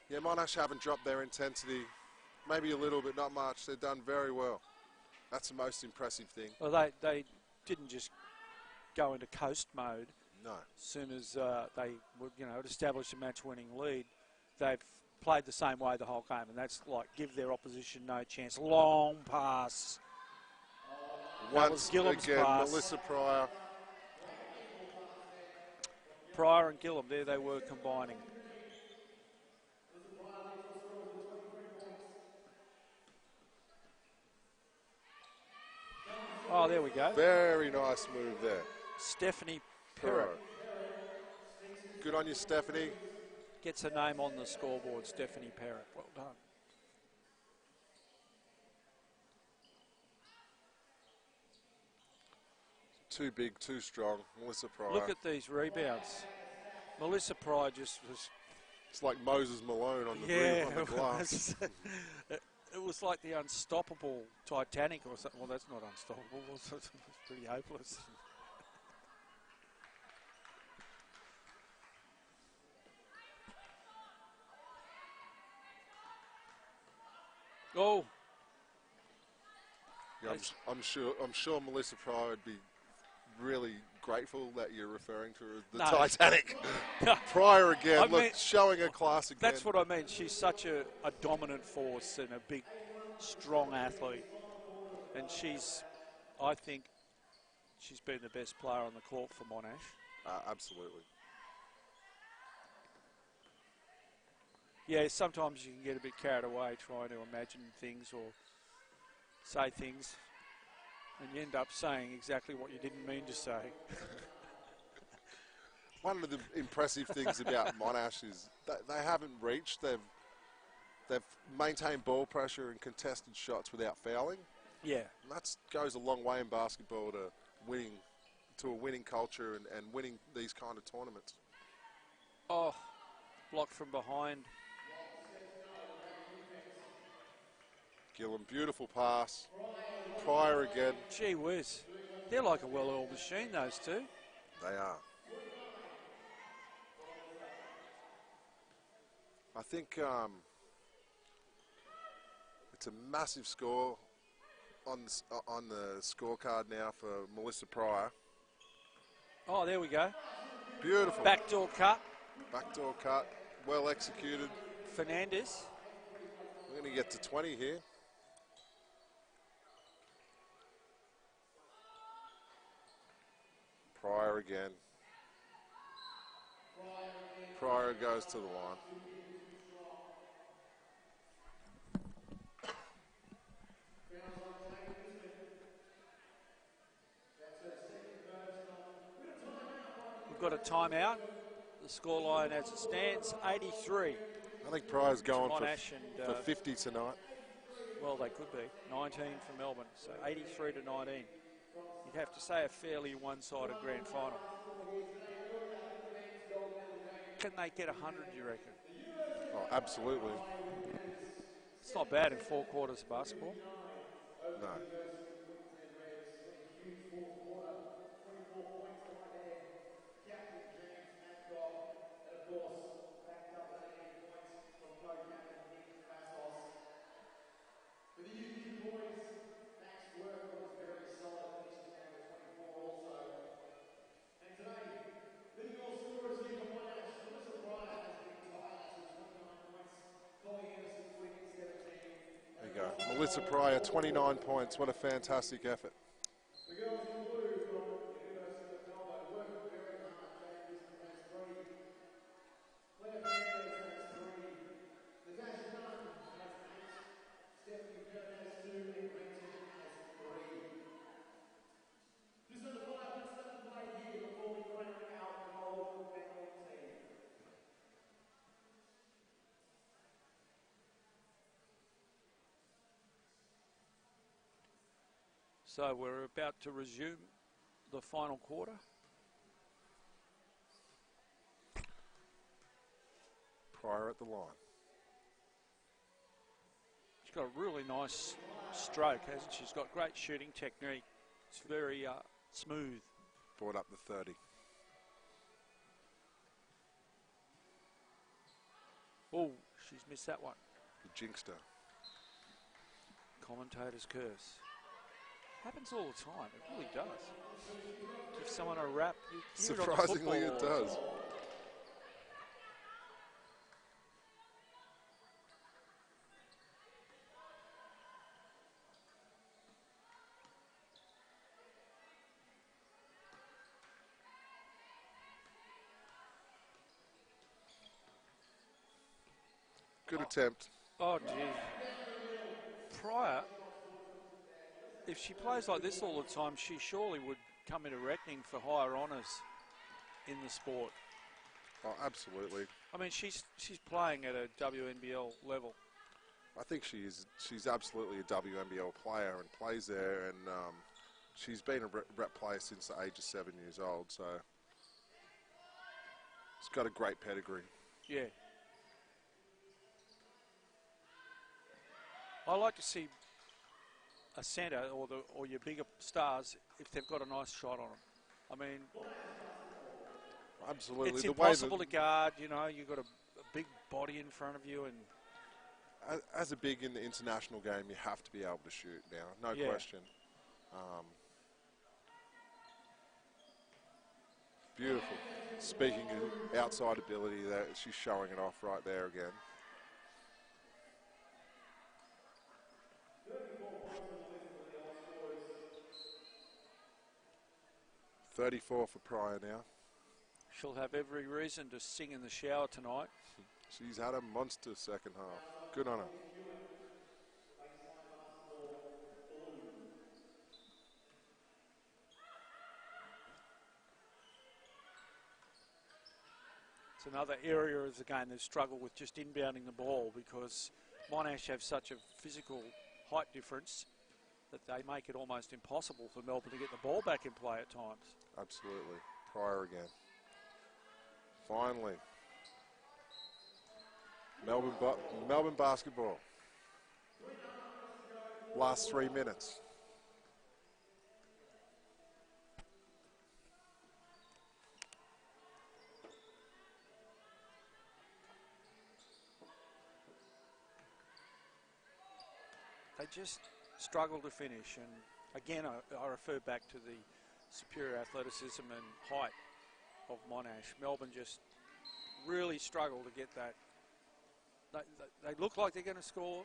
Yeah, Monash haven't dropped their intensity. Maybe a little bit, not much. They've done very well. That's the most impressive thing. Well, they didn't just go into coast mode. No. As soon as they had established a match-winning lead, they've played the same way the whole game, and that's like give their opposition no chance. Long pass. Once again, pass. Melissa Pryor. Pryor and Gillam, there they were combining. Oh, there we go. Very nice move there. Stephanie Perrott. Good on you, Stephanie. Gets her name on the scoreboard, Stephanie Perrott. Well done. Too big, too strong. Melissa Pryor. Look at these rebounds. Melissa Pryor just was... It's like Moses Malone on the glass. It was like the unstoppable Titanic or something. Well, that's not unstoppable. It's pretty hopeless. Oh. Yeah, I'm sure Melissa Pryor would be really grateful that you're referring to her as the No. Titanic. No. Pryor again, I look, mean, showing her class again. That's what I mean. She's such a dominant force and a big, strong athlete. And I think she's been the best player on the court for Monash. Absolutely. Yeah, sometimes you can get a bit carried away trying to imagine things or say things, and you end up saying exactly what you didn't mean to say. One of the impressive things about Monash is that they haven't reached. They've maintained ball pressure and contested shots without fouling. Yeah. And that goes a long way in basketball to a winning culture and winning these kind of tournaments. Oh, blocked from behind. Gillen, beautiful pass. Pryor again. Gee whiz. They're like a well-oiled machine, those two. They are. I think it's a massive score on the scorecard now for Melissa Pryor. Oh, there we go. Beautiful. Backdoor cut. Backdoor cut. Well executed. Fernandez. We're going to get to 20 here. Pryor again. Pryor goes to the line. We've got a timeout. The scoreline as it stands, 83. I think Pryor's going Monash for 50 tonight. Well, they could be. 19 for Melbourne, so 83 to 19. You'd have to say a fairly one-sided grand final. Can they get 100, do you reckon? Oh, absolutely. It's not bad in 4 quarters of basketball. No. There you go. Melissa Pryor, 29 points. What a fantastic effort. So we're about to resume the final quarter. Pryor at the line. She's got a really nice stroke, hasn't she? She's got great shooting technique. It's very smooth. Brought up the 30. Oh, she's missed that one. The jinxed her. Commentator's curse. Happens all the time. It really does. Give someone a rap. You hear it on the Surprisingly, football it all the does. time. Good attempt. Oh, gee. Pryor, if she plays like this all the time, she surely would come into reckoning for higher honours in the sport. Oh, absolutely. I mean, she's playing at a WNBL level. I think she's absolutely a WNBL player and plays there, and she's been a rep player since the age of 7 years old, so it's got a great pedigree. Yeah. I like to see a centre or your bigger stars if they've got a nice shot on them. I mean, absolutely. It's the impossible way to guard. You know, you've got a big body in front of you, and as a big in the international game, you have to be able to shoot now, no Yeah. question. Beautiful. Speaking of outside ability, there, she's showing it off right there again. $34 for Pryor now. She'll have every reason to sing in the shower tonight. She's had a monster second half. Good on her. It's another area of the game they've struggled with, just inbounding the ball, because Monash have such a physical height difference that they make it almost impossible for Melbourne to get the ball back in play at times. Absolutely. Pryor again. Finally. Melbourne basketball. Last 3 minutes. They just struggle to finish, and again I refer back to the superior athleticism and height of Monash. Melbourne just really struggle to get that. They look like they're going to score,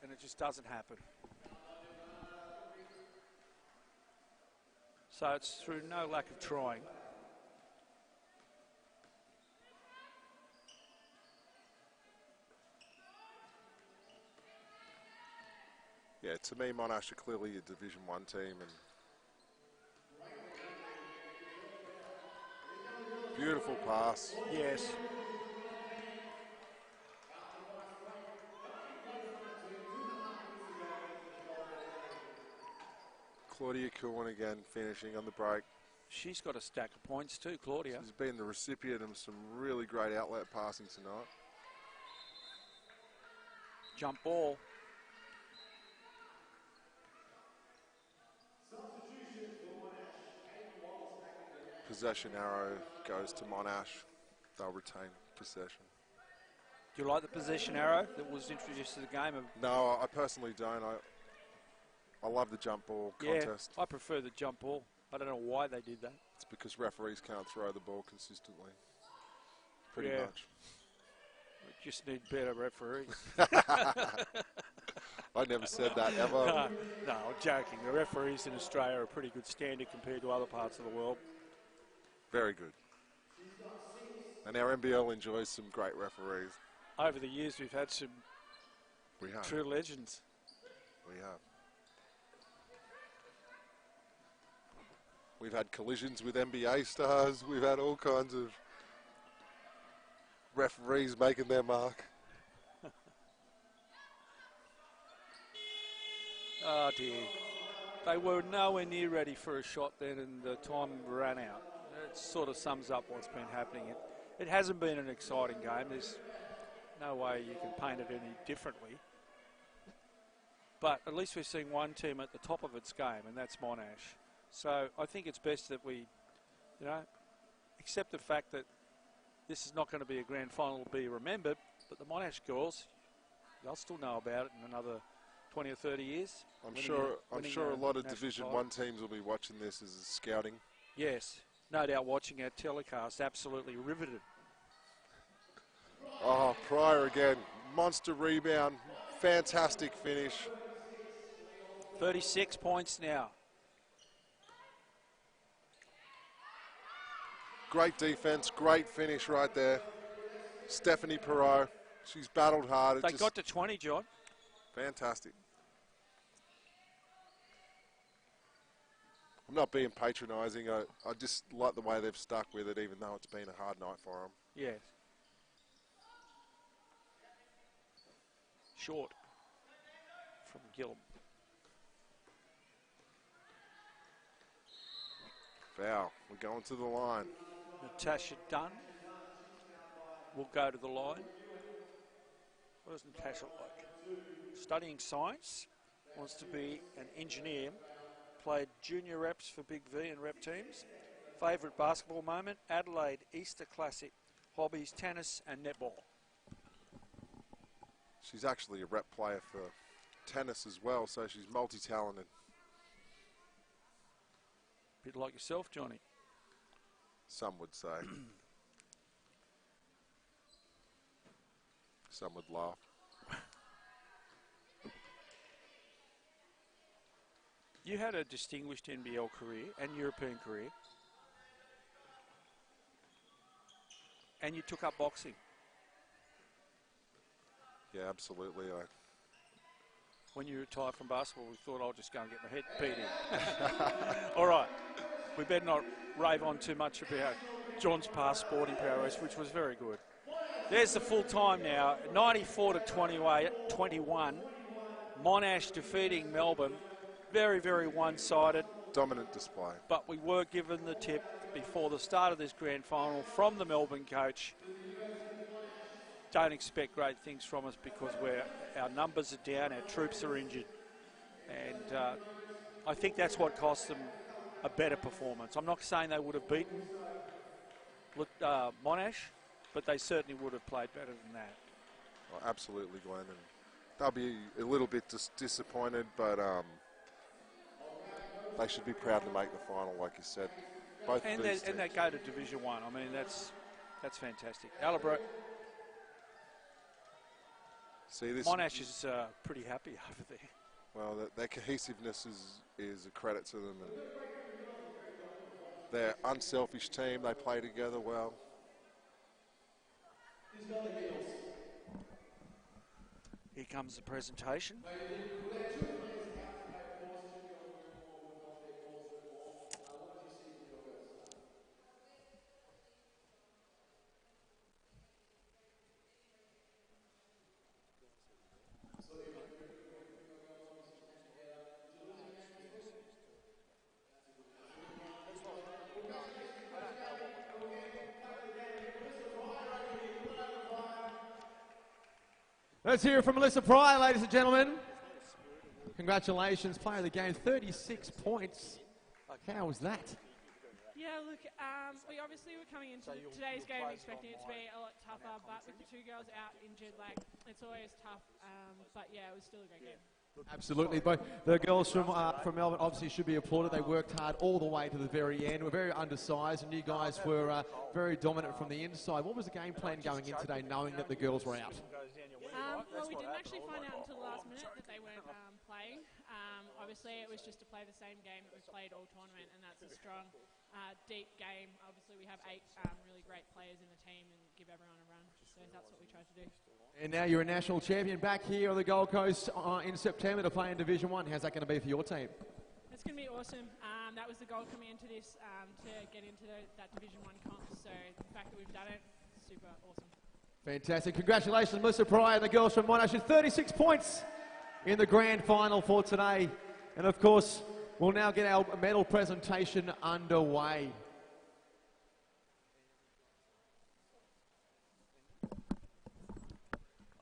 and it just doesn't happen. So it's through no lack of trying. Yeah, to me, Monash are clearly a Division 1 team, and beautiful pass. Yes. Claudia Cohen again finishing on the break. She's got a stack of points too, Claudia. She's been the recipient of some really great outlet passing tonight. Jump ball. Possession arrow goes to Monash. They'll retain possession. Do you like the possession arrow that was introduced to the game? No, I personally don't. I love the jump ball contest. I prefer the jump ball. I don't know why they did that. It's because referees can't throw the ball consistently. Pretty much. We just need better referees. I never said that ever. No, I'm joking. The referees in Australia are a pretty good standard compared to other parts of the world. Very good. And our NBL enjoys some great referees. Over the years, we've had some true legends. We have. We've had collisions with NBA stars. We've had all kinds of referees making their mark. Oh dear. They were nowhere near ready for a shot then, and the time ran out. It sort of sums up what's been happening. It hasn't been an exciting game. There's no way you can paint it any differently. But at least we're seeing one team at the top of its game, and that's Monash. So I think it's best that we, accept the fact that this is not going to be a grand final to be remembered, but the Monash girls, they'll still know about it in another 20 or 30 years. I'm sure a lot of Division 1 teams will be watching this as scouting. Yes, no doubt watching our telecast, absolutely riveted. Oh, Pryor again, monster rebound, fantastic finish. 36 points now. Great defense, great finish right there. Stephanie Perot, she's battled hard. They got to 20, John. Fantastic. I'm not being patronising. I just like the way they've stuck with it, even though it's been a hard night for them. Yes. Short from Gillum. Foul. We're going to the line. Natasha Dunn will go to the line. What does Natasha like? Studying science, wants to be an engineer, played junior reps for Big V and rep teams. Favourite basketball moment, Adelaide Easter Classic. Hobbies, tennis and netball. She's actually a rep player for tennis as well, so she's multi-talented. Bit like yourself, Johnny. Some would say. Some would laugh. You had a distinguished NBL career and European career, and you took up boxing. Yeah, absolutely. When you retired from basketball, we thought I'll just go and get my head beat in. All right, we better not rave on too much about John's past sporting prowess, which was very good. There's the full time now, 94 to 21. Monash defeating Melbourne. Very, very one-sided. Dominant display. But we were given the tip before the start of this grand final from the Melbourne coach. Don't expect great things from us because our numbers are down, our troops are injured. And I think that's what cost them a better performance. I'm not saying they would have beaten Monash, but they certainly would have played better than that. Well, absolutely, Glenn. And they'll be a little bit disappointed, but they should be proud to make the final, like you said. Both and they go to Division 1. I mean, that's fantastic. Alabro. See, this Monash is pretty happy over there. Well, their cohesiveness is a credit to them. And they're an unselfish team. They play together well. Here comes the presentation. Let's hear it from Melissa Pryor, ladies and gentlemen. Congratulations, player of the game, 36 points. How was that? Yeah, look, we obviously were coming into today's game expecting it to be a lot tougher, but with the two girls out injured, like, it's always tough. But yeah, it was still a great game. Absolutely. But the girls from Melbourne obviously should be applauded. They worked hard all the way to the very end. We're very undersized, and you guys were very dominant from the inside. What was the game plan going in today, knowing that the girls were out? Well, we didn't actually find out until the last minute that they weren't playing. Obviously, it was just to play the same game that we've played all tournament, and that's a strong, deep game. Obviously, we have 8 really great players in the team and give everyone a run. So that's what we tried to do. And now you're a national champion back here on the Gold Coast in September to play in Division 1. How's that going to be for your team? It's going to be awesome. That was the goal coming into this, to get into that Division 1 comp. So the fact that we've done it, super awesome. Fantastic. Congratulations, Melissa Pryor and the girls from Monash. 36 points in the grand final for today. And of course, we'll now get our medal presentation underway.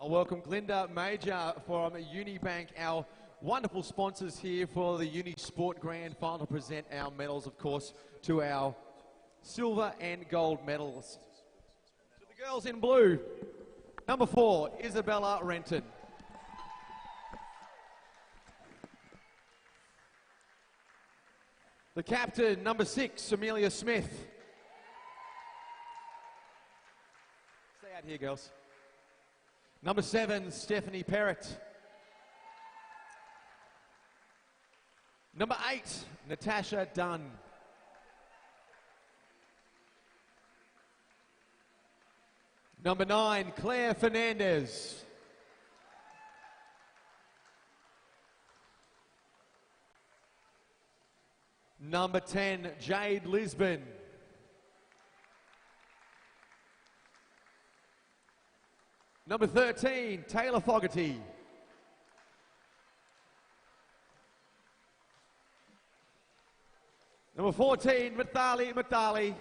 I'll welcome Glinda Major from Unibank, our wonderful sponsors here for the UniSport Grand Final, to present our medals, of course, to our silver and gold medals. To the girls in blue, number 4, Isabella Renton. The captain, number 6, Amelia Smith. Stay out here, girls. Number 7, Stephanie Perrott. Number 8, Natasha Dunn. Number 9, Claire Fernandez. Number 10, Jade Lisbon. Number 13, Taylor Fogarty. Number 14, Mithali.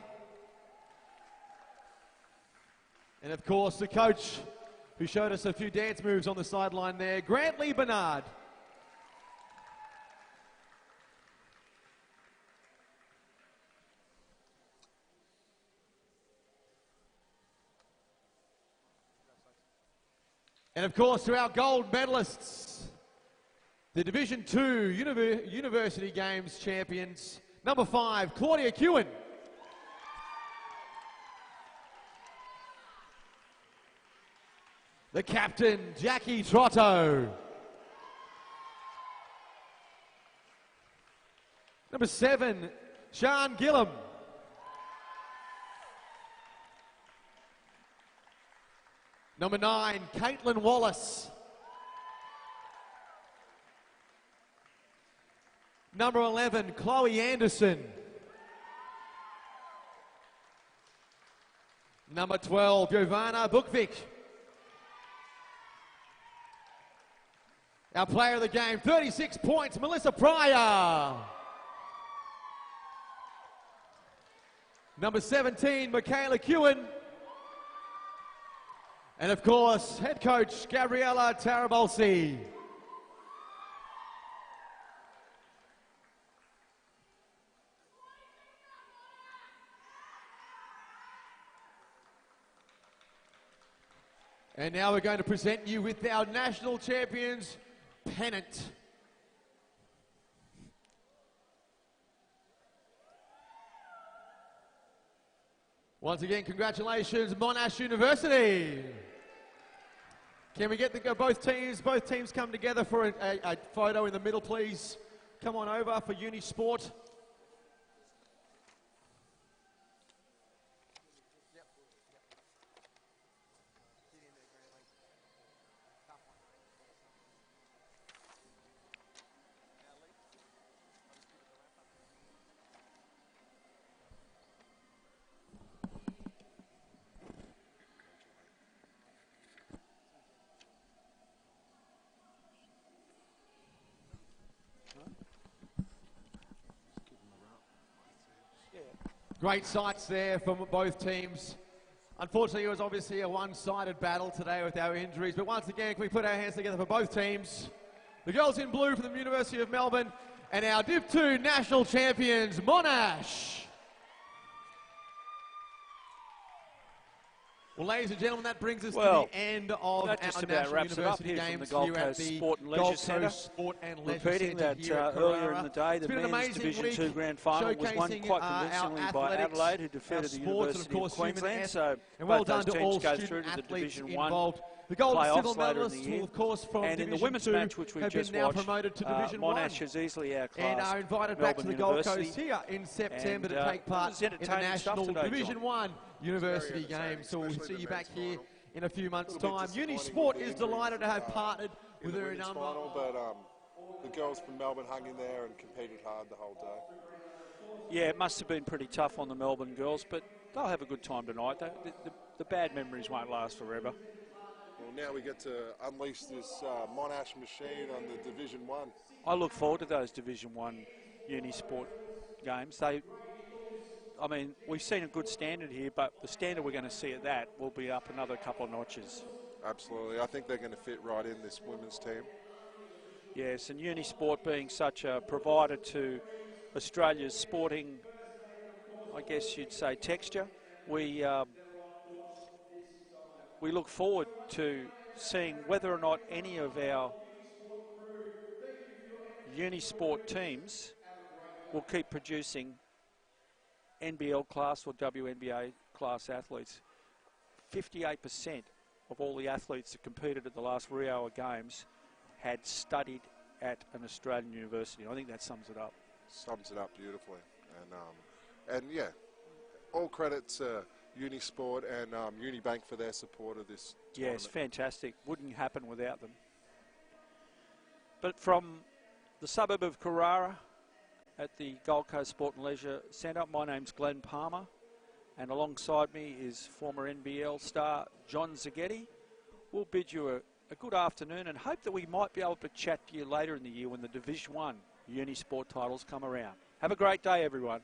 And of course, the coach who showed us a few dance moves on the sideline there, Grantley Bernard. And of course, to our gold medalists, the Division 2 University Games champions, number 5, Claudia Kewen. the captain, Jackie Trotto. Number 7, Sean Gillum. Number 9, Caitlin Wallace. Number 11, Chloe Anderson. Number 12, Giovanna Bukvik. Our player of the game, 36 points, Melissa Pryor. Number 17, Michaela Kewen. And of course, head coach, Gabriella Tarabolsi. And now we're going to present you with our national champions pennant. Once again, congratulations, Monash University. Can we get both teams come together for a photo in the middle, please? Come on over for UniSport. Great sights there from both teams. Unfortunately, it was obviously a one-sided battle today with our injuries, but once again, can we put our hands together for both teams? The girls in blue from the University of Melbourne, and our Div 2 national champions, Monash. Well, ladies and gentlemen, that brings us to the end of our National University Games here at the Gold Coast Sport and Leisure Repeating Centre that here at earlier Carrara. in the day, the men's Division 2 Grand Final was won quite convincingly by Adelaide, who defeated the University of Queensland. So both those teams go through to the Division 1 the gold and silver playoffs later in the medalists year. will, of course, from And in the Division women's 2 match, which we have just been now watched, promoted to Division 1. Monash is easily outclassed And are invited back to the Gold Coast here in September to take part in the National Division 1 University Games. So we'll see you back here in a few months' time. UniSport is delighted to have partnered with their number. But the girls from Melbourne hung in there and competed hard the whole day. Yeah, it must have been pretty tough on the Melbourne girls, but they'll have a good time tonight. The bad memories won't last forever. Well, now we get to unleash this Monash machine on the Division 1. I look forward to those Division 1 UniSport games. I mean, we've seen a good standard here, but the standard we're going to see at that will be up another couple of notches. Absolutely. I think they're going to fit right in this women's team. Yes, and UniSport being such a provider to Australia's sporting, I guess you'd say, texture, we look forward to seeing whether or not any of our UniSport teams will keep producing NBL class or WNBA class athletes. 58% of all the athletes that competed at the last Rio Games had studied at an Australian university. I think that sums it up. Sums it up beautifully. And yeah, all credit to UniSport and Unibank for their support of this tournament. Yes, fantastic. Wouldn't happen without them. But from the suburb of Carrara at the Gold Coast Sport and Leisure Centre, my name's Glenn Palmer, and alongside me is former NBL star John Zaghetti. We'll bid you a good afternoon and hope that we might be able to chat to you later in the year when the Division 1 UniSport titles come around. Have a great day, everyone.